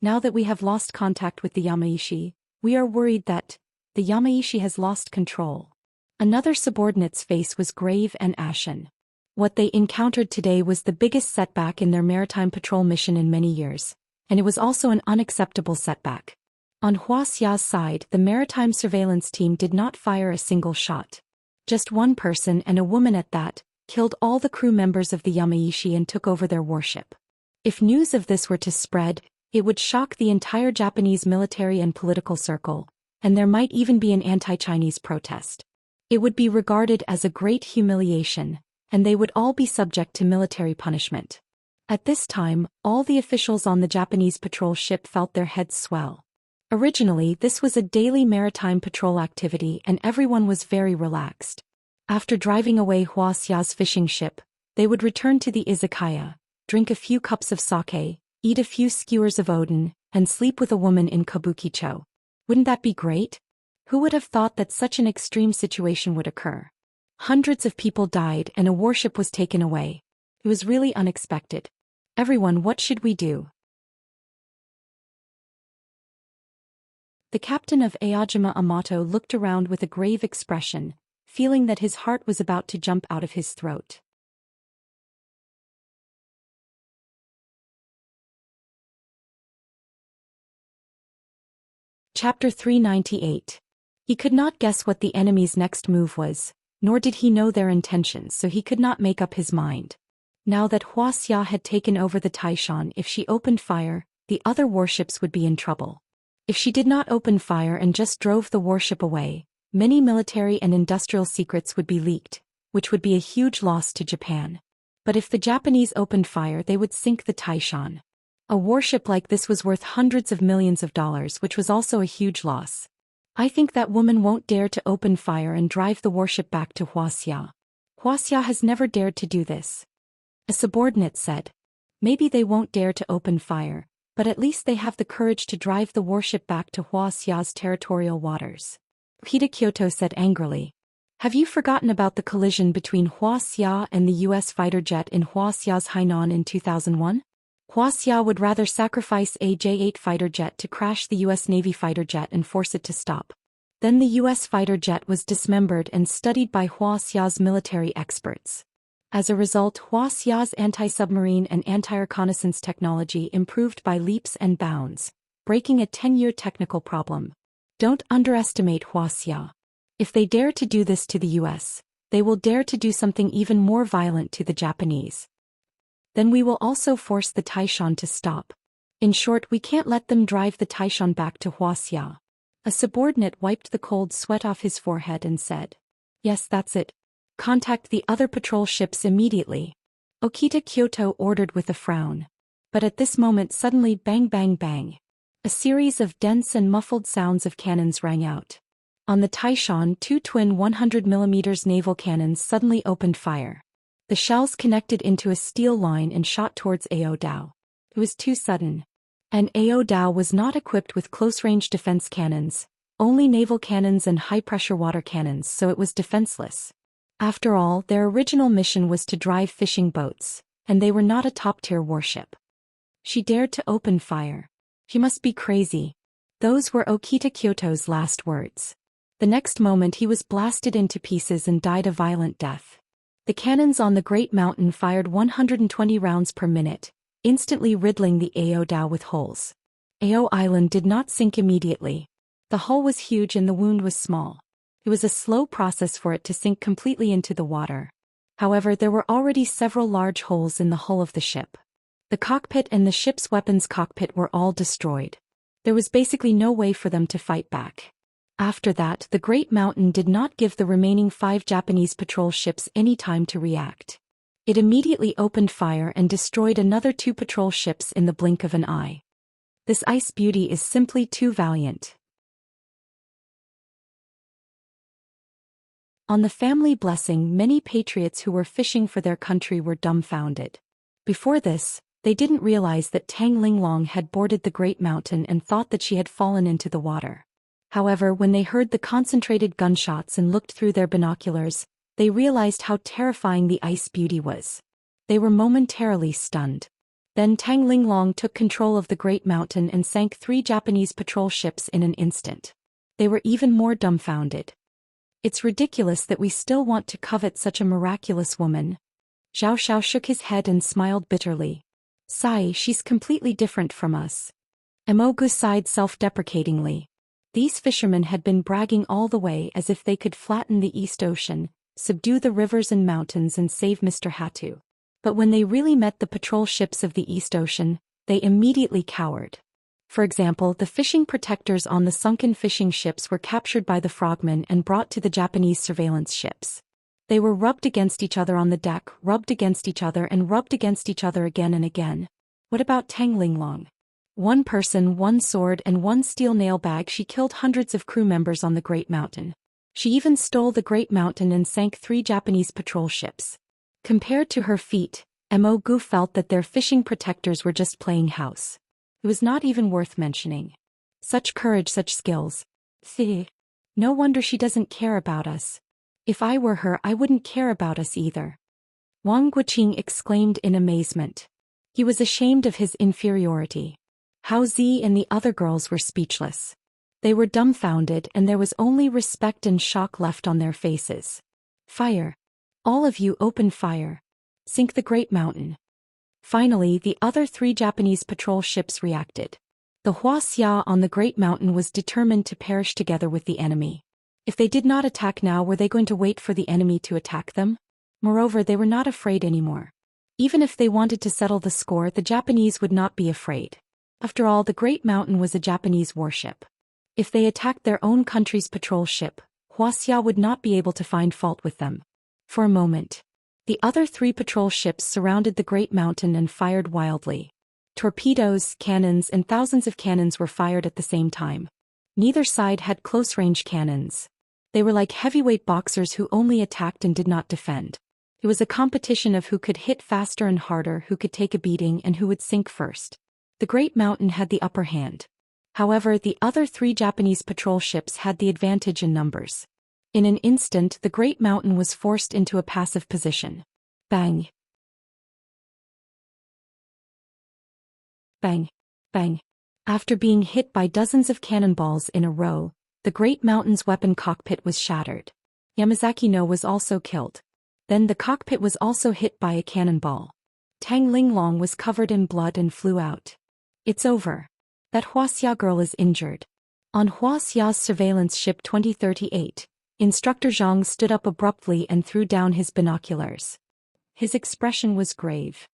"Now that we have lost contact with the Yamaishi, we are worried that the Yamaishi has lost control." Another subordinate's face was grave and ashen. What they encountered today was the biggest setback in their maritime patrol mission in many years, and it was also an unacceptable setback. On Wuxia's side, the maritime surveillance team did not fire a single shot. Just one person, and a woman at that, killed all the crew members of the Yamaishi and took over their warship. If news of this were to spread, it would shock the entire Japanese military and political circle, and there might even be an anti-Chinese protest. It would be regarded as a great humiliation, and they would all be subject to military punishment. At this time, all the officials on the Japanese patrol ship felt their heads swell. Originally, this was a daily maritime patrol activity and everyone was very relaxed. After driving away Wuxia's fishing ship, they would return to the izakaya, drink a few cups of sake, eat a few skewers of oden, and sleep with a woman in kabukicho. Wouldn't that be great? Who would have thought that such an extreme situation would occur? Hundreds of people died and a warship was taken away. It was really unexpected. "Everyone, what should we do?" The captain of Aojima Amato looked around with a grave expression, feeling that his heart was about to jump out of his throat. Chapter 398. He could not guess what the enemy's next move was, nor did he know their intentions, so he could not make up his mind. Now that Wuxia had taken over the Taishan, if she opened fire, the other warships would be in trouble. If she did not open fire and just drove the warship away, many military and industrial secrets would be leaked, which would be a huge loss to Japan. But if the Japanese opened fire, they would sink the Taishan. A warship like this was worth hundreds of millions of dollars, which was also a huge loss. I think that woman won't dare to open fire and drive the warship back to Wuxia. Wuxia has never dared to do this. A subordinate said. Maybe they won't dare to open fire, but at least they have the courage to drive the warship back to Wuxia's territorial waters. Kyoto said angrily. Have you forgotten about the collision between Wuxia and the US fighter jet in Wuxia's Hainan in 2001? Wuxia would rather sacrifice a J-8 fighter jet to crash the US Navy fighter jet and force it to stop. Then the US fighter jet was dismembered and studied by Wuxia's military experts. As a result, Wuxia's anti-submarine and anti-reconnaissance technology improved by leaps and bounds, breaking a 10-year technical problem. Don't underestimate Wuxia. If they dare to do this to the US, they will dare to do something even more violent to the Japanese. Then we will also force the Taishan to stop. In short, we can't let them drive the Taishan back to Wuxia. A subordinate wiped the cold sweat off his forehead and said. Yes, that's it. Contact the other patrol ships immediately. Kyoto ordered with a frown. But at this moment suddenly bang bang bang. A series of dense and muffled sounds of cannons rang out. On the Taishan, two twin 100mm naval cannons suddenly opened fire. The shells connected into a steel line and shot towards Ao Dao. It was too sudden. And Ao Dao was not equipped with close-range defense cannons, only naval cannons and high-pressure water cannons, so it was defenseless. After all, their original mission was to drive fishing boats, and they were not a top-tier warship. She dared to open fire. She must be crazy. Those were Kyoto's last words. The next moment he was blasted into pieces and died a violent death. The cannons on the Great Mountain fired 120 rounds per minute, instantly riddling the Ao Dao with holes. Ao Island did not sink immediately. The hull was huge and the wound was small. It was a slow process for it to sink completely into the water. However, there were already several large holes in the hull of the ship. The cockpit and the ship's weapons cockpit were all destroyed. There was basically no way for them to fight back. After that, the Great Mountain did not give the remaining 5 Japanese patrol ships any time to react. It immediately opened fire and destroyed another 2 patrol ships in the blink of an eye. This ice beauty is simply too valiant. On the family blessing, many patriots who were fishing for their country were dumbfounded. Before this, they didn't realize that Tang Linglong had boarded the Great Mountain and thought that she had fallen into the water. However, when they heard the concentrated gunshots and looked through their binoculars, they realized how terrifying the ice beauty was. They were momentarily stunned. Then Tang Linglong took control of the Great Mountain and sank 3 Japanese patrol ships in an instant. They were even more dumbfounded. It's ridiculous that we still want to covet such a miraculous woman. Zhou Xian shook his head and smiled bitterly. Sigh, she's completely different from us. Emogu sighed self-deprecatingly. These fishermen had been bragging all the way as if they could flatten the East Ocean, subdue the rivers and mountains and save Mr. Hatu. But when they really met the patrol ships of the East Ocean, they immediately cowered. For example, the fishing protectors on the sunken fishing ships were captured by the frogmen and brought to the Japanese surveillance ships. They were rubbed against each other on the deck, rubbed against each other and rubbed against each other again and again. What about Tang Linglong? 1 person, 1 sword and 1 steel nail bag. She killed hundreds of crew members on the Great Mountain. She even stole the Great Mountain and sank 3 Japanese patrol ships. Compared to her feat, Emogu felt that their fishing protectors were just playing house. It was not even worth mentioning. Such courage, such skills. Phew. No wonder she doesn't care about us. If I were her, I wouldn't care about us either. Wang Guqing exclaimed in amazement. He was ashamed of his inferiority. Hao Zi and the other girls were speechless. They were dumbfounded and there was only respect and shock left on their faces. Fire. All of you open fire. Sink the Great Mountain. Finally, the other 3 Japanese patrol ships reacted. The Wuxia on the Great Mountain was determined to perish together with the enemy. If they did not attack now, were they going to wait for the enemy to attack them? Moreover, they were not afraid anymore. Even if they wanted to settle the score, the Japanese would not be afraid. After all, the Great Mountain was a Japanese warship. If they attacked their own country's patrol ship, Wuxia would not be able to find fault with them. For a moment, the other 3 patrol ships surrounded the Great Mountain and fired wildly. Torpedoes, cannons, and thousands of cannons were fired at the same time. Neither side had close-range cannons. They were like heavyweight boxers who only attacked and did not defend. It was a competition of who could hit faster and harder, who could take a beating, and who would sink first. The Great Mountain had the upper hand. However, the other 3 Japanese patrol ships had the advantage in numbers. In an instant, the Great Mountain was forced into a passive position. Bang! Bang! Bang! After being hit by dozens of cannonballs in a row, the Great Mountain's weapon cockpit was shattered. Yamazaki no was also killed. Then the cockpit was also hit by a cannonball. Tang Linglong was covered in blood and flew out. It's over. That Wuxia girl is injured. On Wuxia's surveillance ship 2038, Instructor Zhang stood up abruptly and threw down his binoculars. His expression was grave.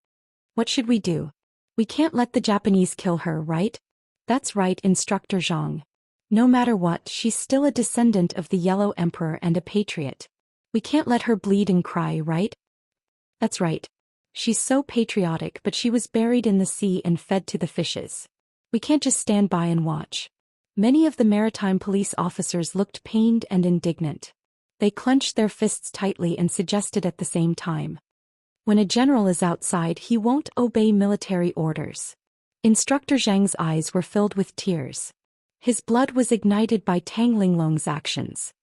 What should we do? We can't let the Japanese kill her, right? That's right, Instructor Zhang. No matter what, she's still a descendant of the Yellow Emperor and a patriot. We can't let her bleed and cry, right? That's right. She's so patriotic, but she was buried in the sea and fed to the fishes. We can't just stand by and watch. Many of the maritime police officers looked pained and indignant. They clenched their fists tightly and suggested at the same time. When a general is outside, he won't obey military orders. Instructor Zhang's eyes were filled with tears. His blood was ignited by Tang Linglong's actions.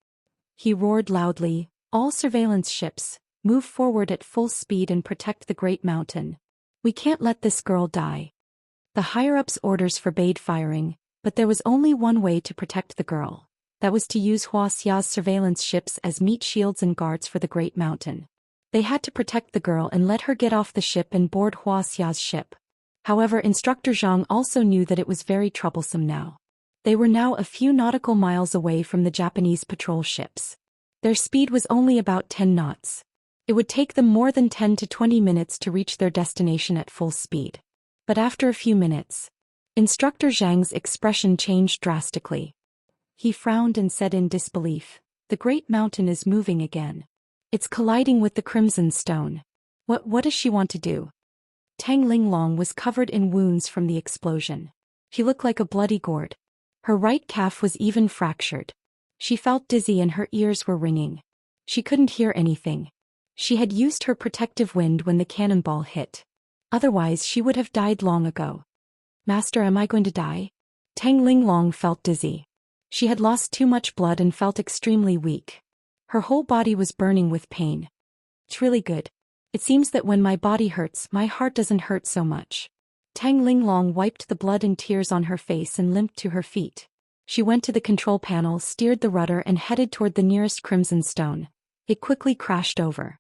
He roared loudly, "All surveillance ships, move forward at full speed and protect the Great Mountain. We can't let this girl die." The higher-ups' orders forbade firing, but there was only one way to protect the girl. That was to use Wuxia's surveillance ships as meat shields and guards for the Great Mountain. They had to protect the girl and let her get off the ship and board Wuxia's ship. However, Instructor Zhang also knew that it was very troublesome now. They were now a few nautical miles away from the Japanese patrol ships. Their speed was only about 10 knots. It would take them more than 10 to 20 minutes to reach their destination at full speed. But after a few minutes, Instructor Zhang's expression changed drastically. He frowned and said in disbelief, "The Great Mountain is moving again. It's colliding with the Crimson Stone. What does she want to do?" Tang Linglong was covered in wounds from the explosion. She looked like a bloody gourd. Her right calf was even fractured. She felt dizzy and her ears were ringing. She couldn't hear anything. She had used her protective wind when the cannonball hit. Otherwise she would have died long ago. "Master, am I going to die?" Tang Linglong felt dizzy. She had lost too much blood and felt extremely weak. Her whole body was burning with pain. "It's really good. It seems that when my body hurts, my heart doesn't hurt so much." Tang Linglong wiped the blood and tears on her face and limped to her feet. She went to the control panel, steered the rudder and headed toward the nearest Crimson Stone. It quickly crashed over.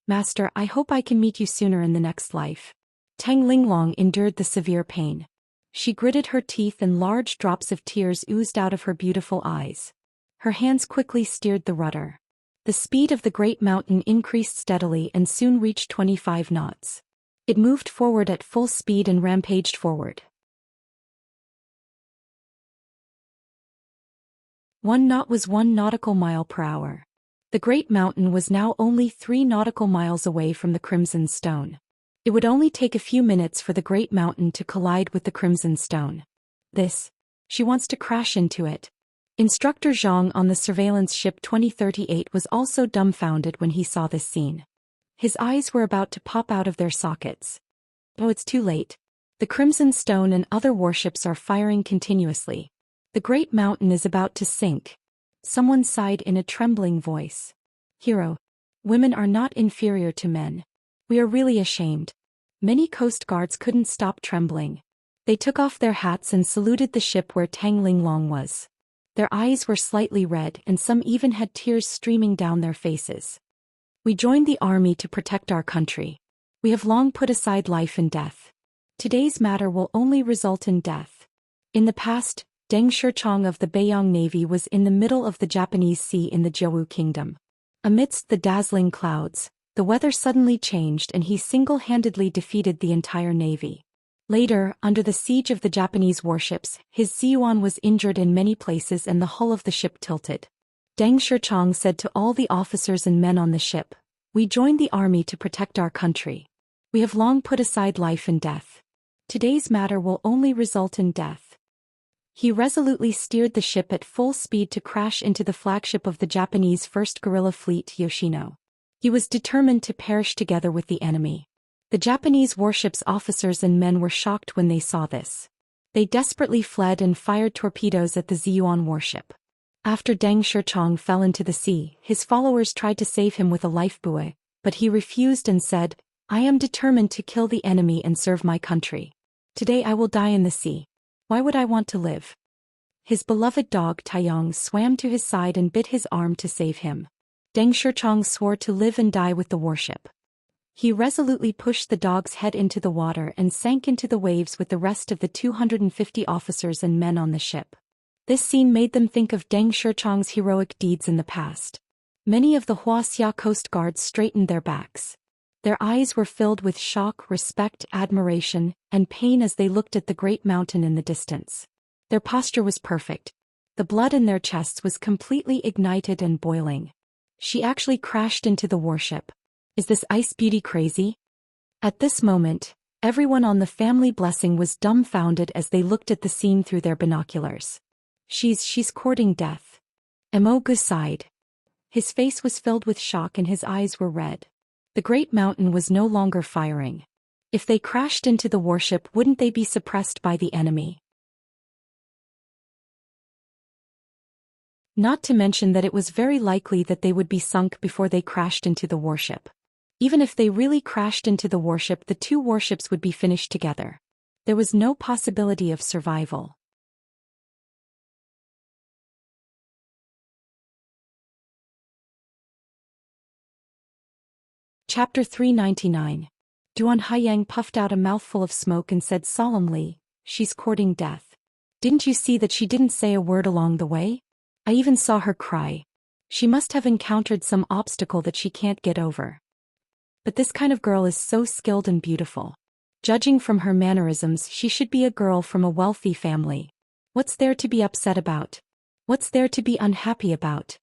"Master, I hope I can meet you sooner in the next life." Tang Linglong endured the severe pain. She gritted her teeth and large drops of tears oozed out of her beautiful eyes. Her hands quickly steered the rudder. The speed of the Great Mountain increased steadily and soon reached 25 knots. It moved forward at full speed and rampaged forward. 1 knot was 1 nautical mile per hour. The Great Mountain was now only 3 nautical miles away from the Crimson Stone. It would only take a few minutes for the Great Mountain to collide with the Crimson Stone. She wants to crash into it. Instructor Zhang on the surveillance ship 2038 was also dumbfounded when he saw this scene. His eyes were about to pop out of their sockets. Oh, it's too late. The Crimson Stone and other warships are firing continuously. The Great Mountain is about to sink. Someone sighed in a trembling voice. "Hero, women are not inferior to men. We are really ashamed." Many Coast Guards couldn't stop trembling. They took off their hats and saluted the ship where Tang Linglong was. Their eyes were slightly red and some even had tears streaming down their faces. "We joined the army to protect our country. We have long put aside life and death. Today's matter will only result in death. In the past, Deng Shichong of the Beiyang Navy was in the middle of the Japanese Sea in the Zhou Kingdom. Amidst the dazzling clouds, the weather suddenly changed and he single-handedly defeated the entire navy. Later, under the siege of the Japanese warships, his Ziyuan was injured in many places and the hull of the ship tilted. Deng Shichong said to all the officers and men on the ship, "We joined the army to protect our country. We have long put aside life and death. Today's matter will only result in death." He resolutely steered the ship at full speed to crash into the flagship of the Japanese First Guerrilla Fleet Yoshino. He was determined to perish together with the enemy. The Japanese warship's officers and men were shocked when they saw this. They desperately fled and fired torpedoes at the Ziyuan warship. After Deng Shichong fell into the sea, his followers tried to save him with a lifebuoy, but he refused and said, "I am determined to kill the enemy and serve my country. Today I will die in the sea. Why would I want to live?" His beloved dog Taiyang swam to his side and bit his arm to save him. Deng Shichong swore to live and die with the warship. He resolutely pushed the dog's head into the water and sank into the waves with the rest of the 250 officers and men on the ship. This scene made them think of Deng Shichong's heroic deeds in the past. Many of the Wuxia Coast Guards straightened their backs. Their eyes were filled with shock, respect, admiration, and pain as they looked at the great mountain in the distance. Their posture was perfect. The blood in their chests was completely ignited and boiling. She actually crashed into the warship. Is this Ice Beauty crazy? At this moment, everyone on the family blessing was dumbfounded as they looked at the scene through their binoculars. She's courting death. Emogu sighed. His face was filled with shock and his eyes were red. The great mountain was no longer firing. If they crashed into the warship, wouldn't they be suppressed by the enemy? Not to mention that it was very likely that they would be sunk before they crashed into the warship. Even if they really crashed into the warship, the two warships would be finished together. There was no possibility of survival. Chapter 399. Duan Haiyang puffed out a mouthful of smoke and said solemnly, "She's courting death. Didn't you see that she didn't say a word along the way? I even saw her cry. She must have encountered some obstacle that she can't get over. But this kind of girl is so skilled and beautiful. Judging from her mannerisms, she should be a girl from a wealthy family. What's there to be upset about? What's there to be unhappy about?"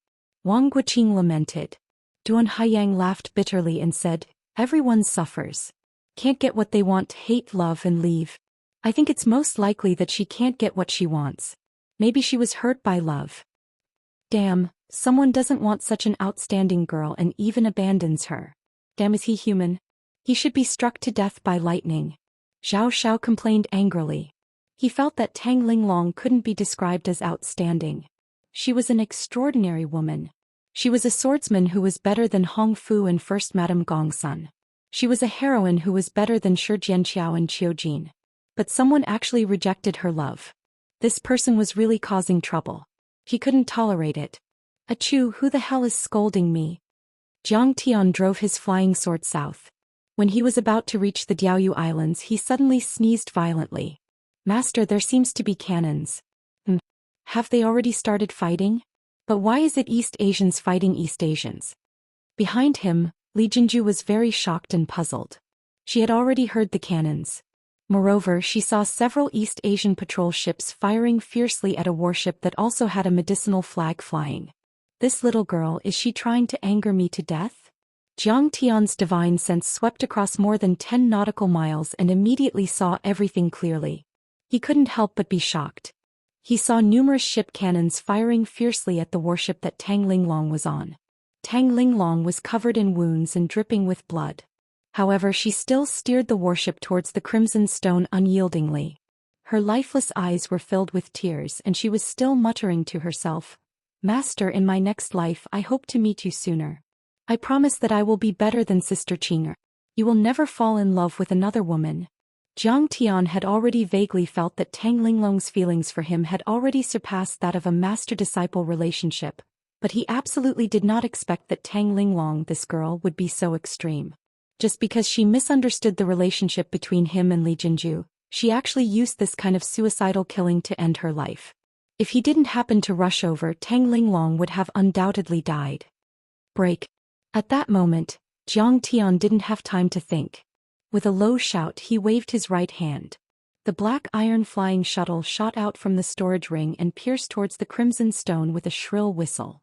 Wang Guqing lamented. Duan Haiyang laughed bitterly and said, "Everyone suffers. Can't get what they want, hate, love and leave. I think it's most likely that she can't get what she wants. Maybe she was hurt by love. Damn, someone doesn't want such an outstanding girl and even abandons her. Damn, is he human? He should be struck to death by lightning." Zhao Xiao complained angrily. He felt that Tang Linglong couldn't be described as outstanding. She was an extraordinary woman. She was a swordsman who was better than Hong Fu and First Madame Gongsun. She was a heroine who was better than Shi Jianqiao and Qiu Jin. But someone actually rejected her love. This person was really causing trouble. He couldn't tolerate it. "Achoo, who the hell is scolding me?" Jiang Tian drove his flying sword south. When he was about to reach the Diaoyu Islands, he suddenly sneezed violently. "Master, there seems to be cannons." Have they already started fighting? But why is it East Asians fighting East Asians?" Behind him, Li Jinju was very shocked and puzzled. She had already heard the cannons. Moreover, she saw several East Asian patrol ships firing fiercely at a warship that also had a medicinal flag flying. This little girl, is she trying to anger me to death? Jiang Tian's divine sense swept across more than 10 nautical miles and immediately saw everything clearly. He couldn't help but be shocked. He saw numerous ship cannons firing fiercely at the warship that Tang Linglong was on. Tang Linglong was covered in wounds and dripping with blood. However, she still steered the warship towards the Crimson Stone unyieldingly. Her lifeless eyes were filled with tears and she was still muttering to herself, "Master, in my next life I hope to meet you sooner. I promise that I will be better than Sister Qing'er. You will never fall in love with another woman." Jiang Tian had already vaguely felt that Tang Linglong's feelings for him had already surpassed that of a master-disciple relationship, but he absolutely did not expect that Tang Linglong, this girl, would be so extreme. Just because she misunderstood the relationship between him and Li Jinju, She actually used this kind of suicidal killing to end her life. If he didn't happen to rush over, Tang Linglong would have undoubtedly died. Break. At that moment, Jiang Tian didn't have time to think. With a low shout, he waved his right hand. The black iron flying shuttle shot out from the storage ring and pierced towards the crimson stone with a shrill whistle.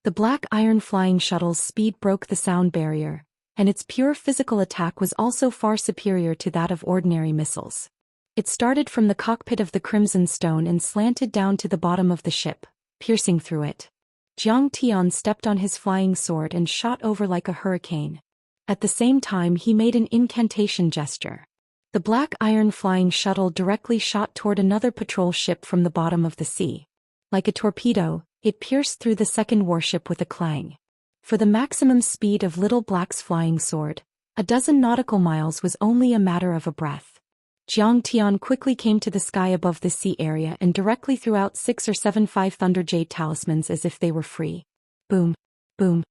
The black iron flying shuttle's speed broke the sound barrier, and its pure physical attack was also far superior to that of ordinary missiles. It started from the cockpit of the crimson stone and slanted down to the bottom of the ship, piercing through it. Jiang Tian stepped on his flying sword and shot over like a hurricane. At the same time, he made an incantation gesture. The black iron flying shuttle directly shot toward another patrol ship from the bottom of the sea. Like a torpedo, it pierced through the second warship with a clang. For the maximum speed of Little Black's flying sword, a dozen nautical miles was only a matter of a breath. Jiang Tian quickly came to the sky above the sea area and directly threw out 6 or 7 5 jade talismans as if they were free. Boom. Boom.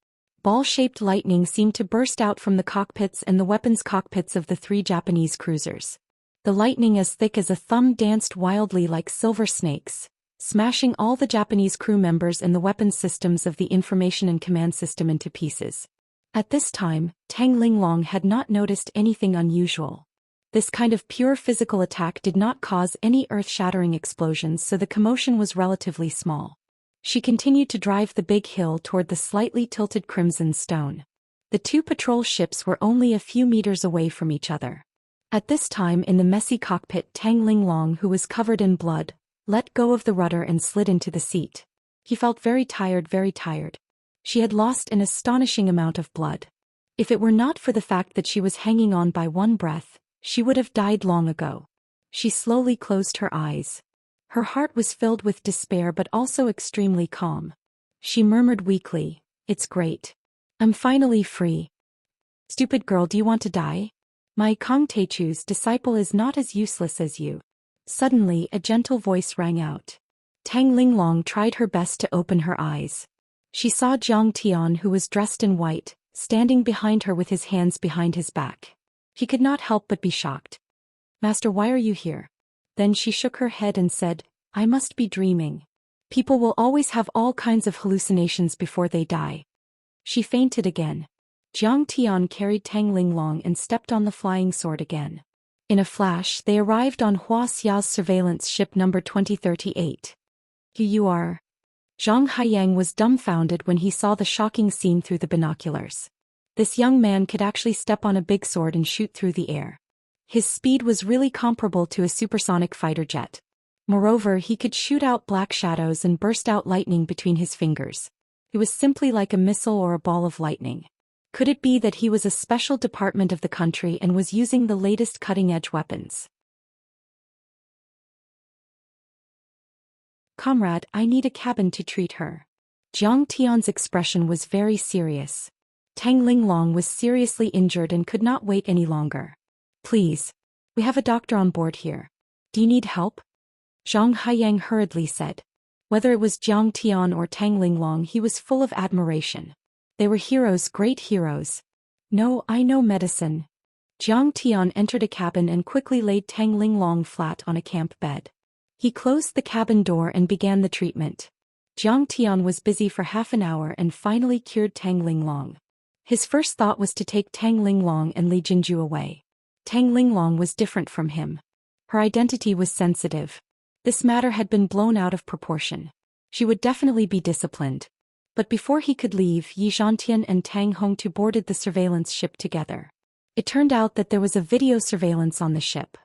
Ball-shaped lightning seemed to burst out from the cockpits and the weapons cockpits of the 3 Japanese cruisers. The lightning as thick as a thumb danced wildly like silver snakes, smashing all the Japanese crew members and the weapons systems of the information and command system into pieces. At this time, Tang Linglong had not noticed anything unusual. This kind of pure physical attack did not cause any earth-shattering explosions, so the commotion was relatively small. She continued to drive the big hill toward the slightly tilted crimson stone. The 2 patrol ships were only a few meters away from each other. At this time in the messy cockpit, Tang Linglong, who was covered in blood, let go of the rudder and slid into the seat. He felt very tired, very tired. She had lost an astonishing amount of blood. If it were not for the fact that she was hanging on by one breath, she would have died long ago. She slowly closed her eyes. Her heart was filled with despair but also extremely calm. She murmured weakly, "It's great. I'm finally free." "Stupid girl, do you want to die? My Kong Teichu's disciple is not as useless as you." Suddenly a gentle voice rang out. Tang Linglong tried her best to open her eyes. She saw Jiang Tian, who was dressed in white, standing behind her with his hands behind his back. He could not help but be shocked. "Master, why are you here?" Then she shook her head and said, "I must be dreaming. People will always have all kinds of hallucinations before they die." She fainted again. Jiang Tian carried Tang Linglong and stepped on the flying sword again. In a flash, they arrived on Wuxia's surveillance ship number 2038. "Here you are." Zhang Haiyang was dumbfounded when he saw the shocking scene through the binoculars. This young man could actually step on a big sword and shoot through the air. His speed was really comparable to a supersonic fighter jet. Moreover, he could shoot out black shadows and burst out lightning between his fingers. It was simply like a missile or a ball of lightning. Could it be that he was a special department of the country and was using the latest cutting-edge weapons? "Comrade, I need a cabin to treat her." Jiang Tian's expression was very serious. Tang Linglong was seriously injured and could not wait any longer. "Please. We have a doctor on board here. Do you need help?" Zhang Haiyang hurriedly said. Whether it was Jiang Tian or Tang Linglong, he was full of admiration. They were heroes, great heroes. "No, I know medicine." Jiang Tian entered a cabin and quickly laid Tang Linglong flat on a camp bed. He closed the cabin door and began the treatment. Jiang Tian was busy for half an hour and finally cured Tang Linglong. His first thought was to take Tang Linglong and Li Jinju away. Tang Linglong was different from him. Her identity was sensitive. This matter had been blown out of proportion. She would definitely be disciplined. But before he could leave, Yi Zhantian and Tang Hongtu boarded the surveillance ship together. It turned out that there was a video surveillance on the ship.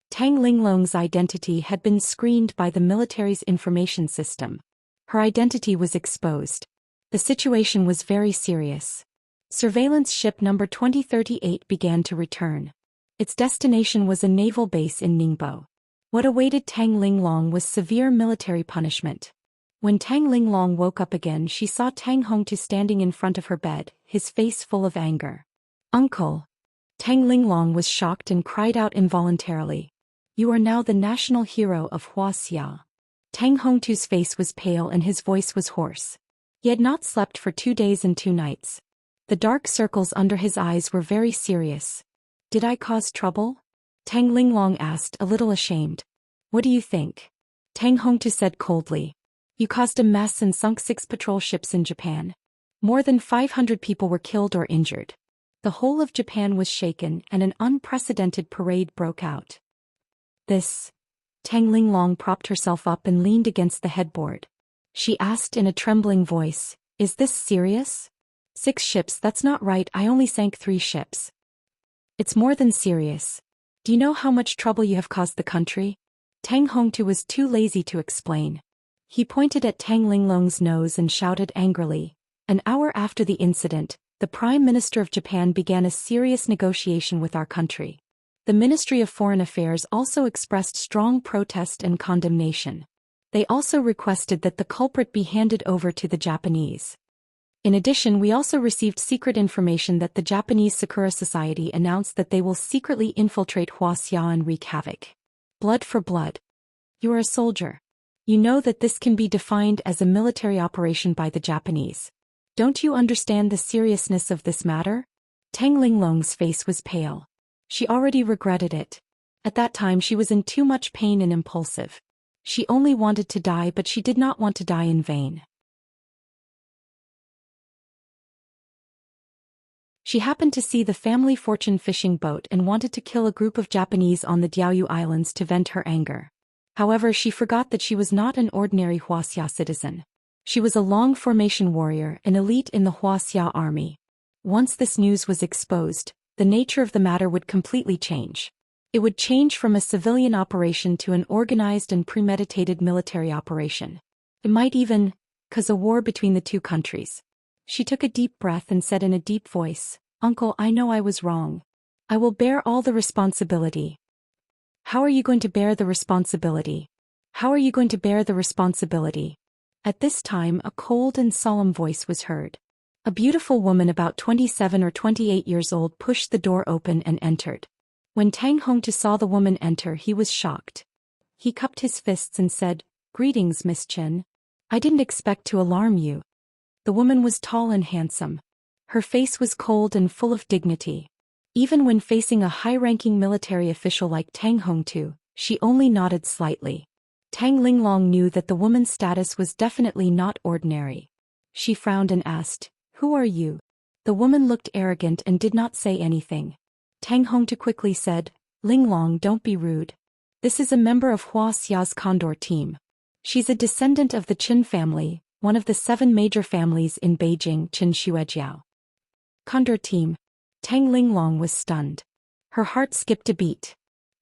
Tang Linglong's identity had been screened by the military's information system. Her identity was exposed. The situation was very serious. Surveillance ship number 2038 began to return. Its destination was a naval base in Ningbo. What awaited Tang Linglong was severe military punishment. When Tang Linglong woke up again, she saw Tang Hongtu standing in front of her bed, his face full of anger. "Uncle!" Tang Linglong was shocked and cried out involuntarily. "You are now the national hero of Wuxia." Tang Hongtu's face was pale and his voice was hoarse. He had not slept for 2 days and 2 nights. The dark circles under his eyes were very serious. Did I cause trouble? Tang Linglong asked, a little ashamed. What do you think? Tang Hongtu said coldly. You caused a mess and sunk 6 patrol ships in Japan. More than 500 people were killed or injured. The whole of Japan was shaken and an unprecedented parade broke out. This. Tang Linglong propped herself up and leaned against the headboard. She asked in a trembling voice, is this serious? 6 ships, that's not right, I only sank 3 ships. It's more than serious. Do you know how much trouble you have caused the country? Tang Hongtu was too lazy to explain. He pointed at Tang Linglong's nose and shouted angrily. An hour after the incident, the Prime Minister of Japan began a serious negotiation with our country. The Ministry of Foreign Affairs also expressed strong protest and condemnation. They also requested that the culprit be handed over to the Japanese. In addition, we also received secret information that the Japanese Sakura Society announced that they will secretly infiltrate Wuxia and wreak havoc. Blood for blood. You are a soldier. You know that this can be defined as a military operation by the Japanese. Don't you understand the seriousness of this matter? Tang Linglong's face was pale. She already regretted it. At that time she was in too much pain and impulsive. She only wanted to die, but she did not want to die in vain. She happened to see the family fortune fishing boat and wanted to kill a group of Japanese on the Diaoyu Islands to vent her anger. However, she forgot that she was not an ordinary Wuxia citizen. She was a long formation warrior, an elite in the Wuxia army. Once this news was exposed, the nature of the matter would completely change. It would change from a civilian operation to an organized and premeditated military operation. It might even cause a war between the two countries. She took a deep breath and said in a deep voice, Uncle, I know I was wrong. I will bear all the responsibility. How are you going to bear the responsibility? How are you going to bear the responsibility? At this time, a cold and solemn voice was heard. A beautiful woman about 27 or 28 years old pushed the door open and entered. When Tang Hongtu saw the woman enter, he was shocked. He cupped his fists and said, Greetings, Miss Chen. I didn't expect to alarm you. The woman was tall and handsome. Her face was cold and full of dignity. Even when facing a high-ranking military official like Tang Hongtu, she only nodded slightly. Tang Linglong knew that the woman's status was definitely not ordinary. She frowned and asked, Who are you? The woman looked arrogant and did not say anything. Tang Hongtu quickly said, Linglong, don't be rude. This is a member of Wuxia's Condor team. She's a descendant of the Qin family, one of the 7 major families in Beijing, Qin Xuejiao. Condor team. Tang Linglong was stunned. Her heart skipped a beat.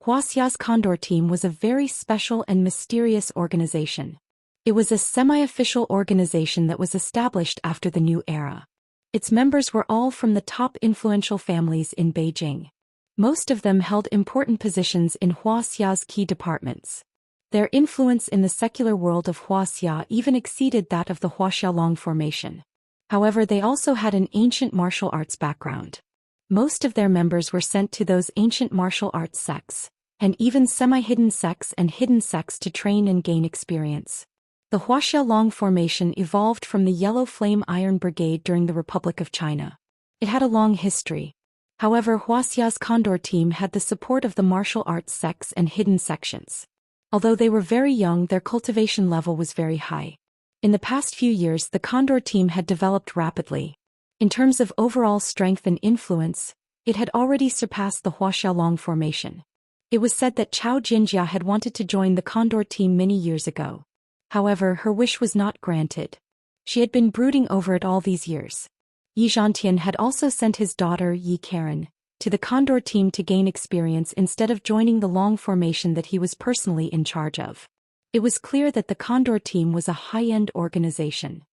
Wuxia's Condor team was a very special and mysterious organization. It was a semi-official organization that was established after the new era. Its members were all from the top influential families in Beijing. Most of them held important positions in Wuxia's key departments. Their influence in the secular world of Wuxia even exceeded that of the Huaxiaolong formation. However, they also had an ancient martial arts background. Most of their members were sent to those ancient martial arts sects, and even semi-hidden sects and hidden sects to train and gain experience. The Huaxiaolong formation evolved from the Yellow Flame Iron Brigade during the Republic of China. It had a long history. However, Wuxia's Condor team had the support of the martial arts sects and hidden sections. Although they were very young, their cultivation level was very high. In the past few years, the Condor team had developed rapidly. In terms of overall strength and influence, it had already surpassed the Huaxiaolong formation. It was said that Cao Jinjia had wanted to join the Condor team many years ago. However, her wish was not granted. She had been brooding over it all these years. Yi Zhantian had also sent his daughter, Yi Karen, to the Condor team to gain experience instead of joining the long formation that he was personally in charge of. It was clear that the Condor team was a high-end organization.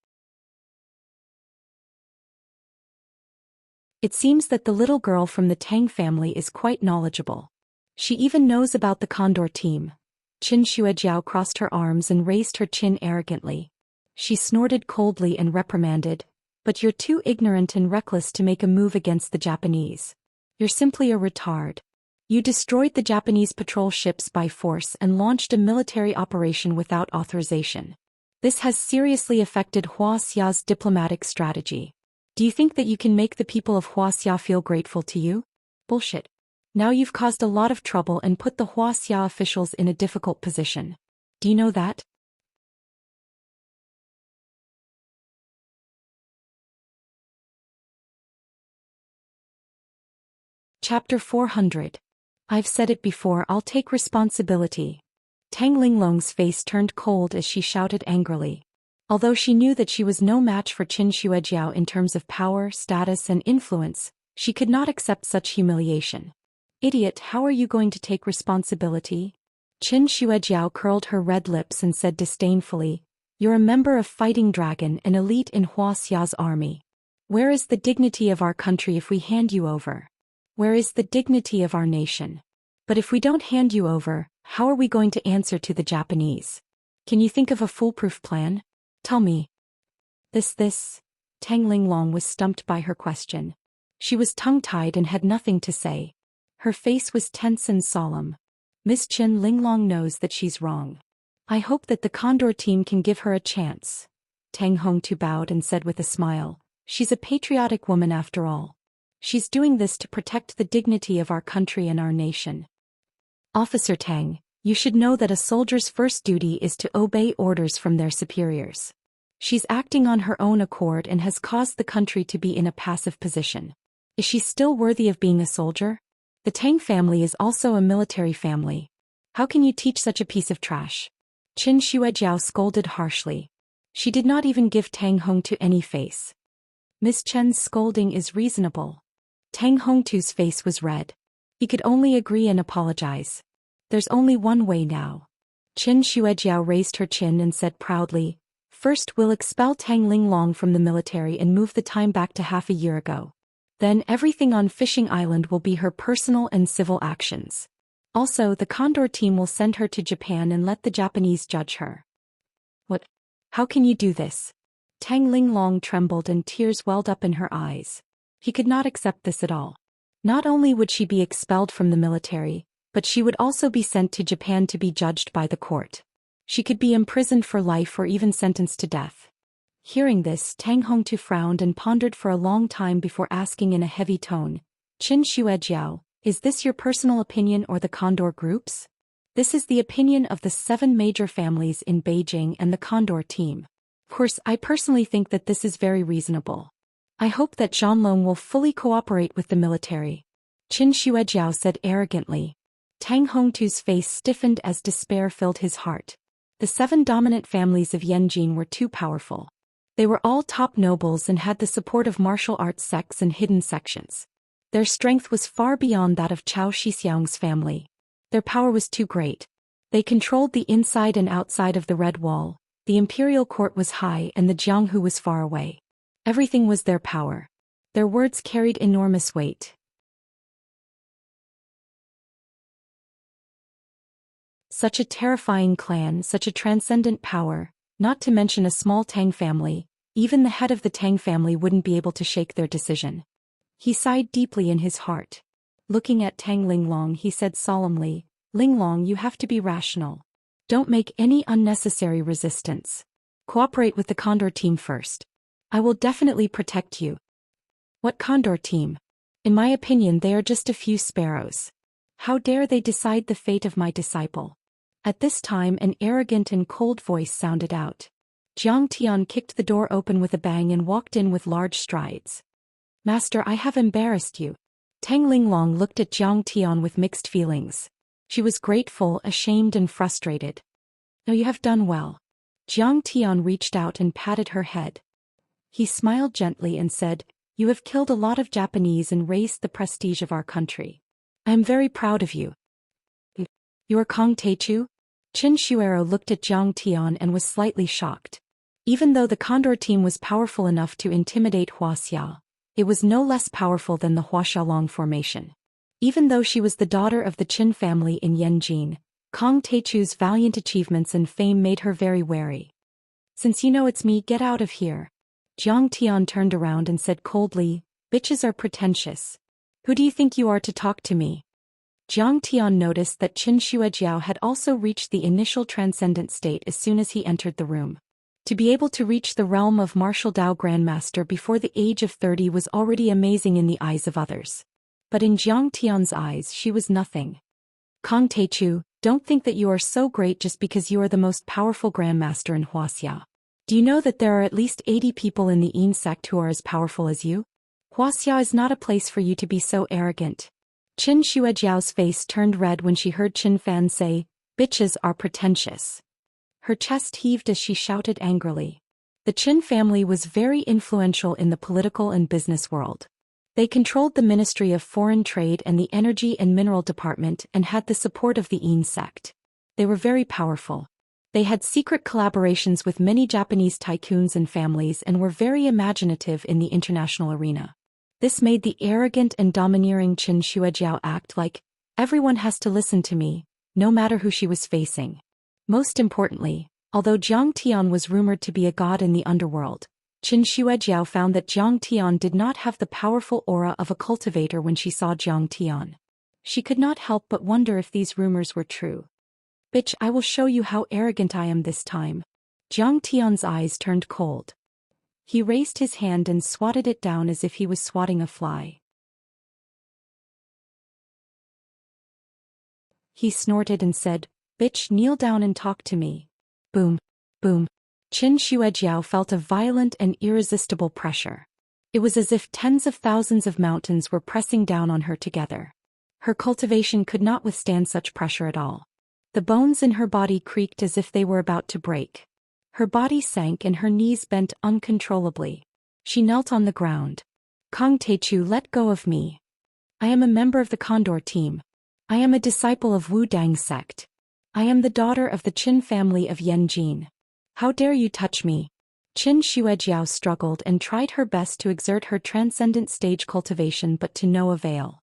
It seems that the little girl from the Tang family is quite knowledgeable. She even knows about the Condor team. Qin Xuejiao crossed her arms and raised her chin arrogantly. She snorted coldly and reprimanded, "But you're too ignorant and reckless to make a move against the Japanese. You're simply a retard. You destroyed the Japanese patrol ships by force and launched a military operation without authorization. This has seriously affected Huaxia's diplomatic strategy. Do you think that you can make the people of Wuxia feel grateful to you? Bullshit. Now you've caused a lot of trouble and put the Wuxia officials in a difficult position. Do you know that? Chapter 400. I've said it before, I'll take responsibility. Tang Linglong's face turned cold as she shouted angrily. Although she knew that she was no match for Qin Xuejiao in terms of power, status and influence, she could not accept such humiliation. Idiot, how are you going to take responsibility? Qin Xuejiao curled her red lips and said disdainfully, You're a member of Fighting Dragon, an elite in Huaxia's army. Where is the dignity of our country if we hand you over? Where is the dignity of our nation? But if we don't hand you over, how are we going to answer to the Japanese? Can you think of a foolproof plan? Tell me. Tang Linglong was stumped by her question. She was tongue-tied and had nothing to say. Her face was tense and solemn. Miss Qin Linglong knows that she's wrong. I hope that the Condor team can give her a chance. Tang Hongtu bowed and said with a smile, She's a patriotic woman after all. She's doing this to protect the dignity of our country and our nation. Officer Tang, you should know that a soldier's first duty is to obey orders from their superiors. She's acting on her own accord and has caused the country to be in a passive position. Is she still worthy of being a soldier? The Tang family is also a military family. How can you teach such a piece of trash? Qin Xuejiao scolded harshly. She did not even give Tang Hongtu any face. Miss Chen's scolding is reasonable. Tang Hongtu's face was red. He could only agree and apologize. There's only one way now. Qin Xuejiao raised her chin and said proudly, First we'll expel Tang Linglong from the military and move the time back to half a year ago. Then everything on Fishing Island will be her personal and civil actions. Also, the Condor team will send her to Japan and let the Japanese judge her. What? How can you do this? Tang Linglong trembled and tears welled up in her eyes. He could not accept this at all. Not only would she be expelled from the military, but she would also be sent to Japan to be judged by the court. She could be imprisoned for life or even sentenced to death. Hearing this, Tang Hongtu frowned and pondered for a long time before asking in a heavy tone, Qin Xuejiao, is this your personal opinion or the Condor Group's? This is the opinion of the 7 major families in Beijing and the Condor team. Of course, I personally think that this is very reasonable. I hope that Zhanlong will fully cooperate with the military. Qin Xuejiao said arrogantly. Tang Hongtu's face stiffened as despair filled his heart. The 7 dominant families of Yanjin were too powerful. They were all top nobles and had the support of martial arts sects and hidden sections. Their strength was far beyond that of Cao Shixiang's family. Their power was too great. They controlled the inside and outside of the Red Wall, the imperial court was high and the Jianghu was far away. Everything was their power. Their words carried enormous weight. Such a terrifying clan, such a transcendent power, not to mention a small Tang family, even the head of the Tang family wouldn't be able to shake their decision. He sighed deeply in his heart. Looking at Tang Linglong, he said solemnly, Linglong, you have to be rational. Don't make any unnecessary resistance. Cooperate with the Condor team first. I will definitely protect you. What Condor team? In my opinion, they are just a few sparrows. How dare they decide the fate of my disciple? At this time, an arrogant and cold voice sounded out. Jiang Tian kicked the door open with a bang and walked in with large strides. Master, I have embarrassed you. Tang Linglong looked at Jiang Tian with mixed feelings. She was grateful, ashamed and frustrated. No, you have done well. Jiang Tian reached out and patted her head. He smiled gently and said, You have killed a lot of Japanese and raised the prestige of our country. I am very proud of you. You are Kong Teichu? Qin Shuero looked at Jiang Tian and was slightly shocked. Even though the Condor team was powerful enough to intimidate Huaxia, it was no less powerful than the Huaxialong formation. Even though she was the daughter of the Qin family in Yanjin, Kong Teichu's valiant achievements and fame made her very wary. Since you know it's me, get out of here. Jiang Tian turned around and said coldly, Bitches are pretentious. Who do you think you are to talk to me? Jiang Tian noticed that Qin Xuejiao had also reached the initial transcendent state as soon as he entered the room. To be able to reach the realm of martial Dao Grandmaster before the age of 30 was already amazing in the eyes of others. But in Jiang Tian's eyes she was nothing. Kong Teichu, don't think that you are so great just because you are the most powerful Grandmaster in Wuxia. Do you know that there are at least 80 people in the Yin sect who are as powerful as you? Wuxia is not a place for you to be so arrogant. Qin Shuejiao's face turned red when she heard Qin Fan say, "Bitches are pretentious." Her chest heaved as she shouted angrily. The Qin family was very influential in the political and business world. They controlled the Ministry of Foreign Trade and the Energy and Mineral Department and had the support of the Yin sect. They were very powerful. They had secret collaborations with many Japanese tycoons and families and were very imaginative in the international arena. This made the arrogant and domineering Qin Shuejiao act like, everyone has to listen to me, no matter who she was facing. Most importantly, although Jiang Tian was rumored to be a god in the underworld, Qin Shuejiao found that Jiang Tian did not have the powerful aura of a cultivator when she saw Jiang Tian. She could not help but wonder if these rumors were true. Bitch, I will show you how arrogant I am this time. Jiang Tian's eyes turned cold. He raised his hand and swatted it down as if he was swatting a fly. He snorted and said, "Bitch, kneel down and talk to me." Boom, boom. Qin Shuejiao felt a violent and irresistible pressure. It was as if tens of thousands of mountains were pressing down on her together. Her cultivation could not withstand such pressure at all. The bones in her body creaked as if they were about to break. Her body sank and her knees bent uncontrollably. She knelt on the ground. "Kong Teichu, let go of me. I am a member of the Condor team. I am a disciple of Wu Dang sect. I am the daughter of the Qin family of Yanjin. How dare you touch me?" Qin Shuejiao struggled and tried her best to exert her transcendent stage cultivation but to no avail.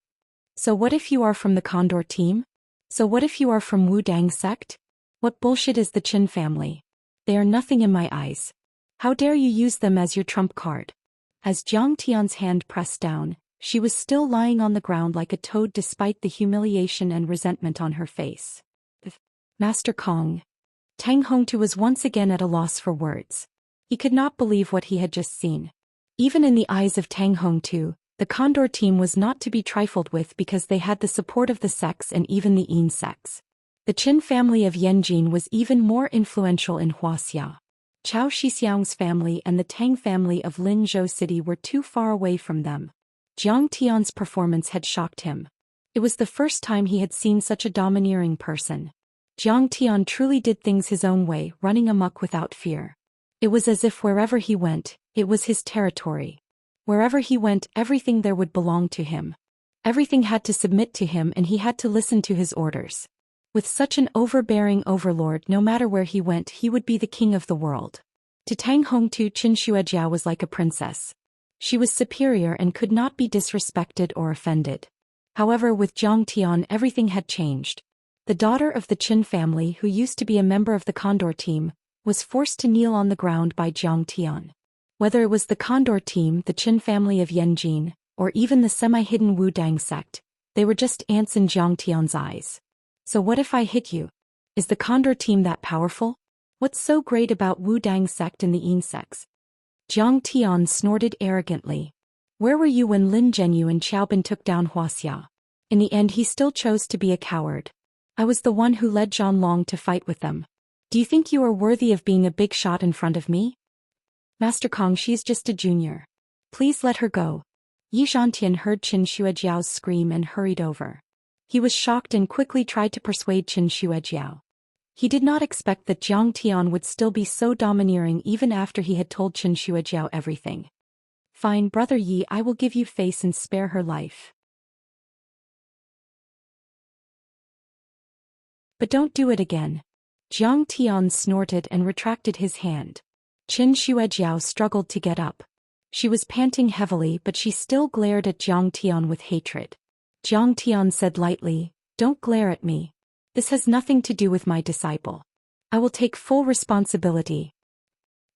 "So what if you are from the Condor team? So what if you are from Wu Dang sect? What bullshit is the Qin family? They are nothing in my eyes. How dare you use them as your trump card?" As Jiang Tian's hand pressed down, she was still lying on the ground like a toad despite the humiliation and resentment on her face. Master Kong. Tang Hongtu was once again at a loss for words. He could not believe what he had just seen. Even in the eyes of Tang Hongtu, the Condor team was not to be trifled with because they had the support of the sects and even the Yin sects. The Qin family of Yanjin was even more influential in Wuxia. Chao Shixiang's family and the Tang family of Linzhou City were too far away from them. Jiang Tian's performance had shocked him. It was the first time he had seen such a domineering person. Jiang Tian truly did things his own way, running amok without fear. It was as if wherever he went, it was his territory. Wherever he went, everything there would belong to him. Everything had to submit to him and he had to listen to his orders. With such an overbearing overlord, no matter where he went, he would be the king of the world. To Tang Hongtu, Qin Shuejiao was like a princess. She was superior and could not be disrespected or offended. However, with Jiang Tian, everything had changed. The daughter of the Qin family, who used to be a member of the Condor team, was forced to kneel on the ground by Jiang Tian. Whether it was the Condor team, the Qin family of Yanjin, or even the semi-hidden Wu Dang sect, they were just ants in Jiang Tian's eyes. "So what if I hit you? Is the Condor team that powerful? What's so great about Wu Dang sect and the Yin sects?" Jiang Tian snorted arrogantly. "Where were you when Lin Zhenyu and Xiaobin took down Wuxia? In the end he still chose to be a coward. I was the one who led Zhan Long to fight with them. Do you think you are worthy of being a big shot in front of me?" "Master Kong, she's just a junior. Please let her go." Yi Zhantian heard Qin Shuejiao's scream and hurried over. He was shocked and quickly tried to persuade Qin Shuejiao. He did not expect that Jiang Tian would still be so domineering even after he had told Qin Shuejiao everything. "Fine, brother Yi, I will give you face and spare her life. But don't do it again." Jiang Tian snorted and retracted his hand. Qin Shuejiao struggled to get up. She was panting heavily, but she still glared at Jiang Tian with hatred. Jiang Tian said lightly, "Don't glare at me. This has nothing to do with my disciple. I will take full responsibility."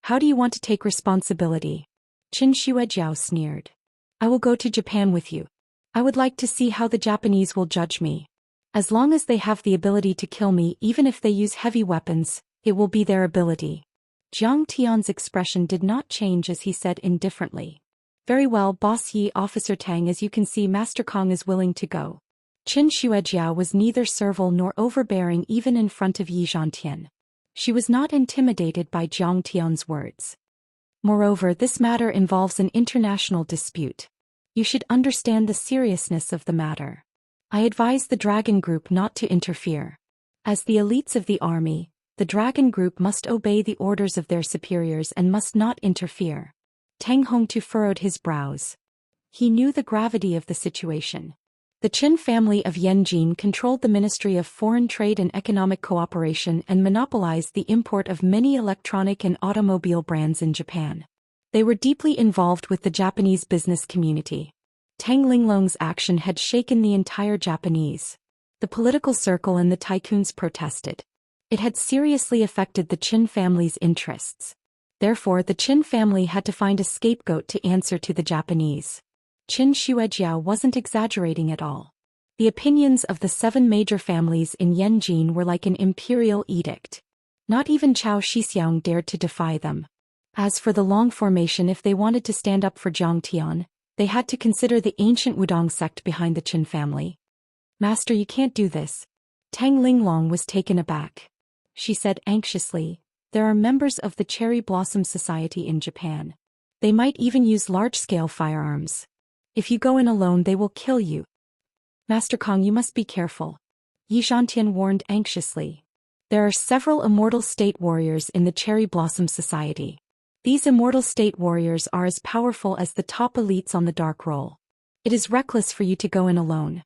"How do you want to take responsibility?" Qin Shuejiao sneered. "I will go to Japan with you. I would like to see how the Japanese will judge me. As long as they have the ability to kill me, even if they use heavy weapons, it will be their ability. Jiang Tian's expression did not change as he said indifferently. Very well, Boss Yi, Officer Tang, as you can see, Master Kong is willing to go. Qin Xuejiao was neither servile nor overbearing even in front of Yi Zhantian. She was not intimidated by Jiang Tian's words. Moreover, this matter involves an international dispute. You should understand the seriousness of the matter. I advise the Dragon Group not to interfere. As the elites of the army, the Dragon Group must obey the orders of their superiors and must not interfere. Tang Hongtu furrowed his brows. He knew the gravity of the situation. The Qin family of Yanjin controlled the Ministry of Foreign Trade and Economic Cooperation and monopolized the import of many electronic and automobile brands in Japan. They were deeply involved with the Japanese business community. Tang Linglong's action had shaken the entire Japanese. The political circle and the tycoons protested. It had seriously affected the Qin family's interests. Therefore, the Qin family had to find a scapegoat to answer to the Japanese. Qin Xuejiao wasn't exaggerating at all. The opinions of the 7 major families in Yanjin were like an imperial edict. Not even Cao Shixiang dared to defy them. As for the Long formation, if they wanted to stand up for Jiang Tian, they had to consider the ancient Wudong sect behind the Qin family. Master, you can't do this. Tang Linglong was taken aback. She said anxiously, there are members of the Cherry Blossom Society in Japan. They might even use large-scale firearms. If you go in alone, they will kill you. Master Kong, you must be careful. Yi Zhantian warned anxiously. There are several immortal state warriors in the Cherry Blossom Society. These immortal state warriors are as powerful as the top elites on the dark roll. It is reckless for you to go in alone.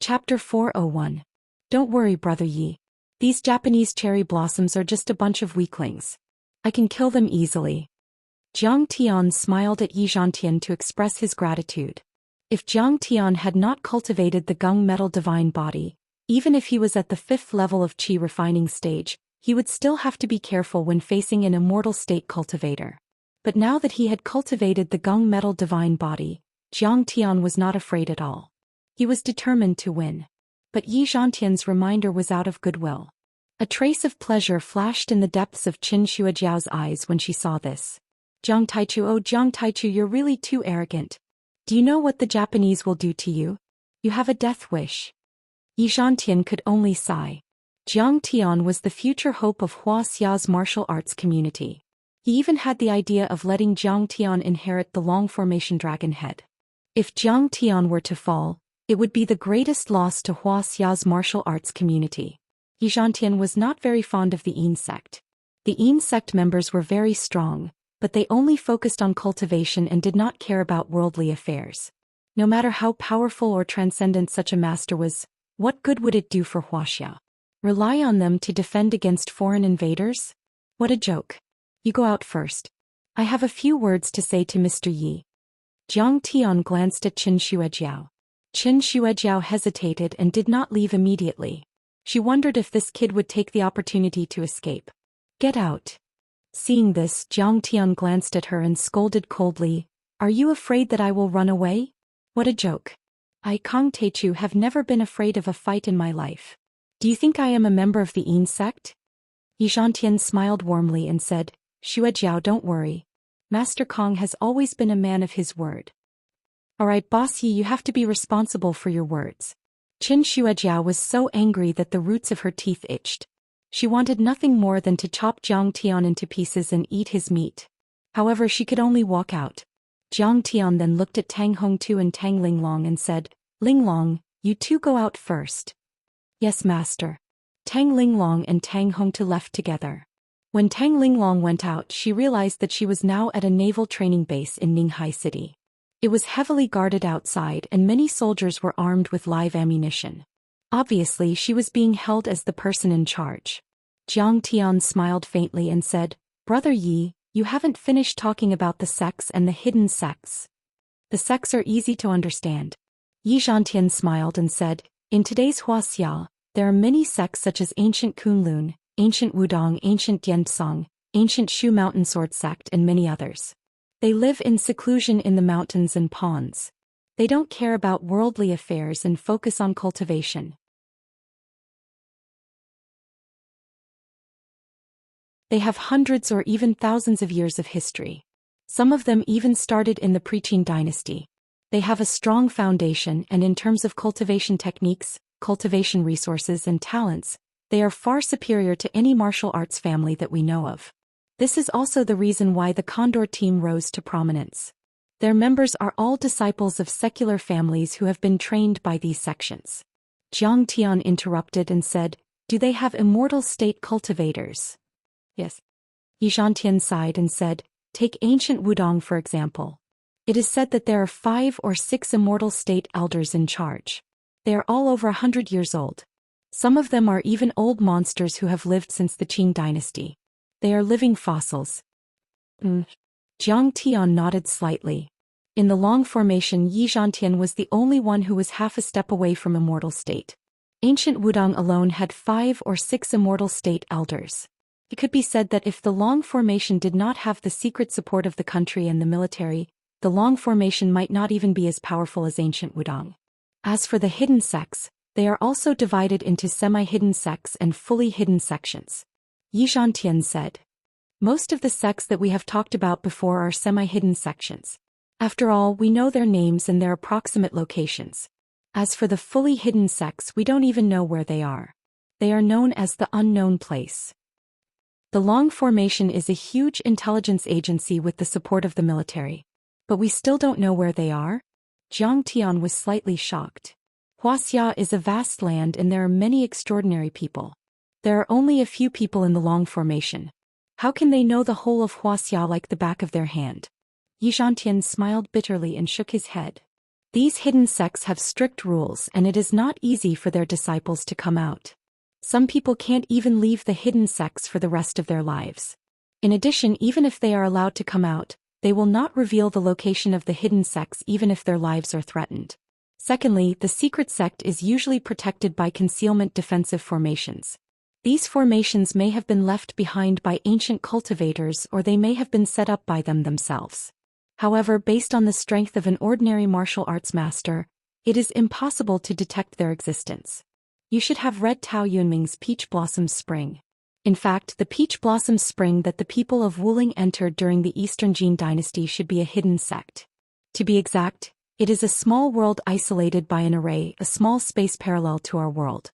Chapter 401. Don't worry, Brother Yi. These Japanese cherry blossoms are just a bunch of weaklings. I can kill them easily. Jiang Tian smiled at Yi Zhantian to express his gratitude. If Jiang Tian had not cultivated the gung metal divine body, even if he was at the 5th level of qi refining stage, he would still have to be careful when facing an immortal state cultivator. But now that he had cultivated the gung metal divine body, Jiang Tian was not afraid at all. He was determined to win. But Yi Zhantian's reminder was out of goodwill. A trace of pleasure flashed in the depths of Qin Xuejiao's eyes when she saw this. Jiang Taichu, oh Jiang Taichu, you're really too arrogant. Do you know what the Japanese will do to you? You have a death wish. Yi Zhantian could only sigh. Jiang Tian was the future hope of Wuxia's martial arts community. He even had the idea of letting Jiang Tian inherit the long formation dragon head. If Jiang Tian were to fall, it would be the greatest loss to Wuxia's martial arts community. Yi Zhantian was not very fond of the Yin sect. The Yin sect members were very strong, but they only focused on cultivation and did not care about worldly affairs. No matter how powerful or transcendent such a master was, what good would it do for Wuxia? Rely on them to defend against foreign invaders? What a joke. You go out first. I have a few words to say to Mr. Yi. Jiang Tian glanced at Qin Xuejiao. Qin Xuejiao hesitated and did not leave immediately. She wondered if this kid would take the opportunity to escape. Get out. Seeing this, Jiang Tian glanced at her and scolded coldly, Are you afraid that I will run away? What a joke. I, Kong Teichu, have never been afraid of a fight in my life. Do you think I am a member of the Yin sect? Yi Zhantian smiled warmly and said, Xuejiao, don't worry. Master Kong has always been a man of his word. Alright, Boss Yi, you have to be responsible for your words. Qin Xuejiao was so angry that the roots of her teeth itched. She wanted nothing more than to chop Jiang Tian into pieces and eat his meat. However, she could only walk out. Jiang Tian then looked at Tang Hongtu and Tang Linglong and said, Linglong, you two go out first. Yes, master. Tang Linglong and Tang Hongtu left together. When Tang Linglong went out, she realized that she was now at a naval training base in Ninghai City. It was heavily guarded outside and many soldiers were armed with live ammunition. Obviously, she was being held as the person in charge. Jiang Tian smiled faintly and said, Brother Yi, you haven't finished talking about the sects and the hidden sects. The sects are easy to understand. Yi Zhantian smiled and said, In today's Wuxia, there are many sects such as Ancient Kunlun, Ancient Wudong, Ancient Diansong, Ancient Shu Mountain Sword Sect and many others. They live in seclusion in the mountains and ponds. They don't care about worldly affairs and focus on cultivation. They have hundreds or even thousands of years of history. Some of them even started in the pre-Qin dynasty. They have a strong foundation, and in terms of cultivation techniques, cultivation resources and talents, they are far superior to any martial arts family that we know of. This is also the reason why the Condor team rose to prominence. Their members are all disciples of secular families who have been trained by these sections. Jiang Tian interrupted and said, "Do they have immortal state cultivators?" "Yes." Yi Zhantian sighed and said, "Take ancient Wudong for example. It is said that there are 5 or 6 immortal state elders in charge. They are all over 100 years old. Some of them are even old monsters who have lived since the Qing dynasty. They are living fossils." Jiang Tian nodded slightly. In the long formation, Yi Zhantian was the only one who was half a step away from immortal state. Ancient Wudong alone had 5 or 6 immortal state elders. It could be said that if the long formation did not have the secret support of the country and the military, the long formation might not even be as powerful as ancient Wudong. As for the hidden sects, they are also divided into semi-hidden sects and fully hidden sections. Yi Zhantian said, "Most of the sects that we have talked about before are semi-hidden sections. After all, we know their names and their approximate locations. As for the fully hidden sects, we don't even know where they are. They are known as the unknown place." The Long Formation is a huge intelligence agency with the support of the military. But we still don't know where they are? Jiang Tian was slightly shocked. Wuxia is a vast land and there are many extraordinary people. There are only a few people in the Long Formation. How can they know the whole of Wuxia like the back of their hand? Yi Zhantian smiled bitterly and shook his head. These hidden sects have strict rules and it is not easy for their disciples to come out. Some people can't even leave the hidden sects for the rest of their lives. In addition, even if they are allowed to come out, they will not reveal the location of the hidden sects even if their lives are threatened. Secondly, the secret sect is usually protected by concealment defensive formations. These formations may have been left behind by ancient cultivators or they may have been set up by them themselves. However, based on the strength of an ordinary martial arts master, it is impossible to detect their existence. You should have read Tao Yunming's Peach Blossom Spring. In fact, the Peach Blossom Spring that the people of Wuling entered during the Eastern Jin dynasty should be a hidden sect. To be exact, it is a small world isolated by an array, a small space parallel to our world.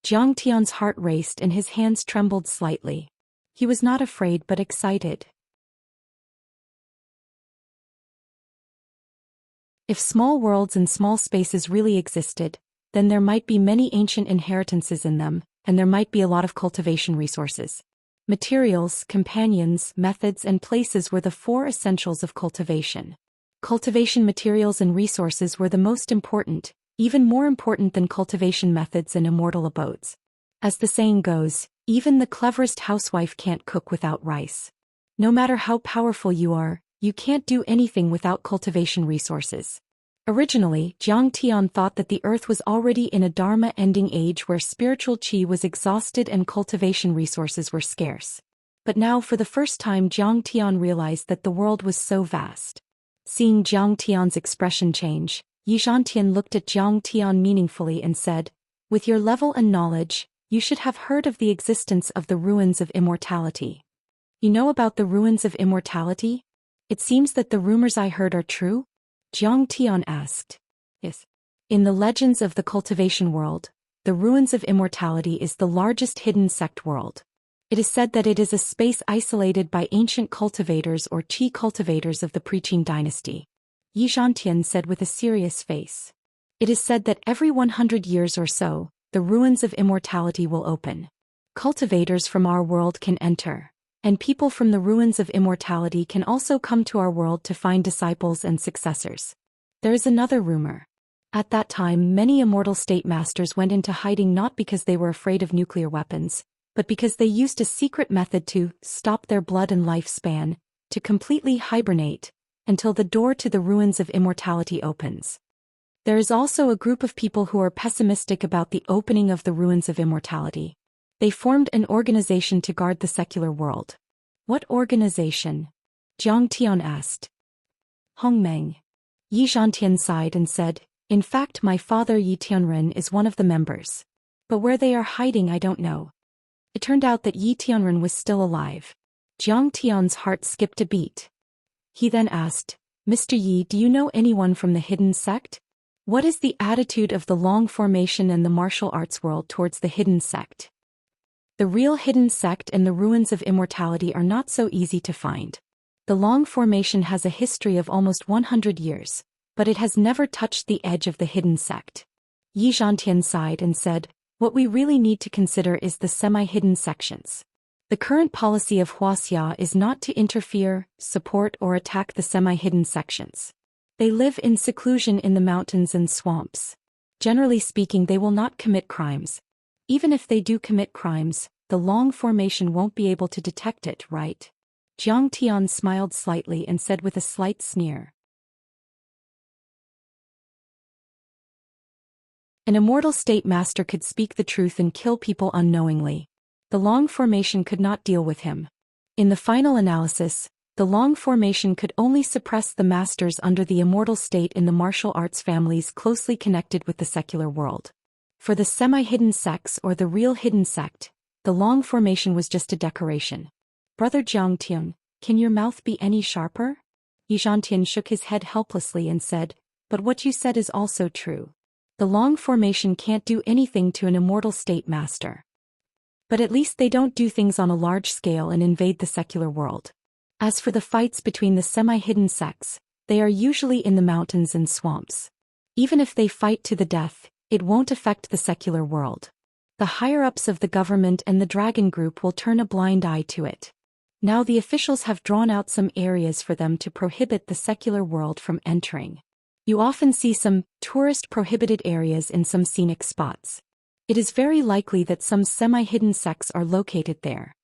Jiang Tian's heart raced and his hands trembled slightly. He was not afraid but excited. If small worlds and small spaces really existed, then there might be many ancient inheritances in them, and there might be a lot of cultivation resources. Materials, companions, methods and places were the 4 essentials of cultivation. Cultivation materials and resources were the most important, even more important than cultivation methods and immortal abodes. As the saying goes, even the cleverest housewife can't cook without rice. No matter how powerful you are, you can't do anything without cultivation resources. Originally, Jiang Tian thought that the earth was already in a dharma-ending age where spiritual qi was exhausted and cultivation resources were scarce. But now for the first time Jiang Tian realized that the world was so vast. Seeing Jiang Tian's expression change, Yi Zhantian looked at Jiang Tian meaningfully and said, "With your level and knowledge, you should have heard of the existence of the ruins of immortality. You know about the ruins of immortality? It seems that the rumors I heard are true?" Jiang Tian asked. "Yes. In the legends of the cultivation world, the ruins of immortality is the largest hidden sect world. It is said that it is a space isolated by ancient cultivators or qi cultivators of the pre-Qin dynasty." Yi Zhantian said with a serious face. "It is said that every 100 years or so, the ruins of immortality will open. Cultivators from our world can enter. And people from the ruins of immortality can also come to our world to find disciples and successors. There is another rumor. At that time, many immortal state masters went into hiding not because they were afraid of nuclear weapons, but because they used a secret method to stop their blood and lifespan, to completely hibernate, until the door to the ruins of immortality opens. There is also a group of people who are pessimistic about the opening of the ruins of immortality. They formed an organization to guard the secular world." "What organization?" Jiang Tian asked. "Hongmeng." Yi Zhantian sighed and said, "In fact, my father Yi Tianren is one of the members. But where they are hiding I don't know." It turned out that Yi Tianren was still alive. Jiang Tian's heart skipped a beat. He then asked, "Mr. Yi, do you know anyone from the hidden sect? What is the attitude of the Long Formation and the martial arts world towards the hidden sect?" The real hidden sect and the ruins of immortality are not so easy to find. The Long Formation has a history of almost 100 years, but it has never touched the edge of the hidden sect. Yi Zhantian sighed and said, "What we really need to consider is the semi-hidden sections. The current policy of Wuxia is not to interfere, support or attack the semi-hidden sections. They live in seclusion in the mountains and swamps. Generally speaking, they will not commit crimes. Even if they do commit crimes, the Long Formation won't be able to detect it, right?" Jiang Tian smiled slightly and said with a slight sneer, "An immortal state master could speak the truth and kill people unknowingly. The Long Formation could not deal with him. In the final analysis, the Long Formation could only suppress the masters under the immortal state in the martial arts families closely connected with the secular world. For the semi-hidden sects or the real hidden sect, the Long Formation was just a decoration." "Brother Jiang Tian, can your mouth be any sharper?" Yi Zhantian shook his head helplessly and said, "But what you said is also true. The Long Formation can't do anything to an immortal state master. But at least they don't do things on a large scale and invade the secular world. As for the fights between the semi-hidden sects, they are usually in the mountains and swamps. Even if they fight to the death, it won't affect the secular world. The higher-ups of the government and the Dragon Group will turn a blind eye to it. Now the officials have drawn out some areas for them to prohibit the secular world from entering. You often see some tourist-prohibited areas in some scenic spots. It is very likely that some semi-hidden sects are located there."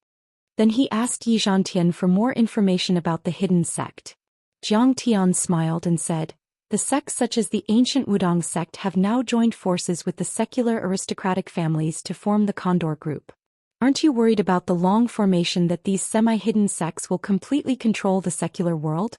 Then he asked Yi Zhantian for more information about the hidden sect. Jiang Tian smiled and said, "The sects such as the ancient Wudong sect have now joined forces with the secular aristocratic families to form the Condor Group. Aren't you worried about the Long Formation that these semi-hidden sects will completely control the secular world?"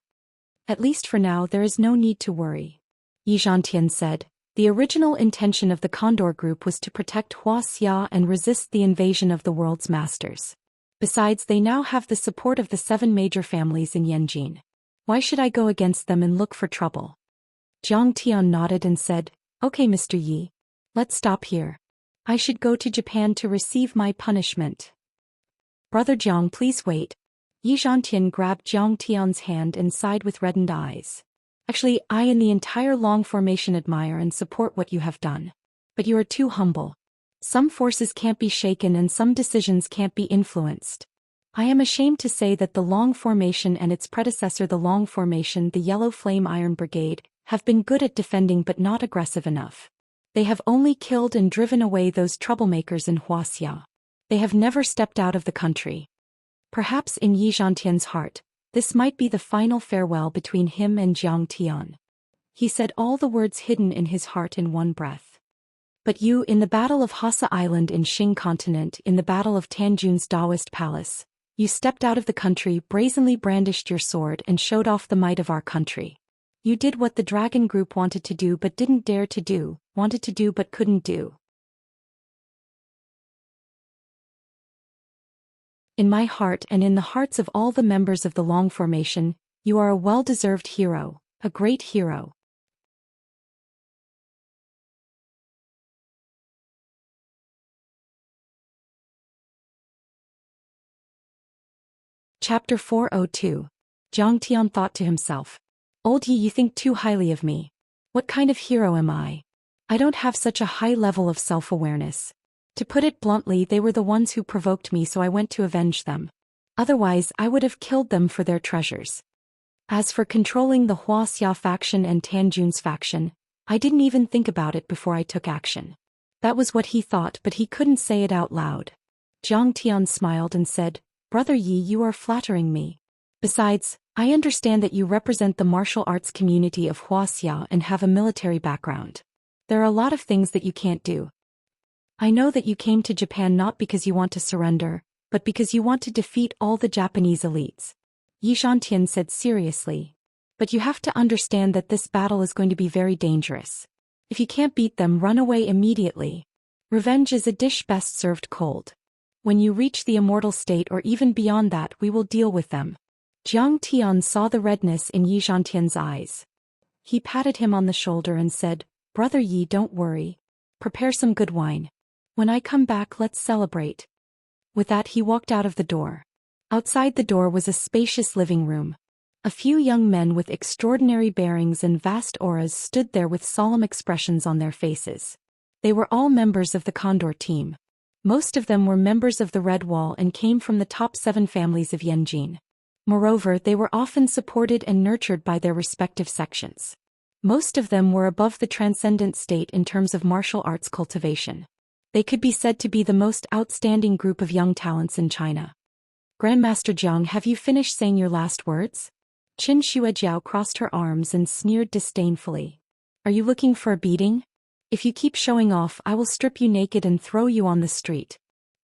"At least for now there is no need to worry," Yi Zhantian said. "The original intention of the Condor Group was to protect Wuxia and resist the invasion of the world's masters. Besides, they now have the support of the 7 major families in Yanjin. Why should I go against them and look for trouble?" Jiang Tian nodded and said, "Okay, Mr. Yi. Let's stop here. I should go to Japan to receive my punishment." "Brother Jiang, please wait." Yi Zhantian grabbed Jiang Tian's hand and sighed with reddened eyes. "Actually, I and the entire Long Formation admire and support what you have done. But you are too humble. Some forces can't be shaken and some decisions can't be influenced. I am ashamed to say that the Long Formation and its predecessor the Long Formation, the Yellow Flame Iron Brigade, have been good at defending but not aggressive enough. They have only killed and driven away those troublemakers in Wuxia. They have never stepped out of the country." Perhaps in Yi Zhantian's heart, this might be the final farewell between him and Jiang Tian. He said all the words hidden in his heart in one breath. "But you, in the Battle of Hassa Island in Xing Continent, in the Battle of Tanjun's Daoist Palace, you stepped out of the country, brazenly brandished your sword and showed off the might of our country. You did what the Dragon Group wanted to do but didn't dare to do, wanted to do but couldn't do. In my heart and in the hearts of all the members of the Long Formation, you are a well-deserved hero, a great hero." Chapter 402. Jiang Tian thought to himself, "Old Yi, you think too highly of me. What kind of hero am I? I don't have such a high level of self-awareness. To put it bluntly, they were the ones who provoked me, so I went to avenge them. Otherwise, I would have killed them for their treasures. As for controlling the Wuxia faction and Tanjun's faction, I didn't even think about it before I took action." That was what he thought, but he couldn't say it out loud. Jiang Tian smiled and said, "Brother Yi, you are flattering me. Besides, I understand that you represent the martial arts community of Wuxia and have a military background. There are a lot of things that you can't do. I know that you came to Japan not because you want to surrender, but because you want to defeat all the Japanese elites," Yi Zhantian said seriously. But you have to understand that this battle is going to be very dangerous. If you can't beat them, run away immediately. Revenge is a dish best served cold. When you reach the immortal state or even beyond that, we will deal with them. Jiang Tian saw the redness in Yi Zhantian's eyes. He patted him on the shoulder and said, "Brother Yi, don't worry. Prepare some good wine. When I come back, let's celebrate." With that, he walked out of the door. Outside the door was a spacious living room. A few young men with extraordinary bearings and vast auras stood there with solemn expressions on their faces. They were all members of the Condor team. Most of them were members of the Red Wall and came from the top 7 families of Yanjin. Moreover, they were often supported and nurtured by their respective sections. Most of them were above the transcendent state in terms of martial arts cultivation. They could be said to be the most outstanding group of young talents in China. "Grandmaster Jiang, have you finished saying your last words?" Qin Shuejiao crossed her arms and sneered disdainfully. "Are you looking for a beating? If you keep showing off, I will strip you naked and throw you on the street."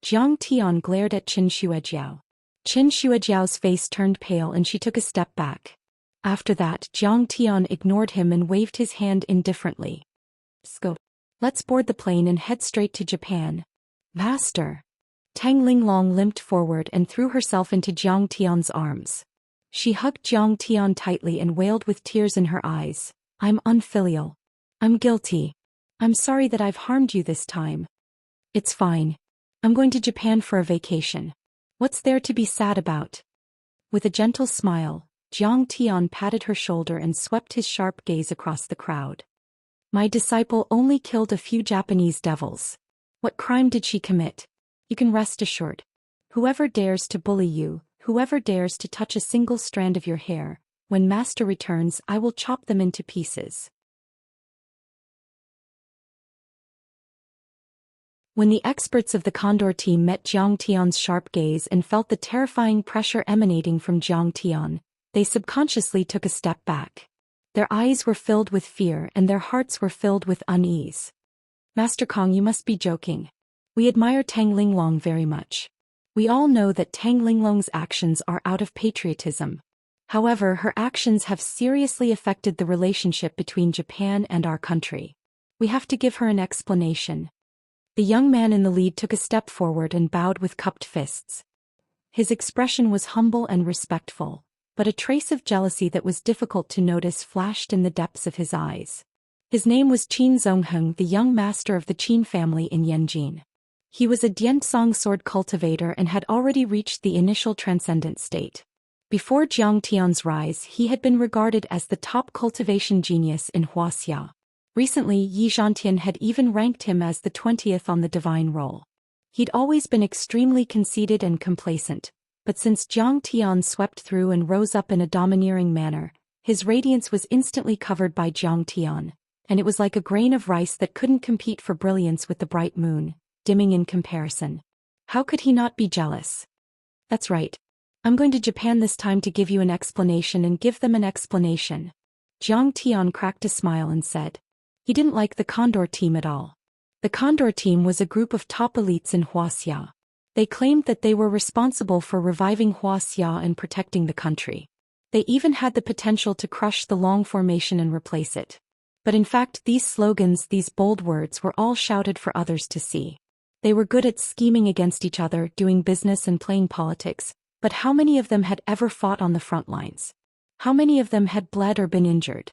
Jiang Tian glared at Qin Shuejiao. Qin Shuejiao's face turned pale and she took a step back. After that, Jiang Tian ignored him and waved his hand indifferently. "Go. Let's board the plane and head straight to Japan." "Master." Tang Linglong limped forward and threw herself into Jiang Tian's arms. She hugged Jiang Tian tightly and wailed with tears in her eyes, "I'm unfilial. I'm guilty. I'm sorry that I've harmed you this time." "It's fine. I'm going to Japan for a vacation. What's there to be sad about?" With a gentle smile, Jiang Tian patted her shoulder and swept his sharp gaze across the crowd. "My disciple only killed a few Japanese devils. What crime did she commit? You can rest assured. Whoever dares to bully you, whoever dares to touch a single strand of your hair, when Master returns, I will chop them into pieces." When the experts of the Condor team met Jiang Tian's sharp gaze and felt the terrifying pressure emanating from Jiang Tian, they subconsciously took a step back. Their eyes were filled with fear and their hearts were filled with unease. "Master Kong, you must be joking. We admire Tang Linglong very much. We all know that Tang Linglong's actions are out of patriotism. However, her actions have seriously affected the relationship between Japan and our country. We have to give her an explanation." The young man in the lead took a step forward and bowed with cupped fists. His expression was humble and respectful, but a trace of jealousy that was difficult to notice flashed in the depths of his eyes. His name was Qin Zongheng, the young master of the Qin family in Yanjin. He was a Diansong sword cultivator and had already reached the initial transcendent state. Before Jiang Tian's rise, he had been regarded as the top cultivation genius in Wuxia. Recently, Yi Zhantian had even ranked him as the 20th on the divine roll. He'd always been extremely conceited and complacent, but since Jiang Tian swept through and rose up in a domineering manner, his radiance was instantly covered by Jiang Tian, and it was like a grain of rice that couldn't compete for brilliance with the bright moon, dimming in comparison. How could he not be jealous? "That's right. I'm going to Japan this time to give you an explanation and give them an explanation." Jiang Tian cracked a smile and said. He didn't like the Condor team at all. The Condor team was a group of top elites in Wuxia. They claimed that they were responsible for reviving Wuxia and protecting the country. They even had the potential to crush the Long Formation and replace it. But in fact, these slogans, these bold words, were all shouted for others to see. They were good at scheming against each other, doing business and playing politics, but how many of them had ever fought on the front lines? How many of them had bled or been injured?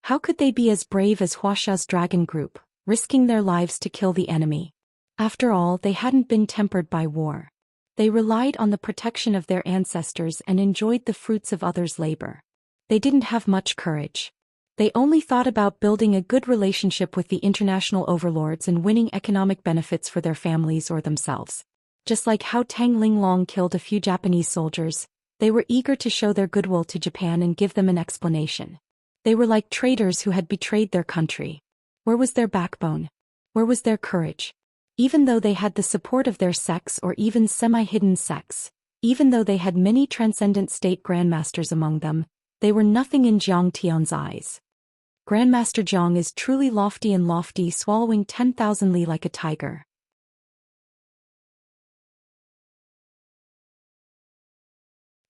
How could they be as brave as Huaxia's dragon group, risking their lives to kill the enemy? After all, they hadn't been tempered by war. They relied on the protection of their ancestors and enjoyed the fruits of others' labor. They didn't have much courage. They only thought about building a good relationship with the international overlords and winning economic benefits for their families or themselves. Just like how Tang Linglong killed a few Japanese soldiers, they were eager to show their goodwill to Japan and give them an explanation. They were like traitors who had betrayed their country. Where was their backbone? Where was their courage? Even though they had the support of their sects or even semi-hidden sects, even though they had many transcendent state grandmasters among them, they were nothing in Jiang Tian's eyes. Grandmaster Jiang is truly lofty and lofty, swallowing 10,000 li like a tiger.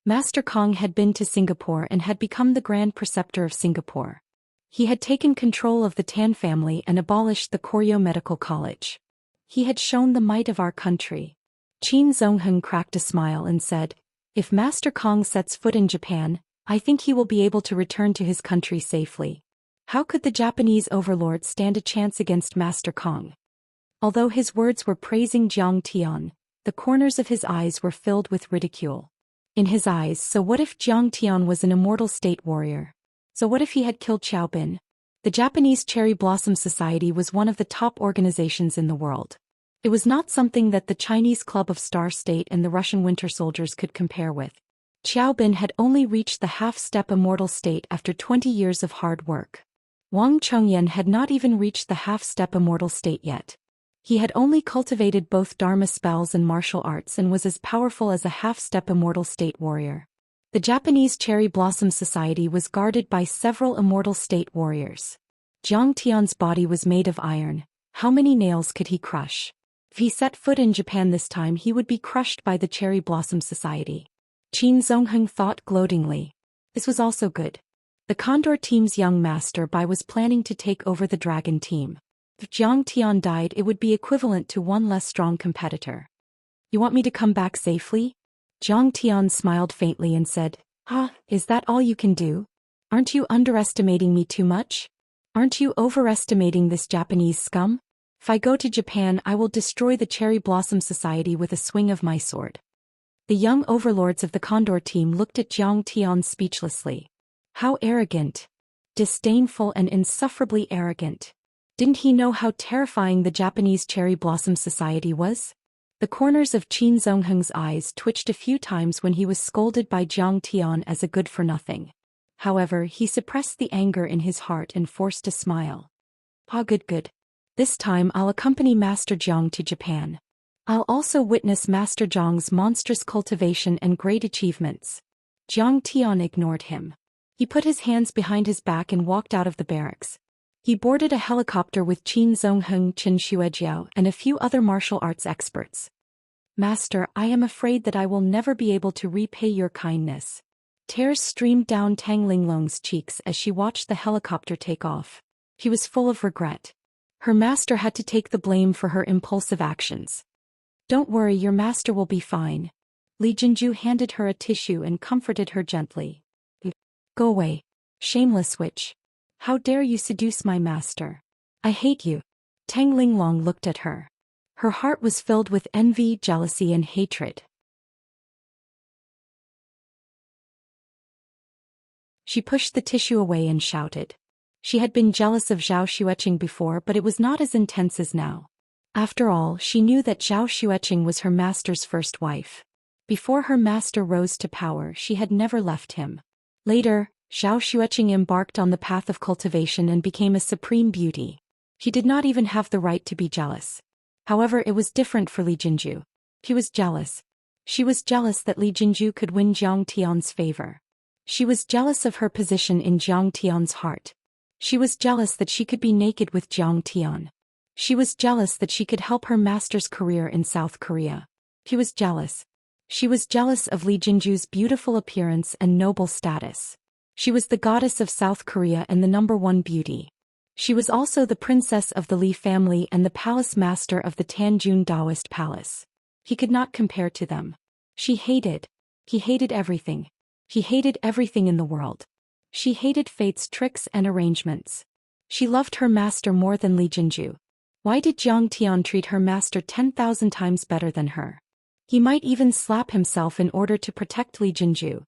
Master Kong had been to Singapore and had become the Grand Preceptor of Singapore. He had taken control of the Tan family and abolished the Koryo Medical College. He had shown the might of our country. Qin Zongheng cracked a smile and said, "If Master Kong sets foot in Japan, I think he will be able to return to his country safely." How could the Japanese overlord stand a chance against Master Kong? Although his words were praising Zhang Tian, the corners of his eyes were filled with ridicule. In his eyes, so what if Zhang Tian was an immortal state warrior? So what if he had killed Xiao Bin? The Japanese Cherry Blossom Society was one of the top organizations in the world. It was not something that the Chinese Club of Star State and the Russian Winter Soldiers could compare with. Xiao Bin had only reached the half-step immortal state after 20 years of hard work. Wang Chengyan had not even reached the half-step immortal state yet. He had only cultivated both Dharma spells and martial arts and was as powerful as a half-step immortal state warrior. The Japanese Cherry Blossom Society was guarded by several immortal state warriors. Zhang Tian's body was made of iron. How many nails could he crush? If he set foot in Japan this time, he would be crushed by the Cherry Blossom Society. Qin Zongheng thought gloatingly. This was also good. The Condor team's young master Bai was planning to take over the Dragon team. If Zhang Tian died, it would be equivalent to one less strong competitor. "You want me to come back safely?" Zhang Tian smiled faintly and said, "Is that all you can do? Aren't you underestimating me too much? Aren't you overestimating this Japanese scum? If I go to Japan, I will destroy the Cherry Blossom Society with a swing of my sword." The young overlords of the Condor team looked at Zhang Tian speechlessly. How arrogant. Disdainful and insufferably arrogant. Didn't he know how terrifying the Japanese Cherry Blossom Society was? The corners of Qin Zongheng's eyes twitched a few times when he was scolded by Zhang Tian as a good-for-nothing. However, he suppressed the anger in his heart and forced a smile. Good. This time I'll accompany Master Zhang to Japan. I'll also witness Master Zhang's monstrous cultivation and great achievements. Zhang Tian ignored him. He put his hands behind his back and walked out of the barracks. He boarded a helicopter with Qin Zongheng, Chen Xuejiao, and a few other martial arts experts. "Master, I am afraid that I will never be able to repay your kindness." Tears streamed down Tang Linglong's cheeks as she watched the helicopter take off. She was full of regret. Her master had to take the blame for her impulsive actions. "Don't worry, your master will be fine." Li Jinju handed her a tissue and comforted her gently. "Go away. Shameless witch. How dare you seduce my master? I hate you." Tang Linglong looked at her. Her heart was filled with envy, jealousy, and hatred. She pushed the tissue away and shouted. She had been jealous of Zhao Xueqing before, but it was not as intense as now. After all, she knew that Zhao Xueqing was her master's first wife. Before her master rose to power, she had never left him. Later, Zhao Xueqing embarked on the path of cultivation and became a supreme beauty. She did not even have the right to be jealous. However, it was different for Li Jinju. She was jealous. She was jealous that Li Jinju could win Zhang Tian's favor. She was jealous of her position in Zhang Tian's heart. She was jealous that she could be naked with Zhang Tian. She was jealous that she could help her master's career in South Korea. She was jealous. She was jealous of Li Jinju's beautiful appearance and noble status. She was the goddess of South Korea and the #1 beauty. She was also the princess of the Li family and the palace master of the Tanjun Daoist palace. He could not compare to them. He hated everything. He hated everything in the world. She hated fate's tricks and arrangements. She loved her master more than Li Jinju. Why did Zhang Tian treat her master 10,000 times better than her? He might even slap himself in order to protect Li Jinju.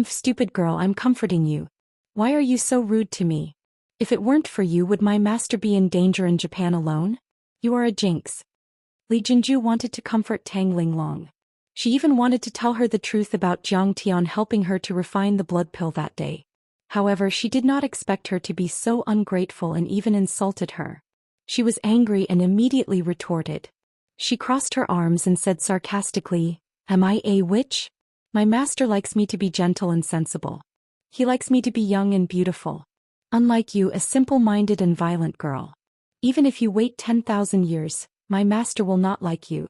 Stupid girl, I'm comforting you. Why are you so rude to me? If it weren't for you, would my master be in danger in Japan alone? You are a jinx." Li Jinju wanted to comfort Tang Linglong. She even wanted to tell her the truth about Zhang Tian helping her to refine the blood pill that day. However, she did not expect her to be so ungrateful and even insulted her. She was angry and immediately retorted. She crossed her arms and said sarcastically, "Am I a witch? My master likes me to be gentle and sensible. He likes me to be young and beautiful. Unlike you, a simple-minded and violent girl. Even if you wait 10,000 years, my master will not like you."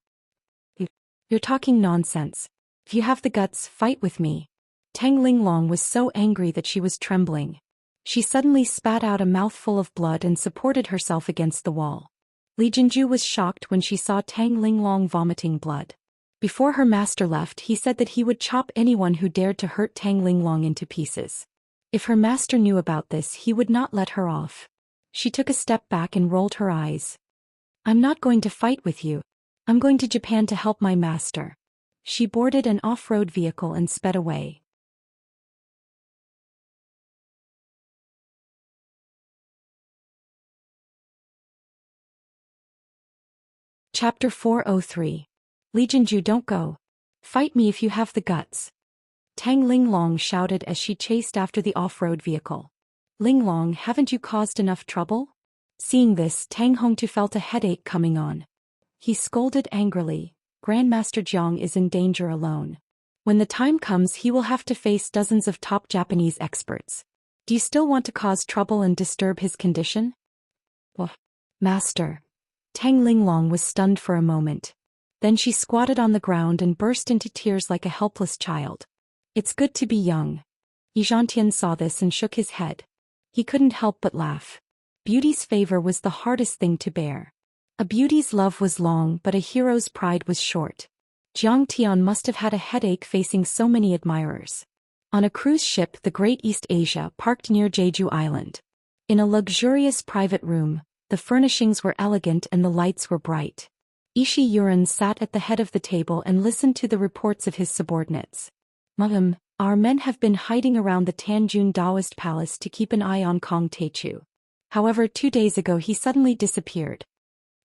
"You're talking nonsense. If you have the guts, fight with me. Tang Linglong was so angry that she was trembling. She suddenly spat out a mouthful of blood and supported herself against the wall. Li Jinju was shocked when she saw Tang Linglong vomiting blood. Before her master left, he said that he would chop anyone who dared to hurt Tang Linglong into pieces. If her master knew about this, he would not let her off. She took a step back and rolled her eyes. "I'm not going to fight with you. I'm going to Japan to help my master." She boarded an off-road vehicle and sped away. Chapter 403. Li Jinju, don't go. Fight me if you have the guts. Tang Linglong shouted as she chased after the off-road vehicle. "Linglong, haven't you caused enough trouble?" Seeing this, Tang Hongtu felt a headache coming on. He scolded angrily. "Grandmaster Jiang is in danger alone. When the time comes, he will have to face dozens of top Japanese experts. Do you still want to cause trouble and disturb his condition?" "Oh, master." Tang Linglong was stunned for a moment. Then she squatted on the ground and burst into tears like a helpless child. "It's good to be young." Xianxia saw this and shook his head. He couldn't help but laugh. Beauty's favor was the hardest thing to bear. A beauty's love was long, but a hero's pride was short. Jiang Tian must have had a headache facing so many admirers. On a cruise ship, the Great East Asia parked near Jeju Island. In a luxurious private room, the furnishings were elegant and the lights were bright. Ishi Yuren sat at the head of the table and listened to the reports of his subordinates. "Madam, our men have been hiding around the Tanjun Daoist palace to keep an eye on Kong Teichu. However, 2 days ago he suddenly disappeared."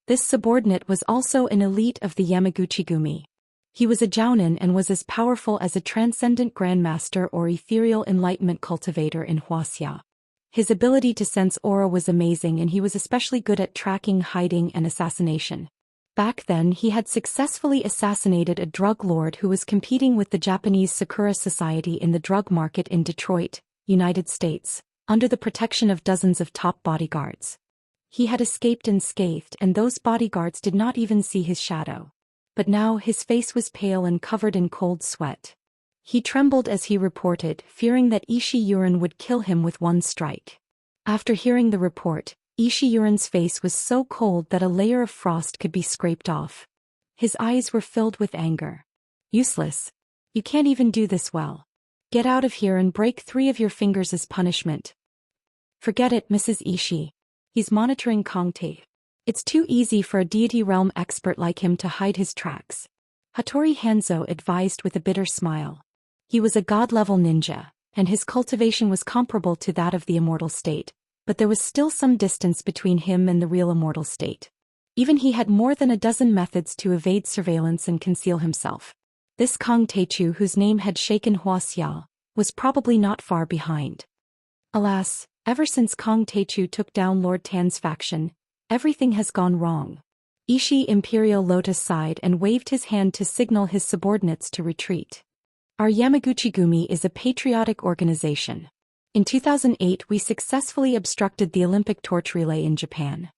This subordinate was also an elite of the Yamaguchi-gumi. He was a jounin and was as powerful as a transcendent grandmaster or ethereal enlightenment cultivator in Wuxia. His ability to sense aura was amazing, and he was especially good at tracking, hiding, and assassination. Back then, he had successfully assassinated a drug lord who was competing with the Japanese Sakura Society in the drug market in Detroit, United States, under the protection of dozens of top bodyguards. He had escaped unscathed, and those bodyguards did not even see his shadow. But now his face was pale and covered in cold sweat. He trembled as he reported, fearing that Ishi Yuren would kill him with one strike. After hearing the report, Ishi Yuren's face was so cold that a layer of frost could be scraped off. His eyes were filled with anger. "Useless. You can't even do this well. Get out of here and break 3 of your fingers as punishment." "Forget it, Mrs. Ishi. He's monitoring Kong Tae. It's too easy for a deity realm expert like him to hide his tracks," Hattori Hanzo advised with a bitter smile. He was a god-level ninja, and his cultivation was comparable to that of the immortal state, but there was still some distance between him and the real immortal state. Even he had more than a dozen methods to evade surveillance and conceal himself. This Kong Teichu, whose name had shaken Wuxia, was probably not far behind. Alas, ever since Kong Teichu took down Lord Tan's faction, everything has gone wrong. Ishi Imperial Lotus sighed and waved his hand to signal his subordinates to retreat. "Our Yamaguchi-gumi is a patriotic organization. In 2008 we successfully obstructed the Olympic torch relay in Japan.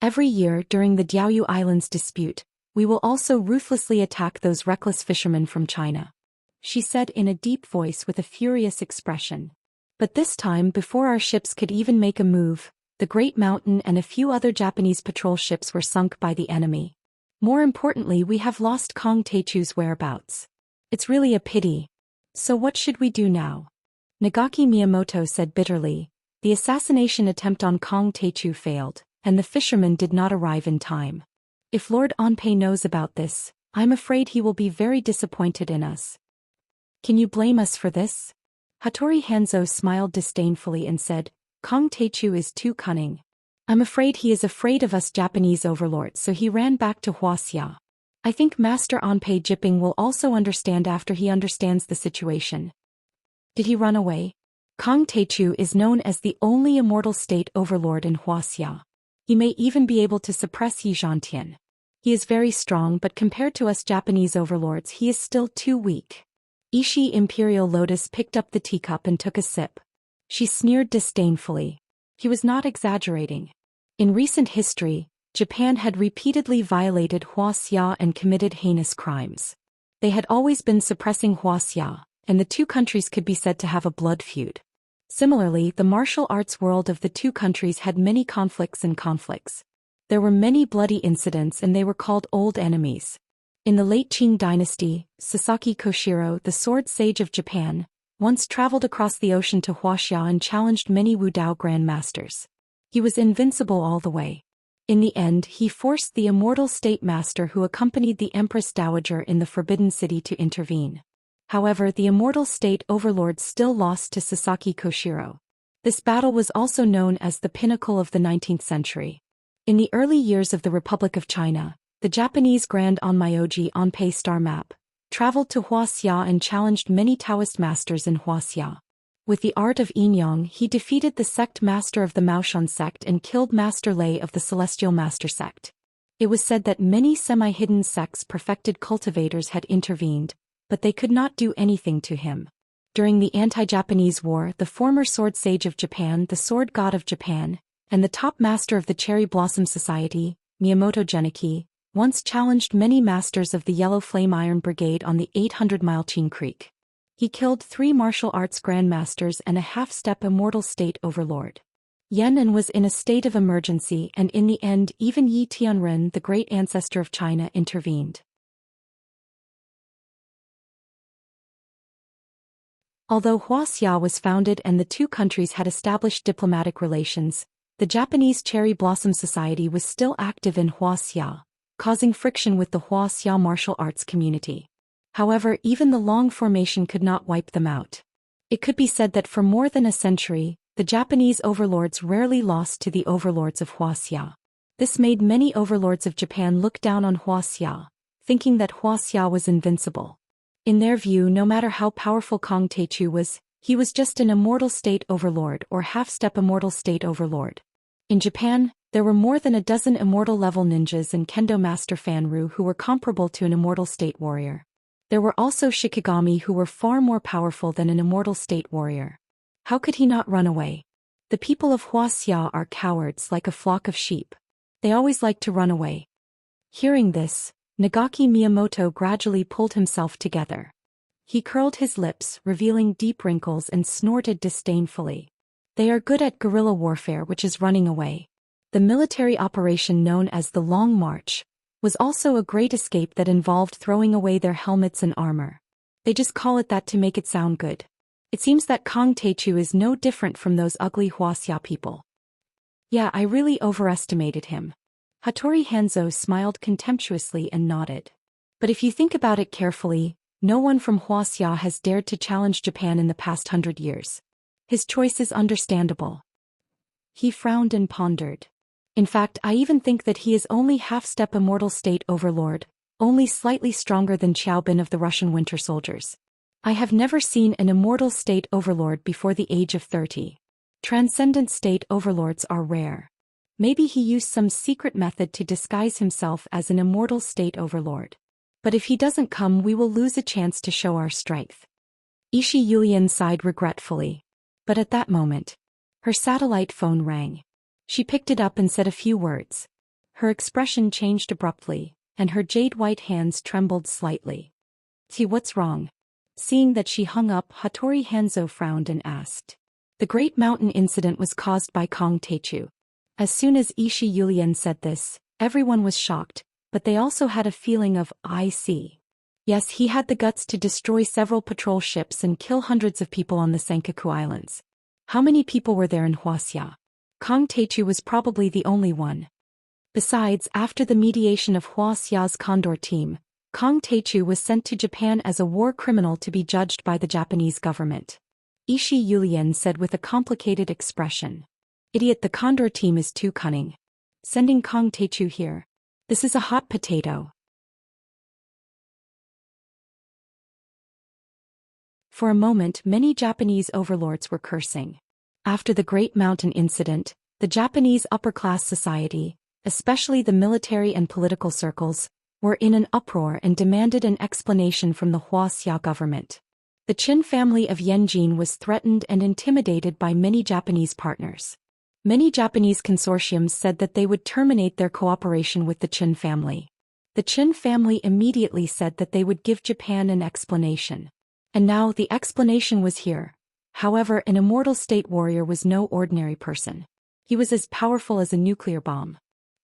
Every year during the Diaoyu Islands dispute, we will also ruthlessly attack those reckless fishermen from China," she said in a deep voice with a furious expression. "But this time, before our ships could even make a move, the Great Mountain and a few other Japanese patrol ships were sunk by the enemy. More importantly, we have lost Kong Teichu's whereabouts. It's really a pity. So what should we do now?" Nagaki Miyamoto said bitterly. "The assassination attempt on Kong Teichu failed, and the fishermen did not arrive in time. If Lord Anpei knows about this, I'm afraid he will be very disappointed in us." "Can you blame us for this?" Hattori Hanzo smiled disdainfully and said, "Kong Teichu is too cunning. I'm afraid he is afraid of us Japanese overlords, so he ran back to Wuxia. I think Master Anpei Jipping will also understand after he understands the situation." "Did he run away?" "Kong Teichu is known as the only immortal state overlord in Wuxia. He may even be able to suppress Yi Zhantian. He is very strong, but compared to us Japanese overlords he is still too weak." Ishi Imperial Lotus picked up the teacup and took a sip. She sneered disdainfully. He was not exaggerating. In recent history, Japan had repeatedly violated Wuxia and committed heinous crimes. They had always been suppressing Wuxia, and the two countries could be said to have a blood feud. Similarly, the martial arts world of the two countries had many conflicts. There were many bloody incidents and they were called old enemies. In the late Qing dynasty, Sasaki Koshiro, the sword sage of Japan, once traveled across the ocean to Wuxia and challenged many Wudao grandmasters. He was invincible all the way. In the end, he forced the Immortal State Master who accompanied the Empress Dowager in the Forbidden City to intervene. However, the Immortal State Overlord still lost to Sasaki Koshiro. This battle was also known as the pinnacle of the 19th century. In the early years of the Republic of China, the Japanese Grand Onmyoji Onpei star map traveled to Wuxia and challenged many Taoist masters in Wuxia. With the art of Yin-Yang, he defeated the sect master of the Maoshan sect and killed Master Lei of the Celestial Master sect. It was said that many semi-hidden sects perfected cultivators had intervened, but they could not do anything to him. During the anti-Japanese war, the former sword sage of Japan, the sword god of Japan, and the top master of the Cherry Blossom Society, Miyamoto Genichi, once challenged many masters of the Yellow Flame Iron Brigade on the 800-mile Qing Creek. He killed 3 martial arts grandmasters and a half-step immortal state overlord. Yan'an was in a state of emergency and in the end even Yi Tianren, the great ancestor of China, intervened. Although Wuxia was founded and the two countries had established diplomatic relations, the Japanese Cherry Blossom Society was still active in Wuxia, causing friction with the Wuxia martial arts community. However, even the long formation could not wipe them out. It could be said that for more than a century, the Japanese overlords rarely lost to the overlords of Wuxia. This made many overlords of Japan look down on Wuxia, thinking that Wuxia was invincible. In their view, no matter how powerful Kong Techu was, he was just an immortal state overlord or half-step immortal state overlord. In Japan, there were more than a dozen immortal-level ninjas and kendo master Fanru who were comparable to an immortal state warrior. There were also Shikigami who were far more powerful than an immortal state warrior. How could he not run away? The people of Wuxia are cowards like a flock of sheep. They always like to run away. Hearing this, Nagaki Miyamoto gradually pulled himself together. He curled his lips, revealing deep wrinkles, and snorted disdainfully. They are good at guerrilla warfare, which is running away. The military operation known as the Long March was also a great escape that involved throwing away their helmets and armor. They just call it that to make it sound good. It seems that Kong Techu is no different from those ugly Wuxia people. Yeah, I really overestimated him. Hattori Hanzo smiled contemptuously and nodded. But if you think about it carefully, no one from Wuxia has dared to challenge Japan in the past 100 years. His choice is understandable. He frowned and pondered. In fact, I even think that he is only half-step immortal state overlord, only slightly stronger than Qiaobin of the Russian Winter Soldiers. I have never seen an immortal state overlord before the age of 30. Transcendent state overlords are rare. Maybe he used some secret method to disguise himself as an immortal state overlord. But if he doesn't come, we will lose a chance to show our strength. Ishi Yulian sighed regretfully. But at that moment, her satellite phone rang. She picked it up and said a few words. Her expression changed abruptly, and her jade-white hands trembled slightly. What's wrong? Seeing that she hung up, Hattori Hanzo frowned and asked. The Great Mountain incident was caused by Kong Techu. As soon as Ishi Yulian said this, everyone was shocked, but they also had a feeling of, I see. Yes, he had the guts to destroy several patrol ships and kill hundreds of people on the Senkaku Islands. How many people were there in Wuxia? Kong Techu was probably the only one. Besides, after the mediation of Wuxia's Condor team, Kong Techu was sent to Japan as a war criminal to be judged by the Japanese government. Ishi Yulian said with a complicated expression. Idiot, the Condor team is too cunning. Sending Kong Techu here. This is a hot potato. For a moment, many Japanese overlords were cursing. After the Great Mountain incident, the Japanese upper-class society, especially the military and political circles, were in an uproar and demanded an explanation from the Wuxia government. The Qin family of Yanjin was threatened and intimidated by many Japanese partners. Many Japanese consortiums said that they would terminate their cooperation with the Qin family. The Qin family immediately said that they would give Japan an explanation. And now the explanation was here. However, an immortal state warrior was no ordinary person. He was as powerful as a nuclear bomb.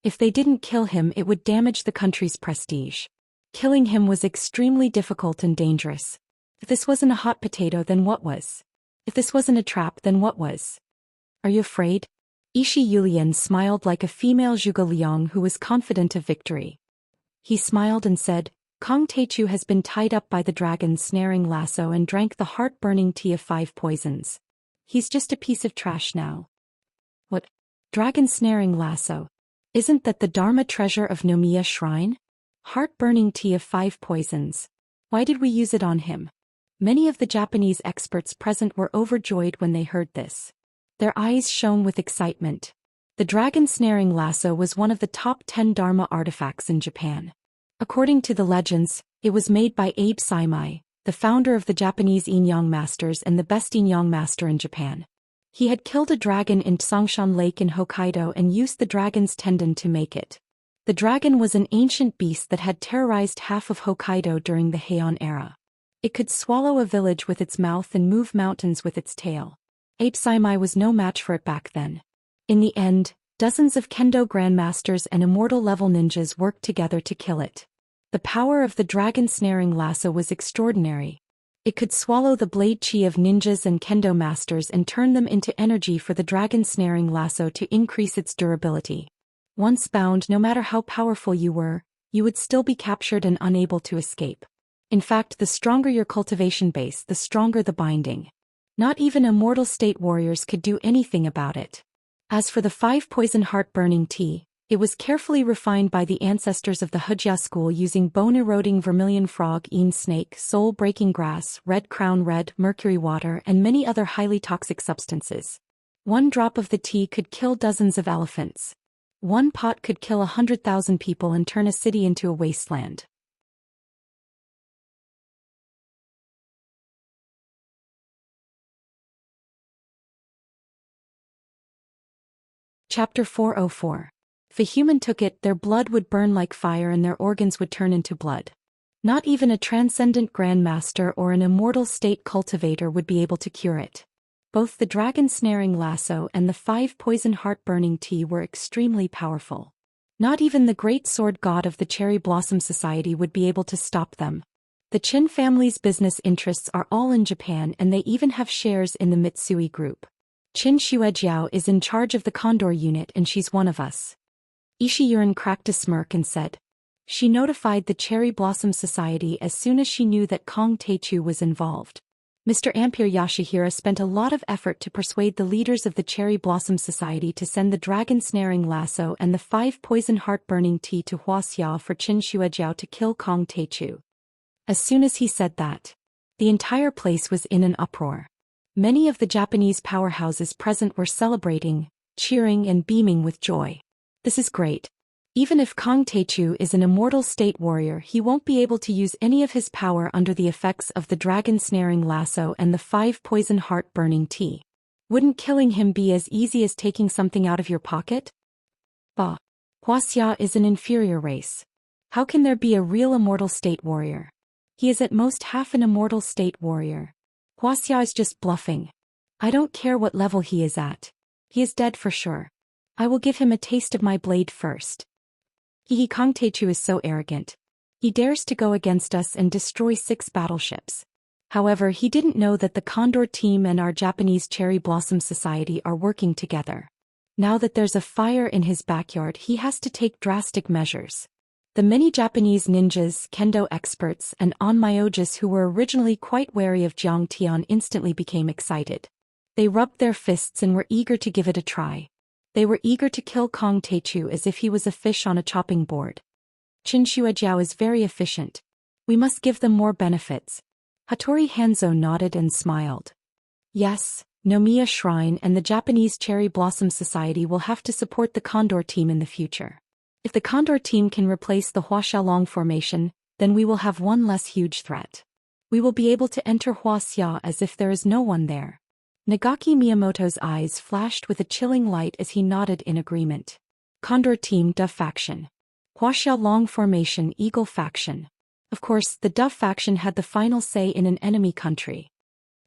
If they didn't kill him, it would damage the country's prestige. Killing him was extremely difficult and dangerous. If this wasn't a hot potato, then what was? If this wasn't a trap, then what was? Are you afraid? Ishi Yulian smiled like a female Zhuge Liang who was confident of victory. He smiled and said, Kong Teichu has been tied up by the dragon's snaring lasso and drank the heart-burning tea of 5 poisons. He's just a piece of trash now. What? Dragon snaring lasso? Isn't that the Dharma treasure of Nomiya Shrine? Heart-burning tea of 5 poisons. Why did we use it on him? Many of the Japanese experts present were overjoyed when they heard this. Their eyes shone with excitement. The dragon snaring lasso was one of the top 10 Dharma artifacts in Japan. According to the legends, it was made by Abe Saimai, the founder of the Japanese Yin-Yang Masters and the best Yin-Yang master in Japan. He had killed a dragon in Tsongshan Lake in Hokkaido and used the dragon's tendon to make it. The dragon was an ancient beast that had terrorized half of Hokkaido during the Heian era. It could swallow a village with its mouth and move mountains with its tail. Abe Saimai was no match for it back then. In the end, dozens of kendo grandmasters and immortal-level ninjas worked together to kill it. The power of the dragon snaring lasso was extraordinary. It could swallow the blade chi of ninjas and kendo masters and turn them into energy for the dragon snaring lasso to increase its durability. Once bound, no matter how powerful you were, you would still be captured and unable to escape. In fact, the stronger your cultivation base, the stronger the binding. Not even immortal state warriors could do anything about it. As for the 5 poison heart-burning tea, it was carefully refined by the ancestors of the Hujia school using bone-eroding vermilion frog, een snake, soul-breaking grass, red crown red, mercury water, and many other highly toxic substances. 1 drop of the tea could kill dozens of elephants. 1 pot could kill 100,000 people and turn a city into a wasteland. Chapter 404. If a human took it, their blood would burn like fire and their organs would turn into blood. Not even a transcendent grandmaster or an immortal state cultivator would be able to cure it. Both the dragon snaring lasso and the 5 poison heart-burning tea were extremely powerful. Not even the great sword god of the Cherry Blossom Society would be able to stop them. The Qin family's business interests are all in Japan and they even have shares in the Mitsui Group. Qin Shuejiao is in charge of the Condor unit and she's one of us. Ishiyurin cracked a smirk and said. She notified the Cherry Blossom Society as soon as she knew that Kong Teichu was involved. Mr. Ampere Yashihira spent a lot of effort to persuade the leaders of the Cherry Blossom Society to send the dragon snaring lasso and the 5 poison heart-burning tea to Wuxia for Qin Shuejiao to kill Kong Teichu. As soon as he said that, the entire place was in an uproar. Many of the Japanese powerhouses present were celebrating, cheering and beaming with joy. This is great. Even if Kong Teichu is an immortal state warrior, he won't be able to use any of his power under the effects of the dragon snaring lasso and the 5 poison heart-burning tea. Wouldn't killing him be as easy as taking something out of your pocket? Bah. Wuxia is an inferior race. How can there be a real immortal state warrior? He is at most half an immortal state warrior. Wuxia is just bluffing. I don't care what level he is at. He is dead for sure. I will give him a taste of my blade first. Kong Teichu is so arrogant. He dares to go against us and destroy 6 battleships. However, he didn't know that the Condor team and our Japanese Cherry Blossom Society are working together. Now that there's a fire in his backyard, he has to take drastic measures. The many Japanese ninjas, kendo experts, and onmyoges who were originally quite wary of Jiang Tian instantly became excited. They rubbed their fists and were eager to give it a try. They were eager to kill Kong Teichu as if he was a fish on a chopping board. Qin Shuejiao is very efficient. We must give them more benefits. Hattori Hanzo nodded and smiled. Yes, Nomiya Shrine and the Japanese Cherry Blossom Society will have to support the Condor team in the future. If the Condor team can replace the Huaxiaolong formation, then we will have one less huge threat. We will be able to enter Wuxia as if there is no one there. Nagaki Miyamoto's eyes flashed with a chilling light as he nodded in agreement. Condor Team Dove Faction. Huaxia Long Formation Eagle Faction. Of course, the Dove Faction had the final say in an enemy country.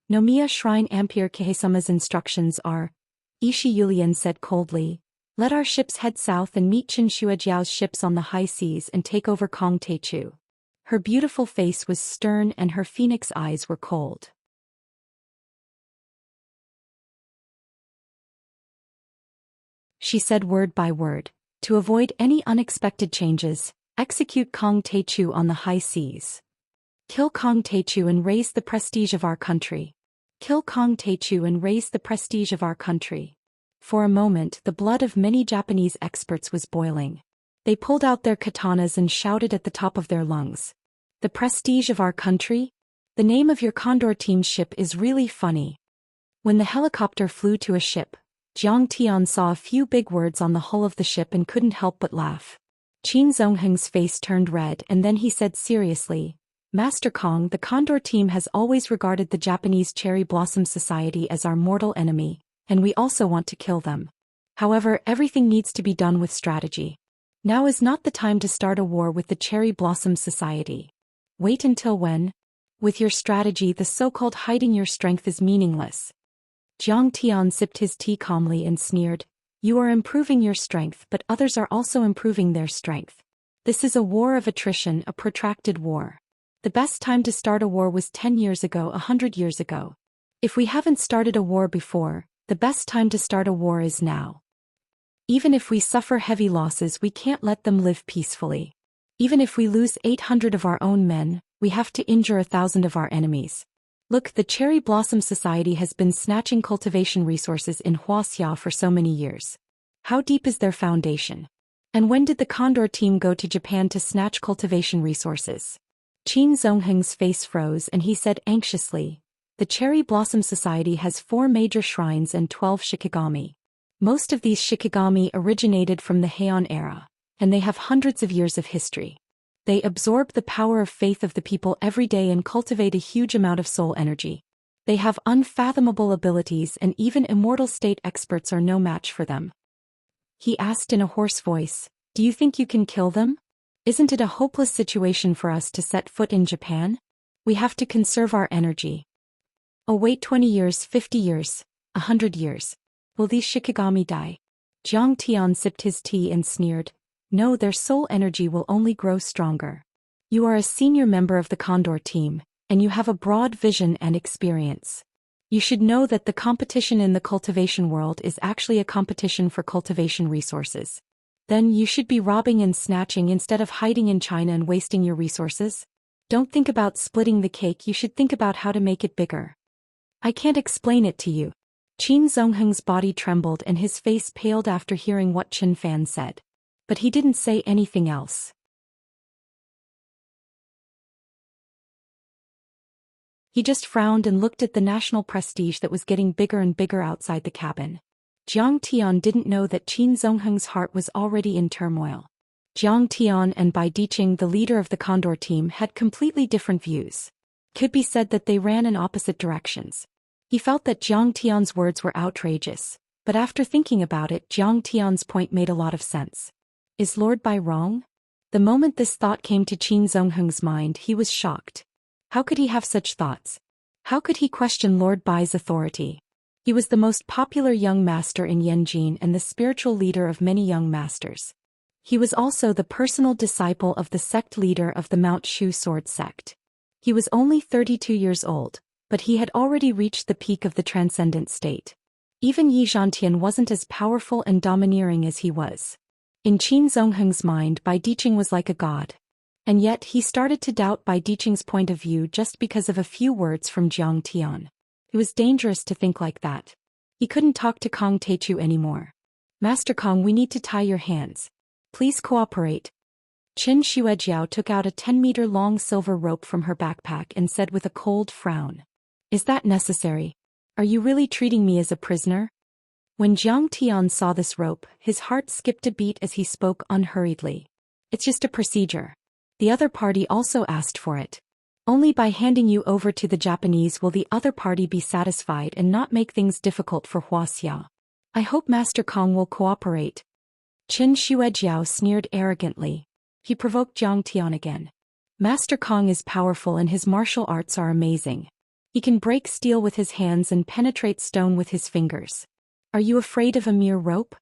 Nomiya Shrine Ampere Kihesama's instructions are, Ishi Yulian said coldly, let our ships head south and meet Qin Shuejiao's ships on the high seas and take over Kong Teichu. Her beautiful face was stern and her phoenix eyes were cold. She said word by word, to avoid any unexpected changes, execute Kong Teichu on the high seas. Kill Kong Teichu and raise the prestige of our country. Kill Kong Teichu and raise the prestige of our country. For a moment, the blood of many Japanese experts was boiling. They pulled out their katanas and shouted at the top of their lungs. The prestige of our country? The name of your Condor Team ship is really funny. When the helicopter flew to a ship, Jiang Tian saw a few big words on the hull of the ship and couldn't help but laugh. Qin Zongheng's face turned red and then he said seriously, Master Kong, the Condor Team has always regarded the Japanese Cherry Blossom Society as our mortal enemy, and we also want to kill them. However, everything needs to be done with strategy. Now is not the time to start a war with the Cherry Blossom Society. Wait until when? With your strategy, the so-called hiding your strength is meaningless. Jiang Tian sipped his tea calmly and sneered, you are improving your strength but others are also improving their strength. This is a war of attrition, a protracted war. The best time to start a war was 10 years ago, 100 years ago. If we haven't started a war before, the best time to start a war is now. Even if we suffer heavy losses, we can't let them live peacefully. Even if we lose 800 of our own men, we have to injure 1,000 of our enemies. Look, the Cherry Blossom Society has been snatching cultivation resources in Wuxia for so many years. How deep is their foundation? And when did the Condor Team go to Japan to snatch cultivation resources? Qin Zongheng's face froze and he said anxiously, the Cherry Blossom Society has 4 major shrines and 12 shikigami. Most of these shikigami originated from the Heian era, and they have hundreds of years of history. They absorb the power of faith of the people every day and cultivate a huge amount of soul energy. They have unfathomable abilities and even immortal state experts are no match for them. He asked in a hoarse voice, do you think you can kill them? Isn't it a hopeless situation for us to set foot in Japan? We have to conserve our energy. Oh wait 20 years, 50 years, 100 years. Will these shikigami die? Jiang Tian sipped his tea and sneered, no, their soul energy will only grow stronger. You are a senior member of the Condor Team, and you have a broad vision and experience. You should know that the competition in the cultivation world is actually a competition for cultivation resources. Then you should be robbing and snatching instead of hiding in China and wasting your resources. Don't think about splitting the cake, you should think about how to make it bigger. I can't explain it to you. Qin Zongheng's body trembled and his face paled after hearing what Qin Fan said. But he didn't say anything else. He just frowned and looked at the national prestige that was getting bigger and bigger outside the cabin. Jiang Tian didn't know that Qin Zongheng's heart was already in turmoil. Jiang Tian and Bai Diqing, the leader of the Condor Team, had completely different views. Could be said that they ran in opposite directions. He felt that Jiang Tian's words were outrageous, but after thinking about it, Jiang Tian's point made a lot of sense. Is Lord Bai wrong? The moment this thought came to Qin Zongheng's mind, he was shocked. How could he have such thoughts? How could he question Lord Bai's authority? He was the most popular young master in Yanjin and the spiritual leader of many young masters. He was also the personal disciple of the sect leader of the Mount Shu Sword sect. He was only 32 years old, but he had already reached the peak of the transcendent state. Even Yi Zhantian wasn't as powerful and domineering as he was. In Qin Zongheng's mind, Bai Diqing was like a god. And yet he started to doubt Bai Diqing's point of view just because of a few words from Jiang Tian. It was dangerous to think like that. He couldn't talk to Kong Teichu anymore. Master Kong, we need to tie your hands. Please cooperate. Qin Shuejiao took out a 10-meter-long silver rope from her backpack and said with a cold frown. Is that necessary? Are you really treating me as a prisoner? When Jiang Tian saw this rope, his heart skipped a beat as he spoke unhurriedly. It's just a procedure. The other party also asked for it. Only by handing you over to the Japanese will the other party be satisfied and not make things difficult for Wuxia. I hope Master Kong will cooperate. Qin Shuejiao sneered arrogantly. He provoked Jiang Tian again. Master Kong is powerful and his martial arts are amazing. He can break steel with his hands and penetrate stone with his fingers. Are you afraid of a mere rope?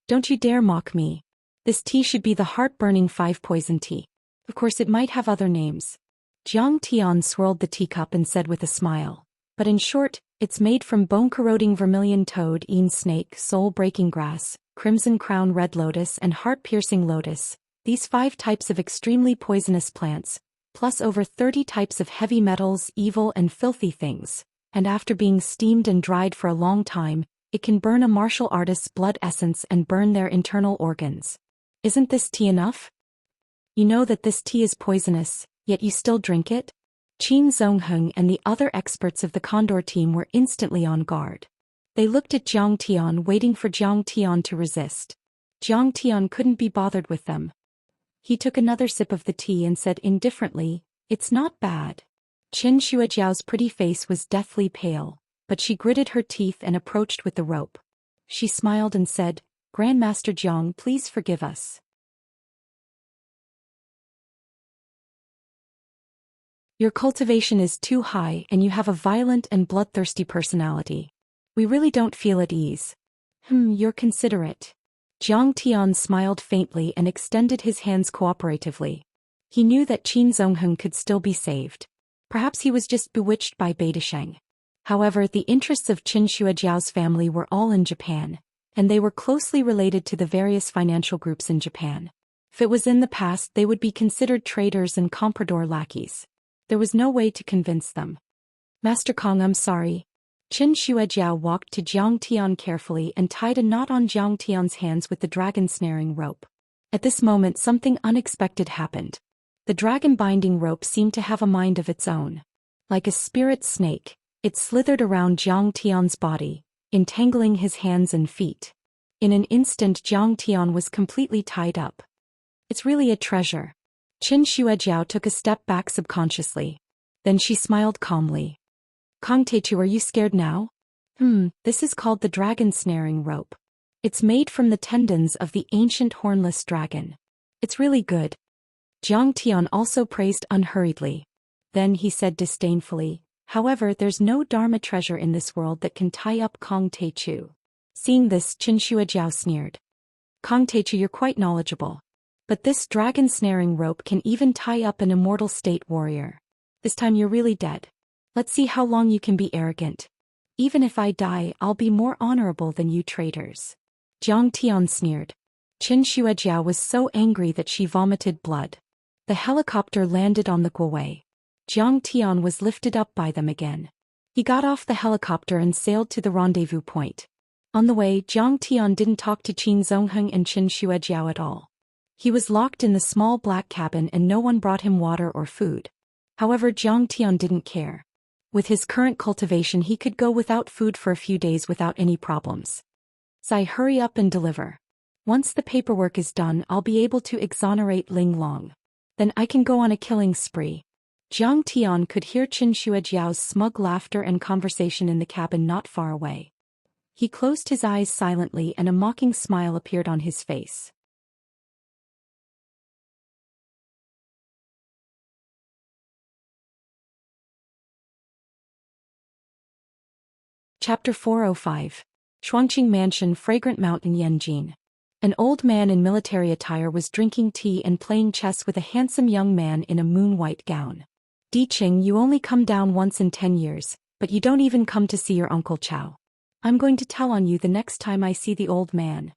Don't you dare mock me. This tea should be the heart-burning 5-poison tea. Of course it might have other names. Jiang Tian swirled the teacup and said with a smile. But in short, it's made from bone-corroding vermilion toad, snake, soul-breaking grass, crimson crown red lotus and heart-piercing lotus, these 5 types of extremely poisonous plants, plus over 30 types of heavy metals, evil and filthy things, and after being steamed and dried for a long time, it can burn a martial artist's blood essence and burn their internal organs. Isn't this tea enough? You know that this tea is poisonous, yet you still drink it? Qin Zongheng and the other experts of the Condor team were instantly on guard. They looked at Jiang Tian, waiting for Jiang Tian to resist. Jiang Tian couldn't be bothered with them. He took another sip of the tea and said indifferently, "It's not bad." Qin Shuejiao's pretty face was deathly pale, but she gritted her teeth and approached with the rope. She smiled and said, "Grandmaster Jiang, please forgive us. Your cultivation is too high and you have a violent and bloodthirsty personality. We really don't feel at ease." You're considerate." Jiang Tian smiled faintly and extended his hands cooperatively. He knew that Qin Zongheng could still be saved. Perhaps he was just bewitched by Beidasheng. However, the interests of Qin Shuejiao's family were all in Japan, and they were closely related to the various financial groups in Japan. If it was in the past, they would be considered traders and comprador lackeys. There was no way to convince them. "Master Kong, I'm sorry." Qin Shuejiao walked to Jiang Tian carefully and tied a knot on Jiang Tian's hands with the dragon snaring rope. At this moment something unexpected happened. The dragon binding rope seemed to have a mind of its own. Like a spirit snake, it slithered around Jiang Tian's body, entangling his hands and feet. In an instant Jiang Tian was completely tied up. "It's really a treasure." Qin Shuejiao took a step back subconsciously. Then she smiled calmly. "Kong Teichu, are you scared now?" This is called the dragon snaring rope. It's made from the tendons of the ancient hornless dragon. It's really good." Jiang Tian also praised unhurriedly. Then he said disdainfully, "However, there's no Dharma treasure in this world that can tie up Kong Teichu." Seeing this, Qin Shuejiao sneered. "Kong Teichu, you're quite knowledgeable. But this dragon snaring rope can even tie up an immortal state warrior. This time you're really dead. Let's see how long you can be arrogant. Even if I die, I'll be more honorable than you traitors." Jiang Tian sneered. Qin Shuejiao was so angry that she vomited blood. The helicopter landed on the Guowei. Jiang Tian was lifted up by them again. He got off the helicopter and sailed to the rendezvous point. On the way, Jiang Tian didn't talk to Qin Zongheng and Qin Shuejiao at all. He was locked in the small black cabin and no one brought him water or food. However, Jiang Tian didn't care. With his current cultivation he could go without food for a few days without any problems. "Sai, hurry up and deliver. Once the paperwork is done, I'll be able to exonerate Ling Long. Then I can go on a killing spree." Jiang Tian could hear Qin Shuejiao's smug laughter and conversation in the cabin not far away. He closed his eyes silently and a mocking smile appeared on his face. Chapter 405. Shuangqing Mansion, Fragrant Mountain, Yanjin. An old man in military attire was drinking tea and playing chess with a handsome young man in a moon-white gown. "Di Qing, you only come down once in 10 years, but you don't even come to see your Uncle Chao. I'm going to tell on you the next time I see the old man."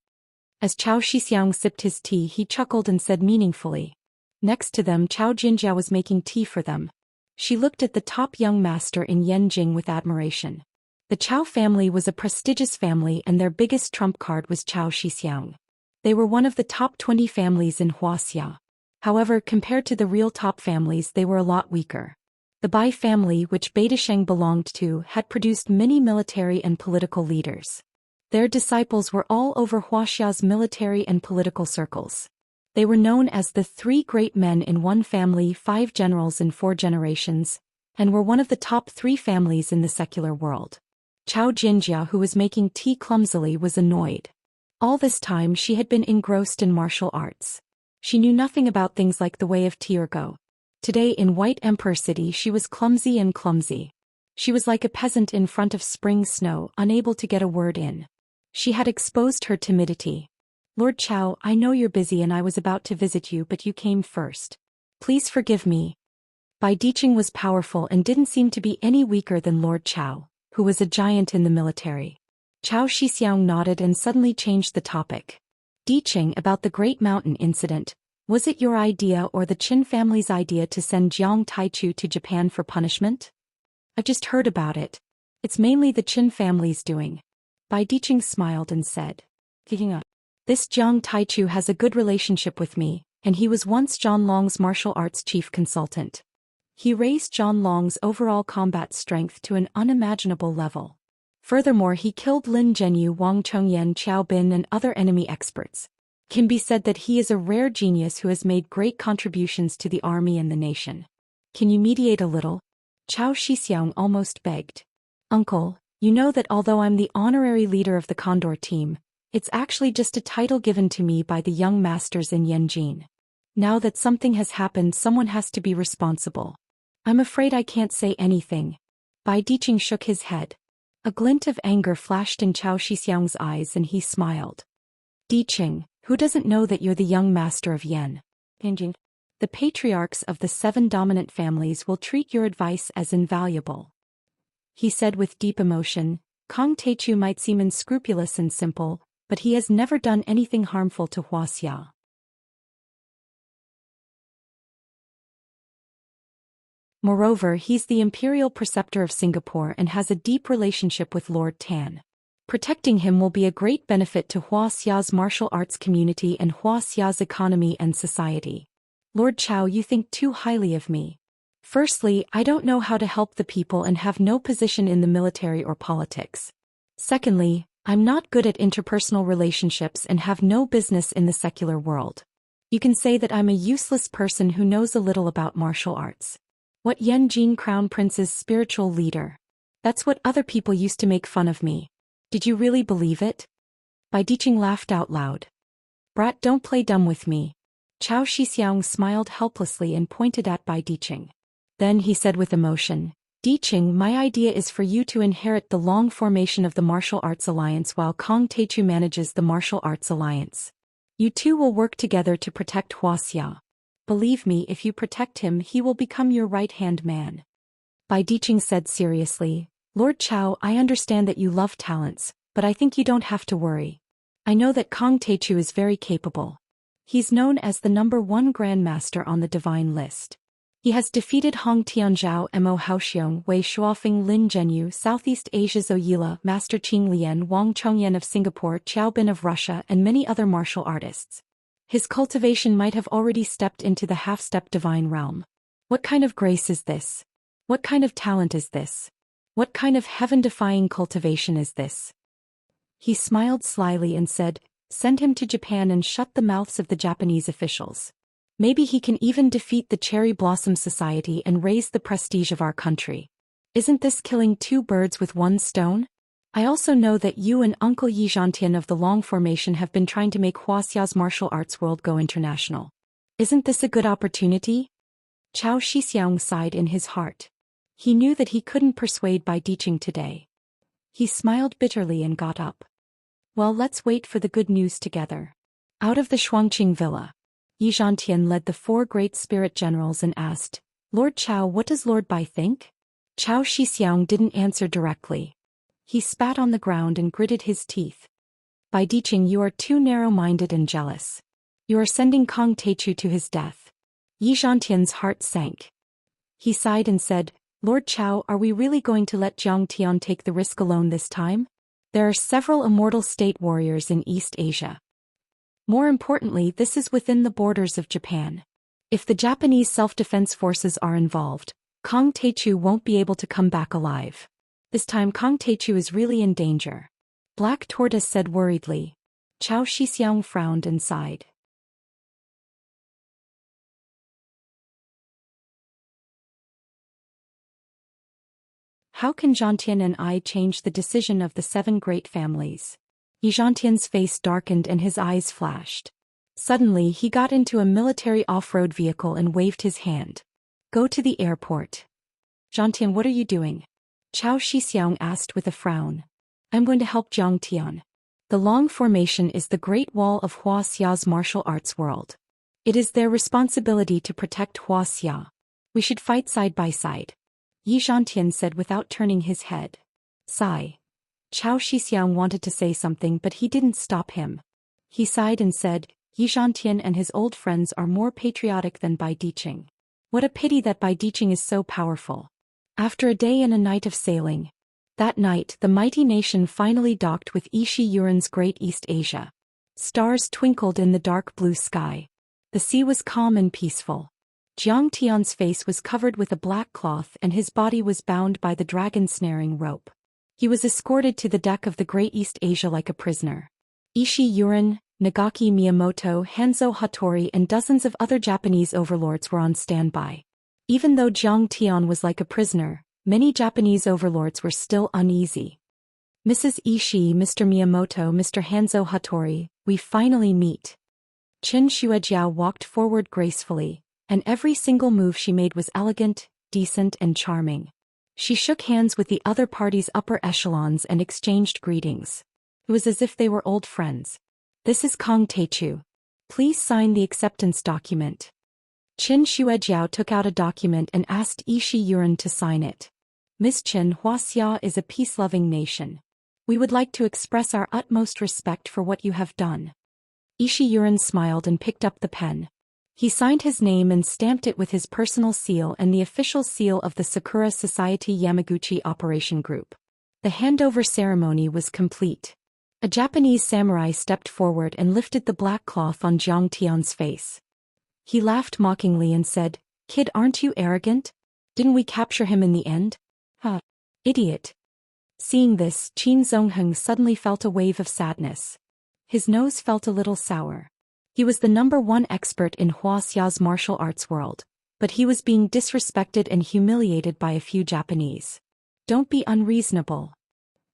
As Chao Shixiang sipped his tea, he chuckled and said meaningfully. Next to them, Chao Jinjiao was making tea for them. She looked at the top young master in Yanjing with admiration. The Chao family was a prestigious family and their biggest trump card was Chao Shixiang. They were one of the top 20 families in Wuxia. However, compared to the real top families, they were a lot weaker. The Bai family, which Beidasheng belonged to, had produced many military and political leaders. Their disciples were all over Wuxia's military and political circles. They were known as the 3 great men in one family, 5 generals in 4 generations, and were one of the top 3 families in the secular world. Xiao Jinjia, who was making tea clumsily, was annoyed. All this time she had been engrossed in martial arts. She knew nothing about things like the way of tea or go. Today in White Emperor City she was clumsy and clumsy. She was like a peasant in front of spring snow, unable to get a word in. She had exposed her timidity. Lord Xiao, I know you're busy and I was about to visit you, but you came first. Please forgive me. Bai Diqing was powerful and didn't seem to be any weaker than Lord Xiao, who was a giant in the military. Xiao Xixiang nodded and suddenly changed the topic. Diqing, about the Great Mountain incident, was it your idea or the Qin family's idea to send Jiang Taichu to Japan for punishment? I've just heard about it. It's mainly the Qin family's doing. Bai Diqing smiled and said, This Jiang Taichu has a good relationship with me, and he was once Zhang Long's martial arts chief consultant. He raised Zhang Long's overall combat strength to an unimaginable level. Furthermore, he killed Lin Zhenyu, Wang Chongyan, Qiao Bin and other enemy experts. Can be said that he is a rare genius who has made great contributions to the army and the nation. Can you mediate a little? Xiao Xixiang almost begged. Uncle, you know that although I'm the honorary leader of the Condor team, it's actually just a title given to me by the young masters in Yanjin. Now that something has happened, someone has to be responsible. I'm afraid I can't say anything. Bai Diqing shook his head. A glint of anger flashed in Xiao Xixiang's eyes and he smiled. Diqing, who doesn't know that you're the young master of Yan? The patriarchs of the 7 dominant families will treat your advice as invaluable. He said with deep emotion. Kong Taichu might seem unscrupulous and simple, but he has never done anything harmful to Wuxia. Moreover, he's the imperial preceptor of Singapore and has a deep relationship with Lord Tan. Protecting him will be a great benefit to Wuxia's martial arts community and Wuxia's economy and society. Lord Qiao, you think too highly of me. Firstly, I don't know how to help the people and have no position in the military or politics. Secondly, I'm not good at interpersonal relationships and have no business in the secular world. You can say that I'm a useless person who knows a little about martial arts. What Yanjin Crown Prince's spiritual leader? That's what other people used to make fun of me. Did you really believe it? Bai Diqing laughed out loud. Brat, don't play dumb with me. Xiao Xixiang smiled helplessly and pointed at Bai Diqing. Then he said with emotion, Diqing, my idea is for you to inherit the long formation of the Martial Arts Alliance while Kong Taichu manages the Martial Arts Alliance. You two will work together to protect Wuxia. Believe me, if you protect him, he will become your right-hand man. Bai Diqing said seriously, Lord Qiao, I understand that you love talents, but I think you don't have to worry. I know that Kong Taichu is very capable. He's known as the #1 Grandmaster on the Divine List. He has defeated Hong Tianzhao, Mo Haoxiong, Wei Shuofeng, Lin Zhenyu, Southeast Asia's Oyila, Master Qing Lian, Wang Chongyan of Singapore, Qiao Bin of Russia, and many other martial artists. His cultivation might have already stepped into the half-step divine realm. What kind of grace is this? What kind of talent is this? What kind of heaven-defying cultivation is this? He smiled slyly and said, Send him to Japan and shut the mouths of the Japanese officials. Maybe he can even defeat the Cherry Blossom Society and raise the prestige of our country. Isn't this killing 2 birds with 1 stone? I also know that you and Uncle Yi Zhantian of the Long Formation have been trying to make Wuxia's martial arts world go international. Isn't this a good opportunity? Xiao Xixiang sighed in his heart. He knew that he couldn't persuade Bai Diqing today. He smiled bitterly and got up. Well, let's wait for the good news together. Out of the Shuangqing villa, Yi Zhantian led the 4 great spirit generals and asked, Lord Qiao, what does Lord Bai think? Xiao Xixiang didn't answer directly. He spat on the ground and gritted his teeth. Bai Diqing, you are too narrow-minded and jealous. You are sending Kong Taichu to his death. Yi Zhantian's heart sank. He sighed and said, Lord Qiao, are we really going to let Jiang Tian take the risk alone this time? There are several immortal state warriors in East Asia. More importantly, this is within the borders of Japan. If the Japanese self-defense forces are involved, Kong Taichu won't be able to come back alive. This time Kong Taichu is really in danger. Black Tortoise said worriedly. Xiao Xixiang frowned and sighed. How can Zhantian and I change the decision of the 7 great families? Zhantian's face darkened and his eyes flashed. Suddenly he got into a military off-road vehicle and waved his hand. Go to the airport. Zhantian, what are you doing? Zhou Xian asked with a frown. I'm going to help Zhangtian. The Long Formation is the Great Wall of Wuxia's martial arts world. It is their responsibility to protect Wuxia. We should fight side by side. Yi Zhantian said without turning his head. Sigh. Zhou Xian wanted to say something but he didn't stop him. He sighed and said, Yi Zhantian and his old friends are more patriotic than Bai Diqing. What a pity that Bai Diqing is so powerful. After a day and a night of sailing. That night the mighty nation finally docked with Ishi Yuren's Great East Asia. Stars twinkled in the dark blue sky. The sea was calm and peaceful. Jiang Tian's face was covered with a black cloth and his body was bound by the dragon snaring rope. He was escorted to the deck of the Great East Asia like a prisoner. Ishi Yuren, Nagaki Miyamoto, Hanzo Hattori and dozens of other Japanese overlords were on standby. Even though Jiang Tian was like a prisoner, many Japanese overlords were still uneasy. Mrs. Ishii, Mr. Miyamoto, Mr. Hanzo Hattori, we finally meet. Qin Xuejiao walked forward gracefully, and every single move she made was elegant, decent and charming. She shook hands with the other party's upper echelons and exchanged greetings. It was as if they were old friends. This is Kong Teichu. Please sign the acceptance document. Qin Xuejiao took out a document and asked Ishi Yuren to sign it. Miss Qin, Wuxia is a peace-loving nation. We would like to express our utmost respect for what you have done. Ishi Yuren smiled and picked up the pen. He signed his name and stamped it with his personal seal and the official seal of the Sakura Society Yamaguchi Operation Group. The handover ceremony was complete. A Japanese samurai stepped forward and lifted the black cloth on Jiang Tian's face. He laughed mockingly and said, Kid, aren't you arrogant? Didn't we capture him in the end? Huh. Idiot. Seeing this, Qin Zongheng suddenly felt a wave of sadness. His nose felt a little sour. He was the #1 expert in Wuxia's martial arts world, but he was being disrespected and humiliated by a few Japanese. Don't be unreasonable.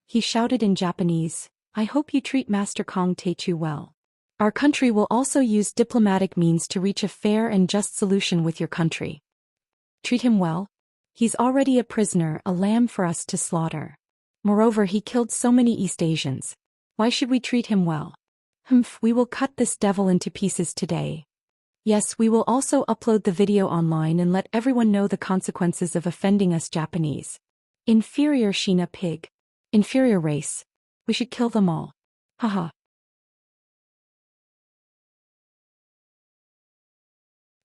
He shouted in Japanese, I hope you treat Master Kong Teichu well. Our country will also use diplomatic means to reach a fair and just solution with your country. Treat him well? He's already a prisoner, a lamb for us to slaughter. Moreover, he killed so many East Asians. Why should we treat him well? Humph, we will cut this devil into pieces today. Yes, we will also upload the video online and let everyone know the consequences of offending us Japanese. Inferior Shina pig. Inferior race. We should kill them all. Haha.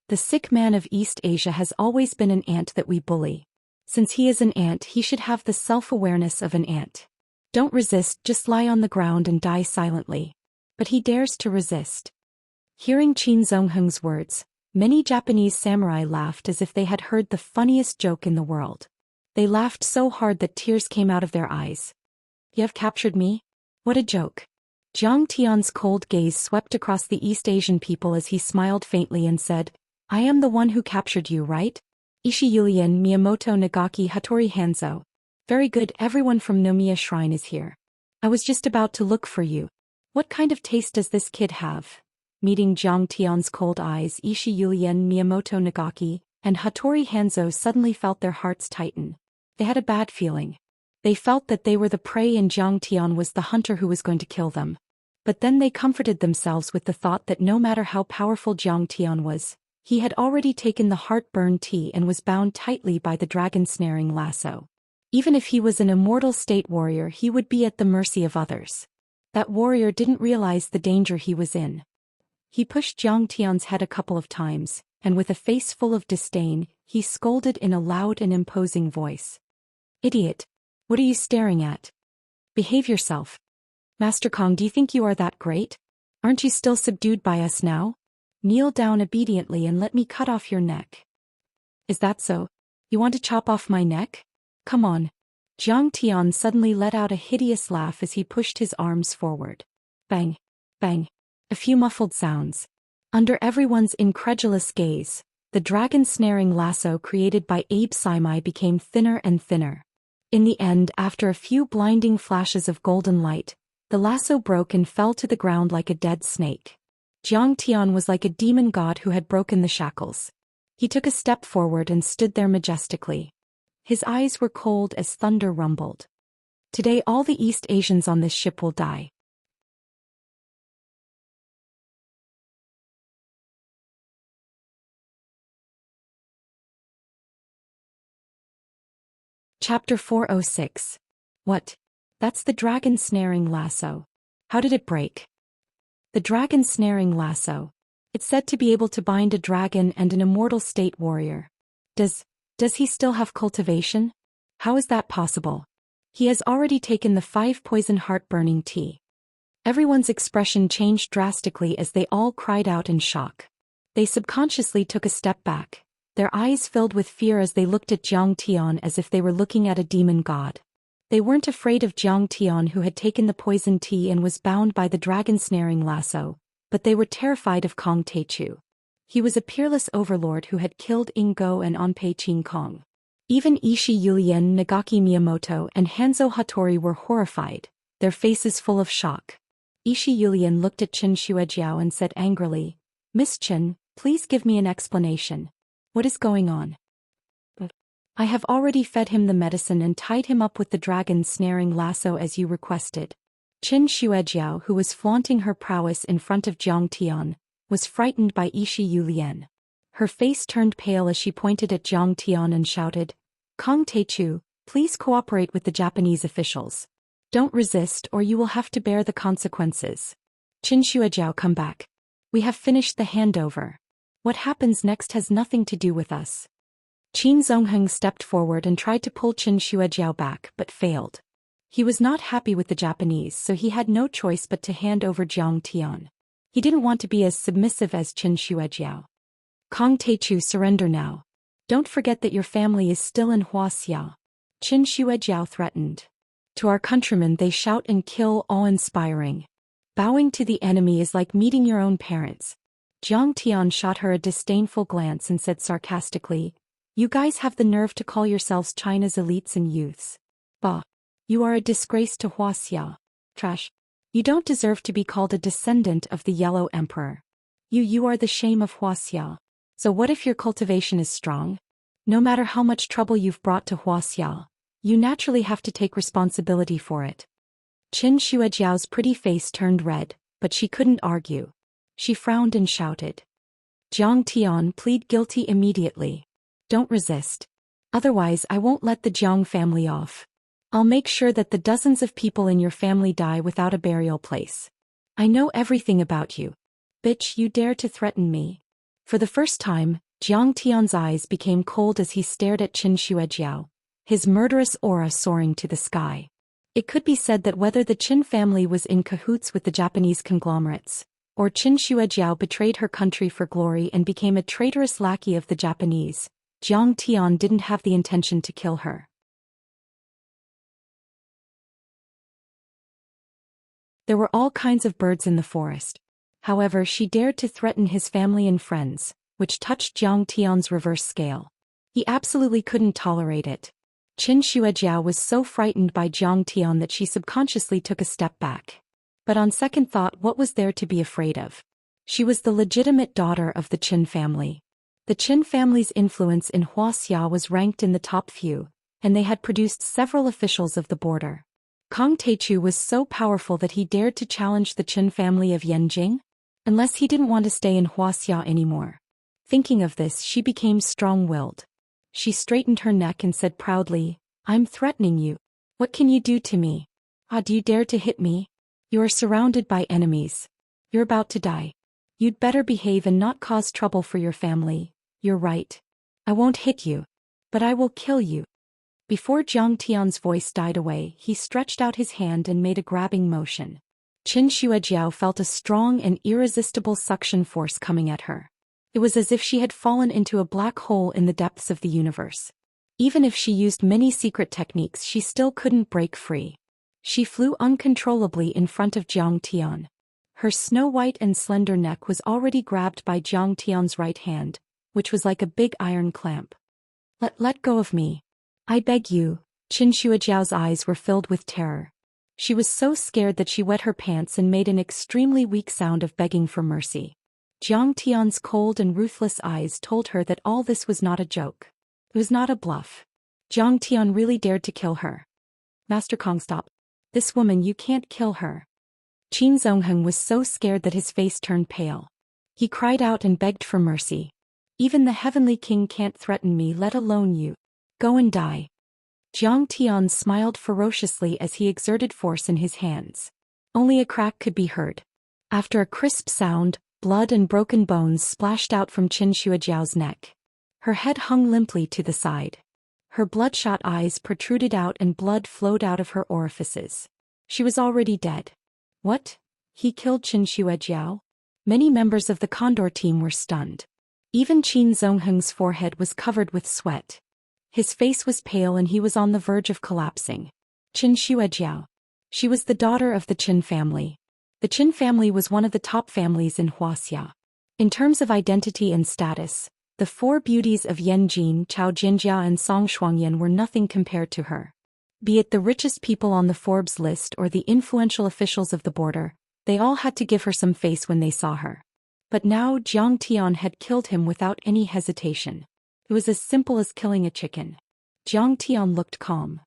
The sick man of East Asia has always been an ant that we bully. Since he is an ant, he should have the self-awareness of an ant. Don't resist, just lie on the ground and die silently. But he dares to resist. Hearing Qin Zongheng's words, many Japanese samurai laughed as if they had heard the funniest joke in the world. They laughed so hard that tears came out of their eyes. You have captured me? What a joke. Jiang Tian's cold gaze swept across the East Asian people as he smiled faintly and said, I am the one who captured you, right? Ishi Yulian, Miyamoto, Nagaki, Hattori, Hanzo. Very good, everyone from Nomiya Shrine is here. I was just about to look for you. What kind of taste does this kid have? Meeting Jiang Tian's cold eyes, Ishi Yulian, Miyamoto, Nagaki, and Hattori Hanzo suddenly felt their hearts tighten. They had a bad feeling. They felt that they were the prey and Jiang Tian was the hunter who was going to kill them. But then they comforted themselves with the thought that no matter how powerful Jiang Tian was, he had already taken the heartburn tea and was bound tightly by the dragon-snaring lasso. Even if he was an immortal state warrior, he would be at the mercy of others. That warrior didn't realize the danger he was in. He pushed Jiang Tian's head a couple of times, and with a face full of disdain, he scolded in a loud and imposing voice. Idiot! What are you staring at? Behave yourself. Master Kong, do you think you are that great? Aren't you still subdued by us now? Kneel down obediently and let me cut off your neck. Is that so? You want to chop off my neck? Come on. Jiang Tian suddenly let out a hideous laugh as he pushed his arms forward. Bang! Bang! A few muffled sounds. Under everyone's incredulous gaze, the dragon-snaring lasso created by Abe Saimai became thinner and thinner. In the end, after a few blinding flashes of golden light, the lasso broke and fell to the ground like a dead snake. Jiang Tian was like a demon god who had broken the shackles. He took a step forward and stood there majestically. His eyes were cold as thunder rumbled. Today all the East Asians on this ship will die. Chapter 406. What? That's the dragon snaring lasso. How did it break? The dragon snaring lasso. It's said to be able to bind a dragon and an immortal state warrior. Does he still have cultivation? How is that possible? He has already taken the 5 poison heart-burning tea. Everyone's expression changed drastically as they all cried out in shock. They subconsciously took a step back, their eyes filled with fear as they looked at Jiang Tian as if they were looking at a demon god. They weren't afraid of Jiang Tian who had taken the poison tea and was bound by the dragon snaring lasso, but they were terrified of Kong Teichu. He was a peerless overlord who had killed Ingo and Anpei Qing Kong. Even Ishii Yulien, Nagaki Miyamoto and Hanzo Hattori were horrified, their faces full of shock. Ishii Yulien looked at Qin Shuejiao and said angrily, "Miss Qin, please give me an explanation. What is going on?" "I have already fed him the medicine and tied him up with the dragon snaring lasso as you requested." Qin Shuejiao, who was flaunting her prowess in front of Jiang Tian, was frightened by Ishii Yulien. Her face turned pale as she pointed at Jiang Tian and shouted, "Kong Teichu, please cooperate with the Japanese officials. Don't resist or you will have to bear the consequences." "Qin Shuejiao, come back. We have finished the handover. What happens next has nothing to do with us." Qin Zongheng stepped forward and tried to pull Qin Shuejiao back but failed. He was not happy with the Japanese, so he had no choice but to hand over Jiang Tian. He didn't want to be as submissive as Qin Shuejiao. "Kong Teichu, surrender now. Don't forget that your family is still in Wuxia," Qin Shuejiao threatened. "To our countrymen they shout and kill, awe-inspiring. Bowing to the enemy is like meeting your own parents." Jiang Tian shot her a disdainful glance and said sarcastically, "You guys have the nerve to call yourselves China's elites and youths. Bah! You are a disgrace to Wuxia. Trash. You don't deserve to be called a descendant of the Yellow Emperor. You are the shame of Wuxia. So what if your cultivation is strong? No matter how much trouble you've brought to Wuxia, you naturally have to take responsibility for it." Qin Shuejiao's pretty face turned red, but she couldn't argue. She frowned and shouted, "Jiang Tian, plead guilty immediately. Don't resist. Otherwise I won't let the Jiang family off. I'll make sure that the dozens of people in your family die without a burial place. I know everything about you. Bitch, you dare to threaten me." For the first time, Jiang Tian's eyes became cold as he stared at Qin Shuejiao, his murderous aura soaring to the sky. It could be said that whether the Qin family was in cahoots with the Japanese conglomerates, or Qin Shuejiao betrayed her country for glory and became a traitorous lackey of the Japanese, Jiang Tian didn't have the intention to kill her. There were all kinds of birds in the forest. However, she dared to threaten his family and friends, which touched Jiang Tian's reverse scale. He absolutely couldn't tolerate it. Qin Shuejiao was so frightened by Jiang Tian that she subconsciously took a step back. But on second thought, what was there to be afraid of? She was the legitimate daughter of the Qin family. The Qin family's influence in Wuxia was ranked in the top few, and they had produced several officials of the border. Kong Teichu was so powerful that he dared to challenge the Qin family of Yanjing? Unless he didn't want to stay in Wuxia anymore. Thinking of this, she became strong-willed. She straightened her neck and said proudly, "I'm threatening you. What can you do to me? Do you dare to hit me? You are surrounded by enemies. You're about to die. You'd better behave and not cause trouble for your family." "You're right. I won't hit you. But I will kill you." Before Jiang Tian's voice died away, he stretched out his hand and made a grabbing motion. Qin Shuejiao felt a strong and irresistible suction force coming at her. It was as if she had fallen into a black hole in the depths of the universe. Even if she used many secret techniques, she still couldn't break free. She flew uncontrollably in front of Jiang Tian. Her snow-white and slender neck was already grabbed by Jiang Tian's right hand, which was like a big iron clamp. Let go of me. I beg you, Qin Shuijiao's eyes were filled with terror. She was so scared that she wet her pants and made an extremely weak sound of begging for mercy. Jiang Tian's cold and ruthless eyes told her that all this was not a joke. It was not a bluff. Jiang Tian really dared to kill her. Master Kong, stop. This woman, you can't kill her. Qin Zongheng was so scared that his face turned pale. He cried out and begged for mercy. Even the Heavenly King can't threaten me, let alone you. Go and die. Jiang Tian smiled ferociously as he exerted force in his hands. Only a crack could be heard. After a crisp sound, blood and broken bones splashed out from Qin Shuijiao's neck. Her head hung limply to the side. Her bloodshot eyes protruded out and blood flowed out of her orifices. She was already dead. What? He killed Qin Shuijiao? Many members of the Condor team were stunned. Even Qin Zongheng's forehead was covered with sweat. His face was pale and he was on the verge of collapsing. Qin Shuijiao. She was the daughter of the Qin family. The Qin family was one of the top families in Wuxia. In terms of identity and status, the four beauties of Yanjin, Chao Jinjia and Song Shuangyan were nothing compared to her. Be it the richest people on the Forbes list or the influential officials of the border, they all had to give her some face when they saw her. But now Jiang Tian had killed him without any hesitation. It was as simple as killing a chicken. Jiang Tian looked calm.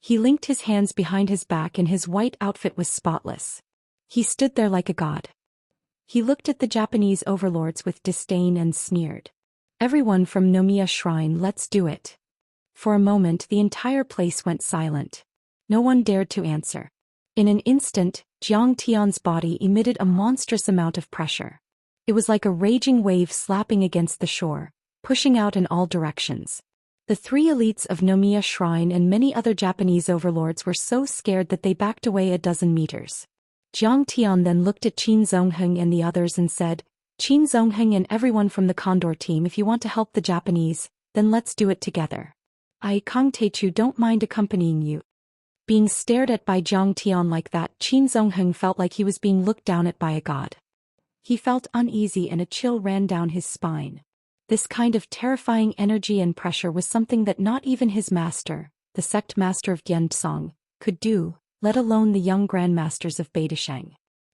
He linked his hands behind his back and his white outfit was spotless. He stood there like a god. He looked at the Japanese overlords with disdain and sneered. Everyone from Nomiya Shrine, let's do it. For a moment the entire place went silent. No one dared to answer. In an instant, Jiang Tian's body emitted a monstrous amount of pressure. It was like a raging wave slapping against the shore, pushing out in all directions. The three elites of Nomiya Shrine and many other Japanese overlords were so scared that they backed away a dozen meters. Jiang Tian then looked at Qin Zongheng and the others and said, Qin Zongheng and everyone from the Condor team, if you want to help the Japanese, then let's do it together. I, Kang Teichu, don't mind accompanying you. Being stared at by Jiang Tian like that, Qin Zongheng felt like he was being looked down at by a god. He felt uneasy and a chill ran down his spine. This kind of terrifying energy and pressure was something that not even his master, the sect master of Gyeontsong, could do, let alone the young grandmasters of Beidasheng.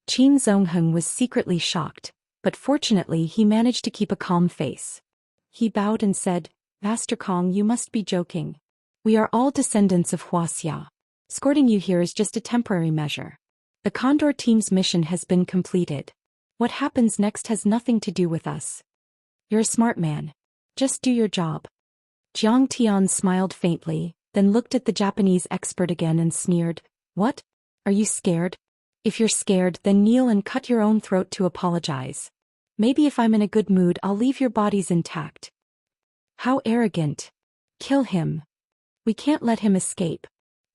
Qin Zongheng was secretly shocked, but fortunately he managed to keep a calm face. He bowed and said, Master Kong, you must be joking. We are all descendants of Wuxia. Escorting you here is just a temporary measure. The Condor team's mission has been completed. What happens next has nothing to do with us. You're a smart man. Just do your job. Jiang Tian smiled faintly, then looked at the Japanese expert again and sneered, What? Are you scared? If you're scared, then kneel and cut your own throat to apologize. Maybe if I'm in a good mood, I'll leave your bodies intact. How arrogant. Kill him. We can't let him escape.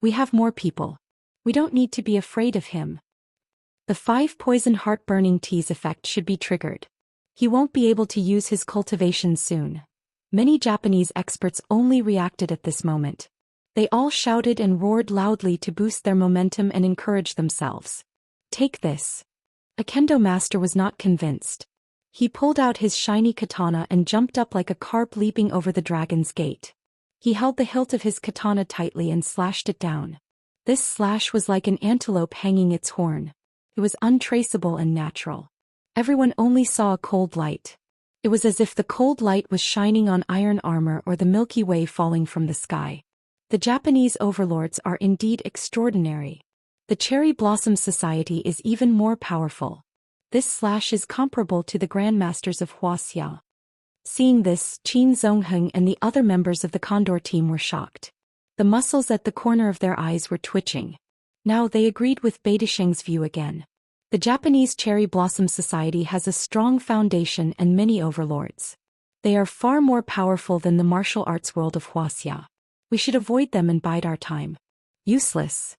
We have more people. We don't need to be afraid of him. The 5 poison heart-burning teas effect should be triggered. He won't be able to use his cultivation soon. Many Japanese experts only reacted at this moment. They all shouted and roared loudly to boost their momentum and encourage themselves. Take this. A kendo master was not convinced. He pulled out his shiny katana and jumped up like a carp leaping over the dragon's gate. He held the hilt of his katana tightly and slashed it down. This slash was like an antelope hanging its horn. It was untraceable and natural. Everyone only saw a cold light. It was as if the cold light was shining on iron armor or the Milky Way falling from the sky. The Japanese overlords are indeed extraordinary. The Cherry Blossom Society is even more powerful. This slash is comparable to the Grandmasters of Wuxia. Seeing this, Qin Zongheng and the other members of the Condor team were shocked. The muscles at the corner of their eyes were twitching. Now they agreed with Beidasheng's view again. The Japanese Cherry Blossom Society has a strong foundation and many overlords. They are far more powerful than the martial arts world of Wuxia. We should avoid them and bide our time. Useless.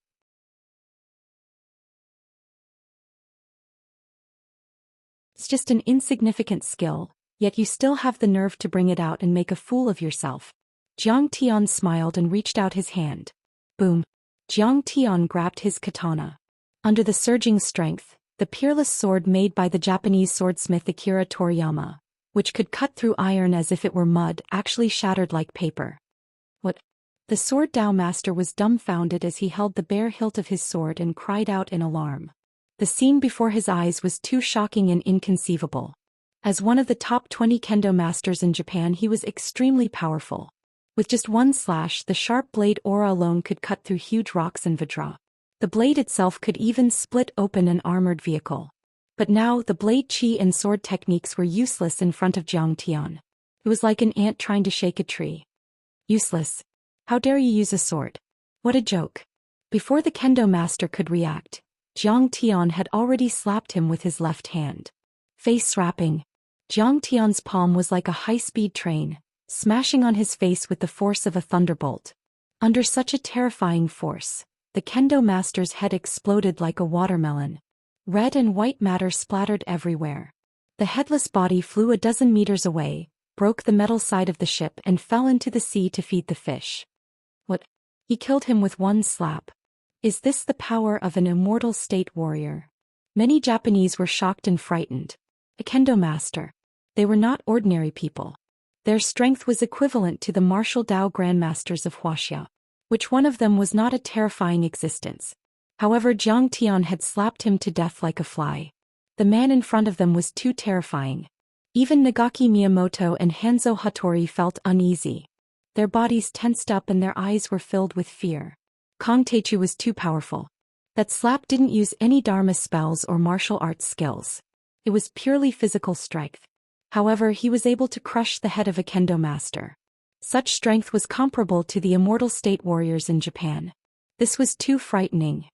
It's just an insignificant skill. Yet you still have the nerve to bring it out and make a fool of yourself. Jiang Tian smiled and reached out his hand. Boom. Jiang Tian grabbed his katana. Under the surging strength, the peerless sword made by the Japanese swordsmith Akira Toriyama, which could cut through iron as if it were mud, actually shattered like paper. What? The sword Dao master was dumbfounded as he held the bare hilt of his sword and cried out in alarm. The scene before his eyes was too shocking and inconceivable. As one of the top 20 kendo masters in Japan, he was extremely powerful. With just one slash, the sharp blade aura alone could cut through huge rocks and vajra. The blade itself could even split open an armored vehicle. But now the blade chi and sword techniques were useless in front of Zhang Tian. It was like an ant trying to shake a tree. Useless. How dare you use a sword? What a joke. Before the kendo master could react, Zhang Tian had already slapped him with his left hand. Face wrapping. Zhang Tian's palm was like a high-speed train, smashing on his face with the force of a thunderbolt. Under such a terrifying force, the kendo master's head exploded like a watermelon. Red and white matter splattered everywhere. The headless body flew a dozen meters away, broke the metal side of the ship and fell into the sea to feed the fish. What? He killed him with one slap. Is this the power of an immortal state warrior? Many Japanese were shocked and frightened. A kendo master. They were not ordinary people. Their strength was equivalent to the martial Dao grandmasters of Wuxia. Which one of them was not a terrifying existence? However, Zhang Tian had slapped him to death like a fly. The man in front of them was too terrifying. Even Nagaki Miyamoto and Hanzo Hattori felt uneasy. Their bodies tensed up and their eyes were filled with fear. Kong Teichu was too powerful. That slap didn't use any Dharma spells or martial arts skills. It was purely physical strength. However, he was able to crush the head of a kendo master. Such strength was comparable to the immortal state warriors in Japan. This was too frightening.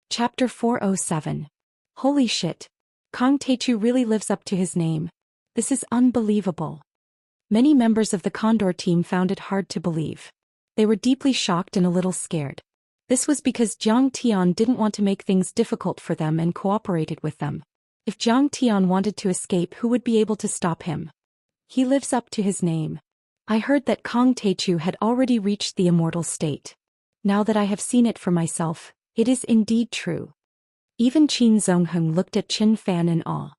Chapter 407. Holy shit. Kong Teichu really lives up to his name. This is unbelievable. Many members of the Condor team found it hard to believe. They were deeply shocked and a little scared. This was because Zhang Tian didn't want to make things difficult for them and cooperated with them. If Zhang Tian wanted to escape, who would be able to stop him? He lives up to his name. I heard that Kong Teichu had already reached the immortal state. Now that I have seen it for myself, it is indeed true. Even Qin Zongheng looked at Qin Fan in awe.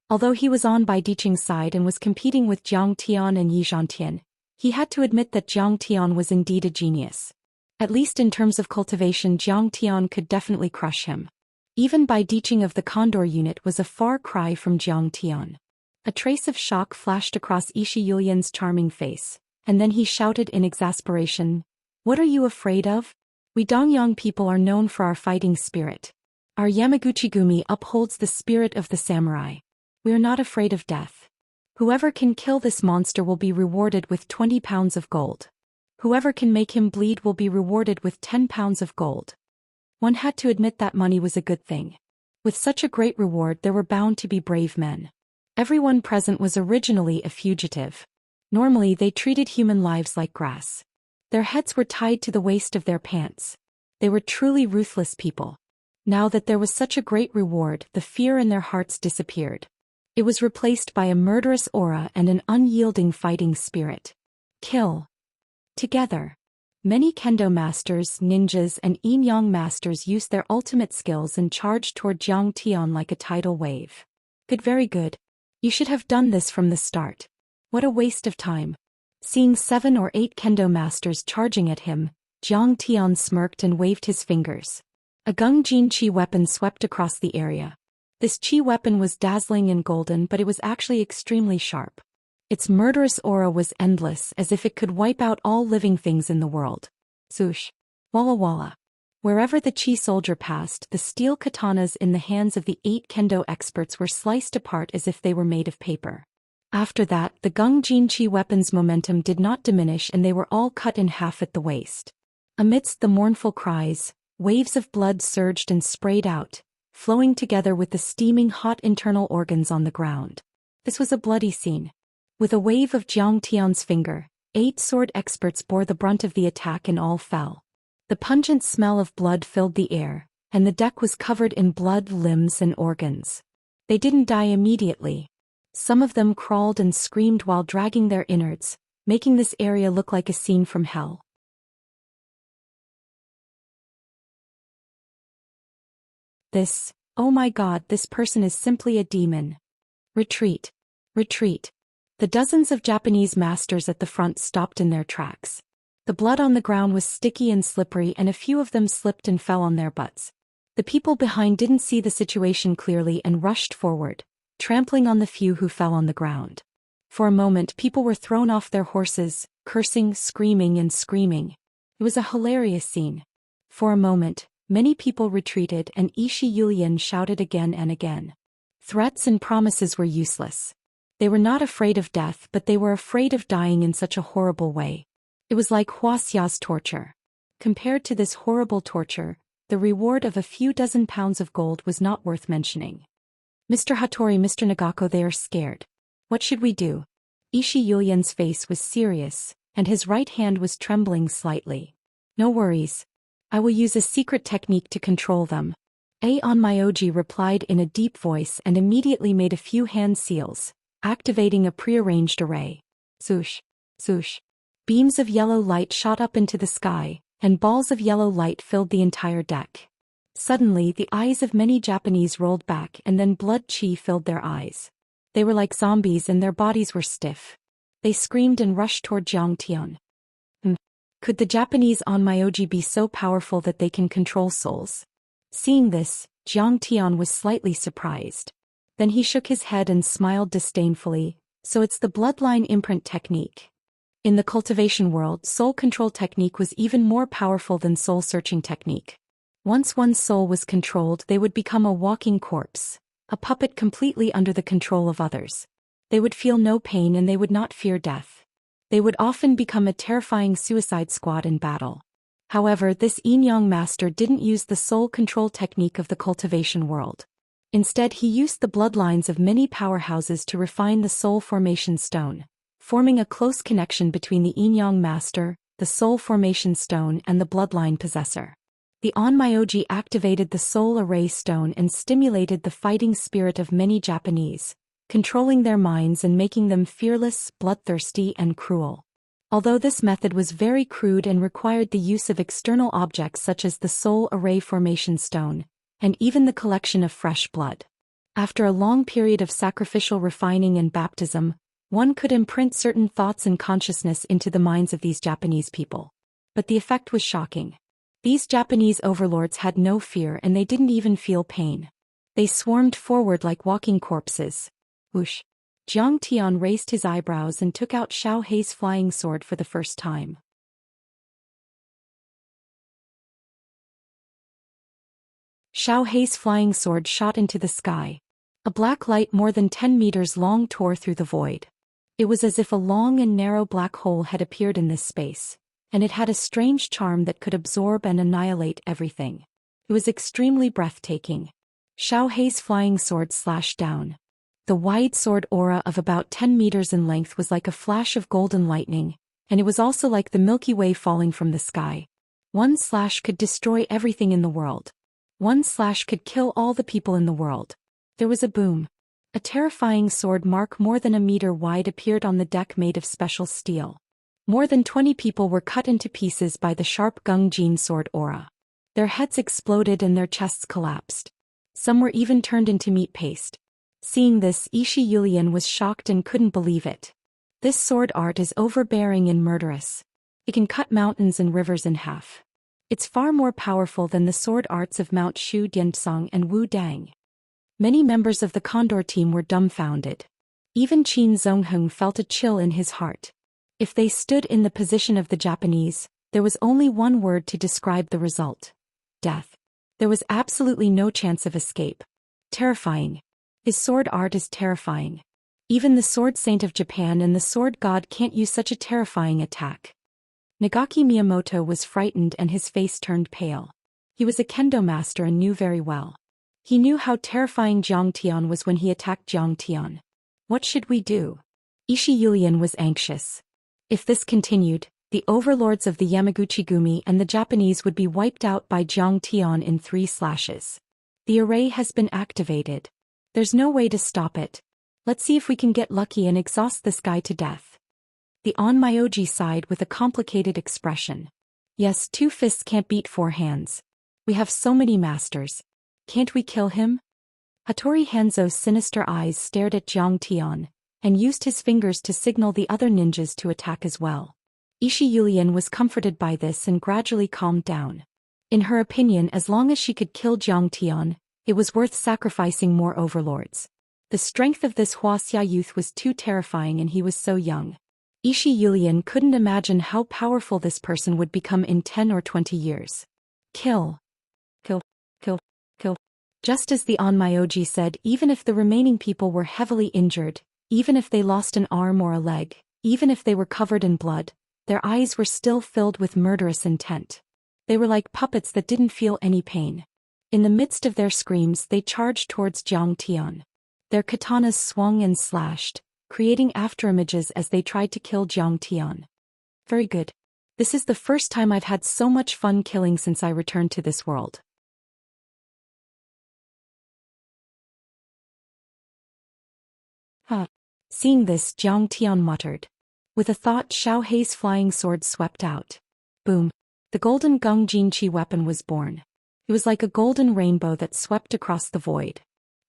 Although he was on Bai Diqing's side and was competing with Zhang Tian and Yi Zhantian, he had to admit that Zhang Tian was indeed a genius. At least in terms of cultivation, Zhang Tian could definitely crush him. Even Bai Diqing of the Condor unit was a far cry from Zhang Tian. A trace of shock flashed across Ishi Yulian's charming face, and then he shouted in exasperation, "What are you afraid of? We Dongyang people are known for our fighting spirit. Our Yamaguchi-gumi upholds the spirit of the samurai. We are not afraid of death. Whoever can kill this monster will be rewarded with 20 pounds of gold. Whoever can make him bleed will be rewarded with 10 pounds of gold." One had to admit that money was a good thing. With such a great reward, there were bound to be brave men. Everyone present was originally a fugitive. Normally, they treated human lives like grass. Their heads were tied to the waist of their pants. They were truly ruthless people. Now that there was such a great reward, the fear in their hearts disappeared. It was replaced by a murderous aura and an unyielding fighting spirit. Kill. Together. Many kendo masters, ninjas and yin-yang masters used their ultimate skills and charged toward Zhang Tian like a tidal wave. Good, very good. You should have done this from the start. What a waste of time. Seeing 7 or 8 kendo masters charging at him, Zhang Tian smirked and waved his fingers. A Gungjin chi weapon swept across the area. This chi weapon was dazzling and golden, but it was actually extremely sharp. Its murderous aura was endless, as if it could wipe out all living things in the world. Zoosh. Walla walla. Wherever the chi soldier passed, the steel katanas in the hands of the 8 kendo experts were sliced apart as if they were made of paper. After that, the Gungjin chi weapon's momentum did not diminish and they were all cut in half at the waist. Amidst the mournful cries, waves of blood surged and sprayed out, flowing together with the steaming hot internal organs on the ground. This was a bloody scene. With a wave of Zhang Tian's finger, 8 sword experts bore the brunt of the attack and all fell. The pungent smell of blood filled the air, and the deck was covered in blood, limbs and organs. They didn't die immediately. Some of them crawled and screamed while dragging their innards, making this area look like a scene from hell. Oh my god, this person is simply a demon. Retreat. Retreat. The dozens of Japanese masters at the front stopped in their tracks. The blood on the ground was sticky and slippery and a few of them slipped and fell on their butts. The people behind didn't see the situation clearly and rushed forward, trampling on the few who fell on the ground. For a moment people were thrown off their horses, cursing, screaming and screaming. It was a hilarious scene. For a moment, many people retreated and Ishi Yulian shouted again and again. Threats and promises were useless. They were not afraid of death, but they were afraid of dying in such a horrible way. It was like Wuxia's torture. Compared to this horrible torture, the reward of a few dozen pounds of gold was not worth mentioning. Mr. Hattori, Mr. Nagako, they are scared. What should we do? Ishi Yulian's face was serious, and his right hand was trembling slightly. No worries. I will use a secret technique to control them. Onmyoji replied in a deep voice and immediately made a few hand seals, activating a prearranged array. Swoosh, swoosh. Beams of yellow light shot up into the sky, and balls of yellow light filled the entire deck. Suddenly the eyes of many Japanese rolled back and then blood chi filled their eyes. They were like zombies and their bodies were stiff. They screamed and rushed toward Jiang Tian. Could the Japanese Onmyoji be so powerful that they can control souls? Seeing this, Jiang Tian was slightly surprised. Then he shook his head and smiled disdainfully. So it's the bloodline imprint technique. In the cultivation world, soul control technique was even more powerful than soul searching technique. Once one's soul was controlled, they would become a walking corpse, a puppet completely under the control of others. They would feel no pain and they would not fear death. They would often become a terrifying suicide squad in battle. However, this Yin-Yang master didn't use the soul control technique of the cultivation world. Instead, he used the bloodlines of many powerhouses to refine the soul formation stone, forming a close connection between the Yin-Yang master, the soul formation stone and the bloodline possessor. The Onmyoji activated the soul array stone and stimulated the fighting spirit of many Japanese, controlling their minds and making them fearless, bloodthirsty and cruel. Although this method was very crude and required the use of external objects such as the soul array formation stone, and even the collection of fresh blood. After a long period of sacrificial refining and baptism, one could imprint certain thoughts and consciousness into the minds of these Japanese people. But the effect was shocking. These Japanese overlords had no fear and they didn't even feel pain. They swarmed forward like walking corpses. Whoosh. Jiang Tian raised his eyebrows and took out Xiao Hei's flying sword for the first time. Xiao Hei's flying sword shot into the sky. A black light more than 10 meters long tore through the void. It was as if a long and narrow black hole had appeared in this space, and it had a strange charm that could absorb and annihilate everything. It was extremely breathtaking. Xiao Hei's flying sword slashed down. The wide sword aura of about 10 meters in length was like a flash of golden lightning, and it was also like the Milky Way falling from the sky. One slash could destroy everything in the world. One slash could kill all the people in the world. There was a boom. A terrifying sword mark more than a meter wide appeared on the deck made of special steel. More than 20 people were cut into pieces by the sharp Gung Jin sword aura. Their heads exploded and their chests collapsed. Some were even turned into meat paste. Seeing this, Ishi Yulian was shocked and couldn't believe it. This sword art is overbearing and murderous. It can cut mountains and rivers in half. It's far more powerful than the sword arts of Mount Shu Diansong and Wu Dang. Many members of the Condor team were dumbfounded. Even Qin Zongheng felt a chill in his heart. If they stood in the position of the Japanese, there was only one word to describe the result: death. There was absolutely no chance of escape. Terrifying. His sword art is terrifying. Even the sword saint of Japan and the sword god can't use such a terrifying attack. Nagaki Miyamoto was frightened and his face turned pale. He was a kendo master and knew very well. He knew how terrifying Jiang Tian was when he attacked Jiang Tian. What should we do? Ishi Yulian was anxious. If this continued, the overlords of the Yamaguchi-gumi and the Japanese would be wiped out by Jiang Tian in 3 slashes. The array has been activated. There's no way to stop it. Let's see if we can get lucky and exhaust this guy to death. The Onmyoji sighed with a complicated expression. Yes, 2 fists can't beat 4 hands. We have so many masters. Can't we kill him? Hattori Hanzo's sinister eyes stared at Zhang Tian, and used his fingers to signal the other ninjas to attack as well. Ishi Yulian was comforted by this and gradually calmed down. In her opinion, as long as she could kill Zhang Tian, it was worth sacrificing more overlords. The strength of this Wuxia youth was too terrifying, and he was so young. Ishi Yulian couldn't imagine how powerful this person would become in 10 or 20 years. Kill. Kill. Kill. Kill. Just as the Onmyoji said, even if the remaining people were heavily injured, even if they lost an arm or a leg, even if they were covered in blood, their eyes were still filled with murderous intent. They were like puppets that didn't feel any pain. In the midst of their screams, they charged towards Zhang Tian. Their katanas swung and slashed, creating afterimages as they tried to kill Zhang Tian. Very good. This is the first time I've had so much fun killing since I returned to this world. Seeing this, Zhang Tian muttered. With a thought, Xiao Hei's flying sword swept out. Boom. The golden Gung Jinqi weapon was born. It was like a golden rainbow that swept across the void.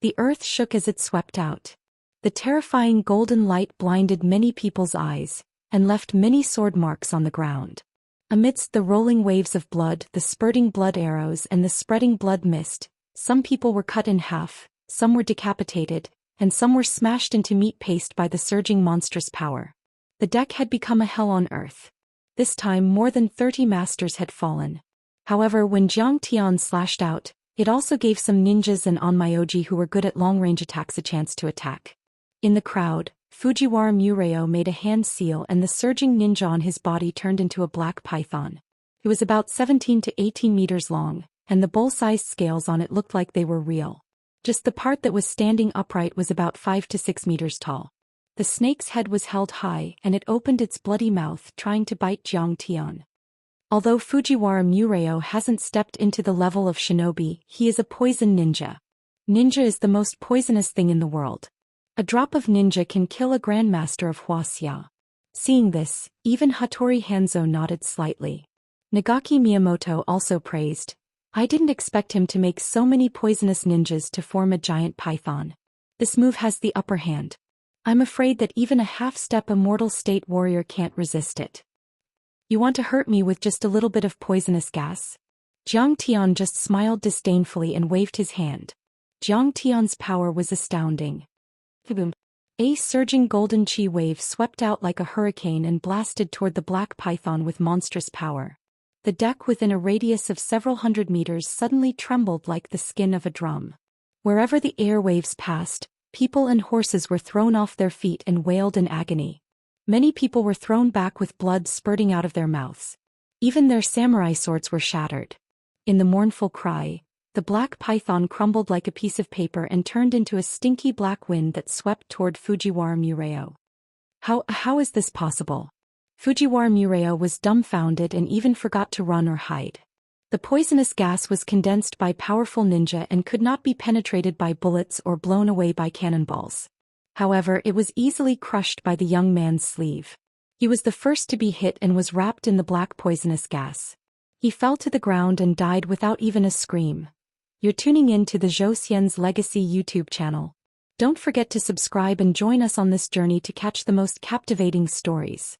The earth shook as it swept out. The terrifying golden light blinded many people's eyes, and left many sword marks on the ground. Amidst the rolling waves of blood, the spurting blood arrows and the spreading blood mist, some people were cut in half, some were decapitated, and some were smashed into meat paste by the surging monstrous power. The deck had become a hell on earth. This time more than 30 masters had fallen. However, when Zhang Tian slashed out, it also gave some ninjas and Onmyoji who were good at long-range attacks a chance to attack. In the crowd, Fujiwara Mureo made a hand seal, and the surging ninja on his body turned into a black python. It was about 17 to 18 meters long, and the bowl-sized scales on it looked like they were real. Just the part that was standing upright was about 5 to 6 meters tall. The snake's head was held high, and it opened its bloody mouth trying to bite Zhang Tian. Although Fujiwara Mureo hasn't stepped into the level of shinobi, he is a poison ninja. Ninja is the most poisonous thing in the world. A drop of ninja can kill a grandmaster of Wuxia. Seeing this, even Hattori Hanzo nodded slightly. Nagaki Miyamoto also praised. I didn't expect him to make so many poisonous ninjas to form a giant python. This move has the upper hand. I'm afraid that even a half-step immortal state warrior can't resist it. You want to hurt me with just a little bit of poisonous gas? Zhang Tian just smiled disdainfully and waved his hand. Zhang Tian's power was astounding. Kaboom! A surging golden chi wave swept out like a hurricane and blasted toward the black python with monstrous power. The deck within a radius of several hundred meters suddenly trembled like the skin of a drum. Wherever the airwaves passed, people and horses were thrown off their feet and wailed in agony. Many people were thrown back with blood spurting out of their mouths. Even their samurai swords were shattered. In the mournful cry, the black python crumbled like a piece of paper and turned into a stinky black wind that swept toward Fujiwara Mureo. How is this possible? Fujiwara Mureo was dumbfounded and even forgot to run or hide. The poisonous gas was condensed by powerful ninja and could not be penetrated by bullets or blown away by cannonballs. However, it was easily crushed by the young man's sleeve. He was the first to be hit and was wrapped in the black poisonous gas. He fell to the ground and died without even a scream. You're tuning in to the Zhou Xian's Legacy YouTube channel. Don't forget to subscribe and join us on this journey to catch the most captivating stories.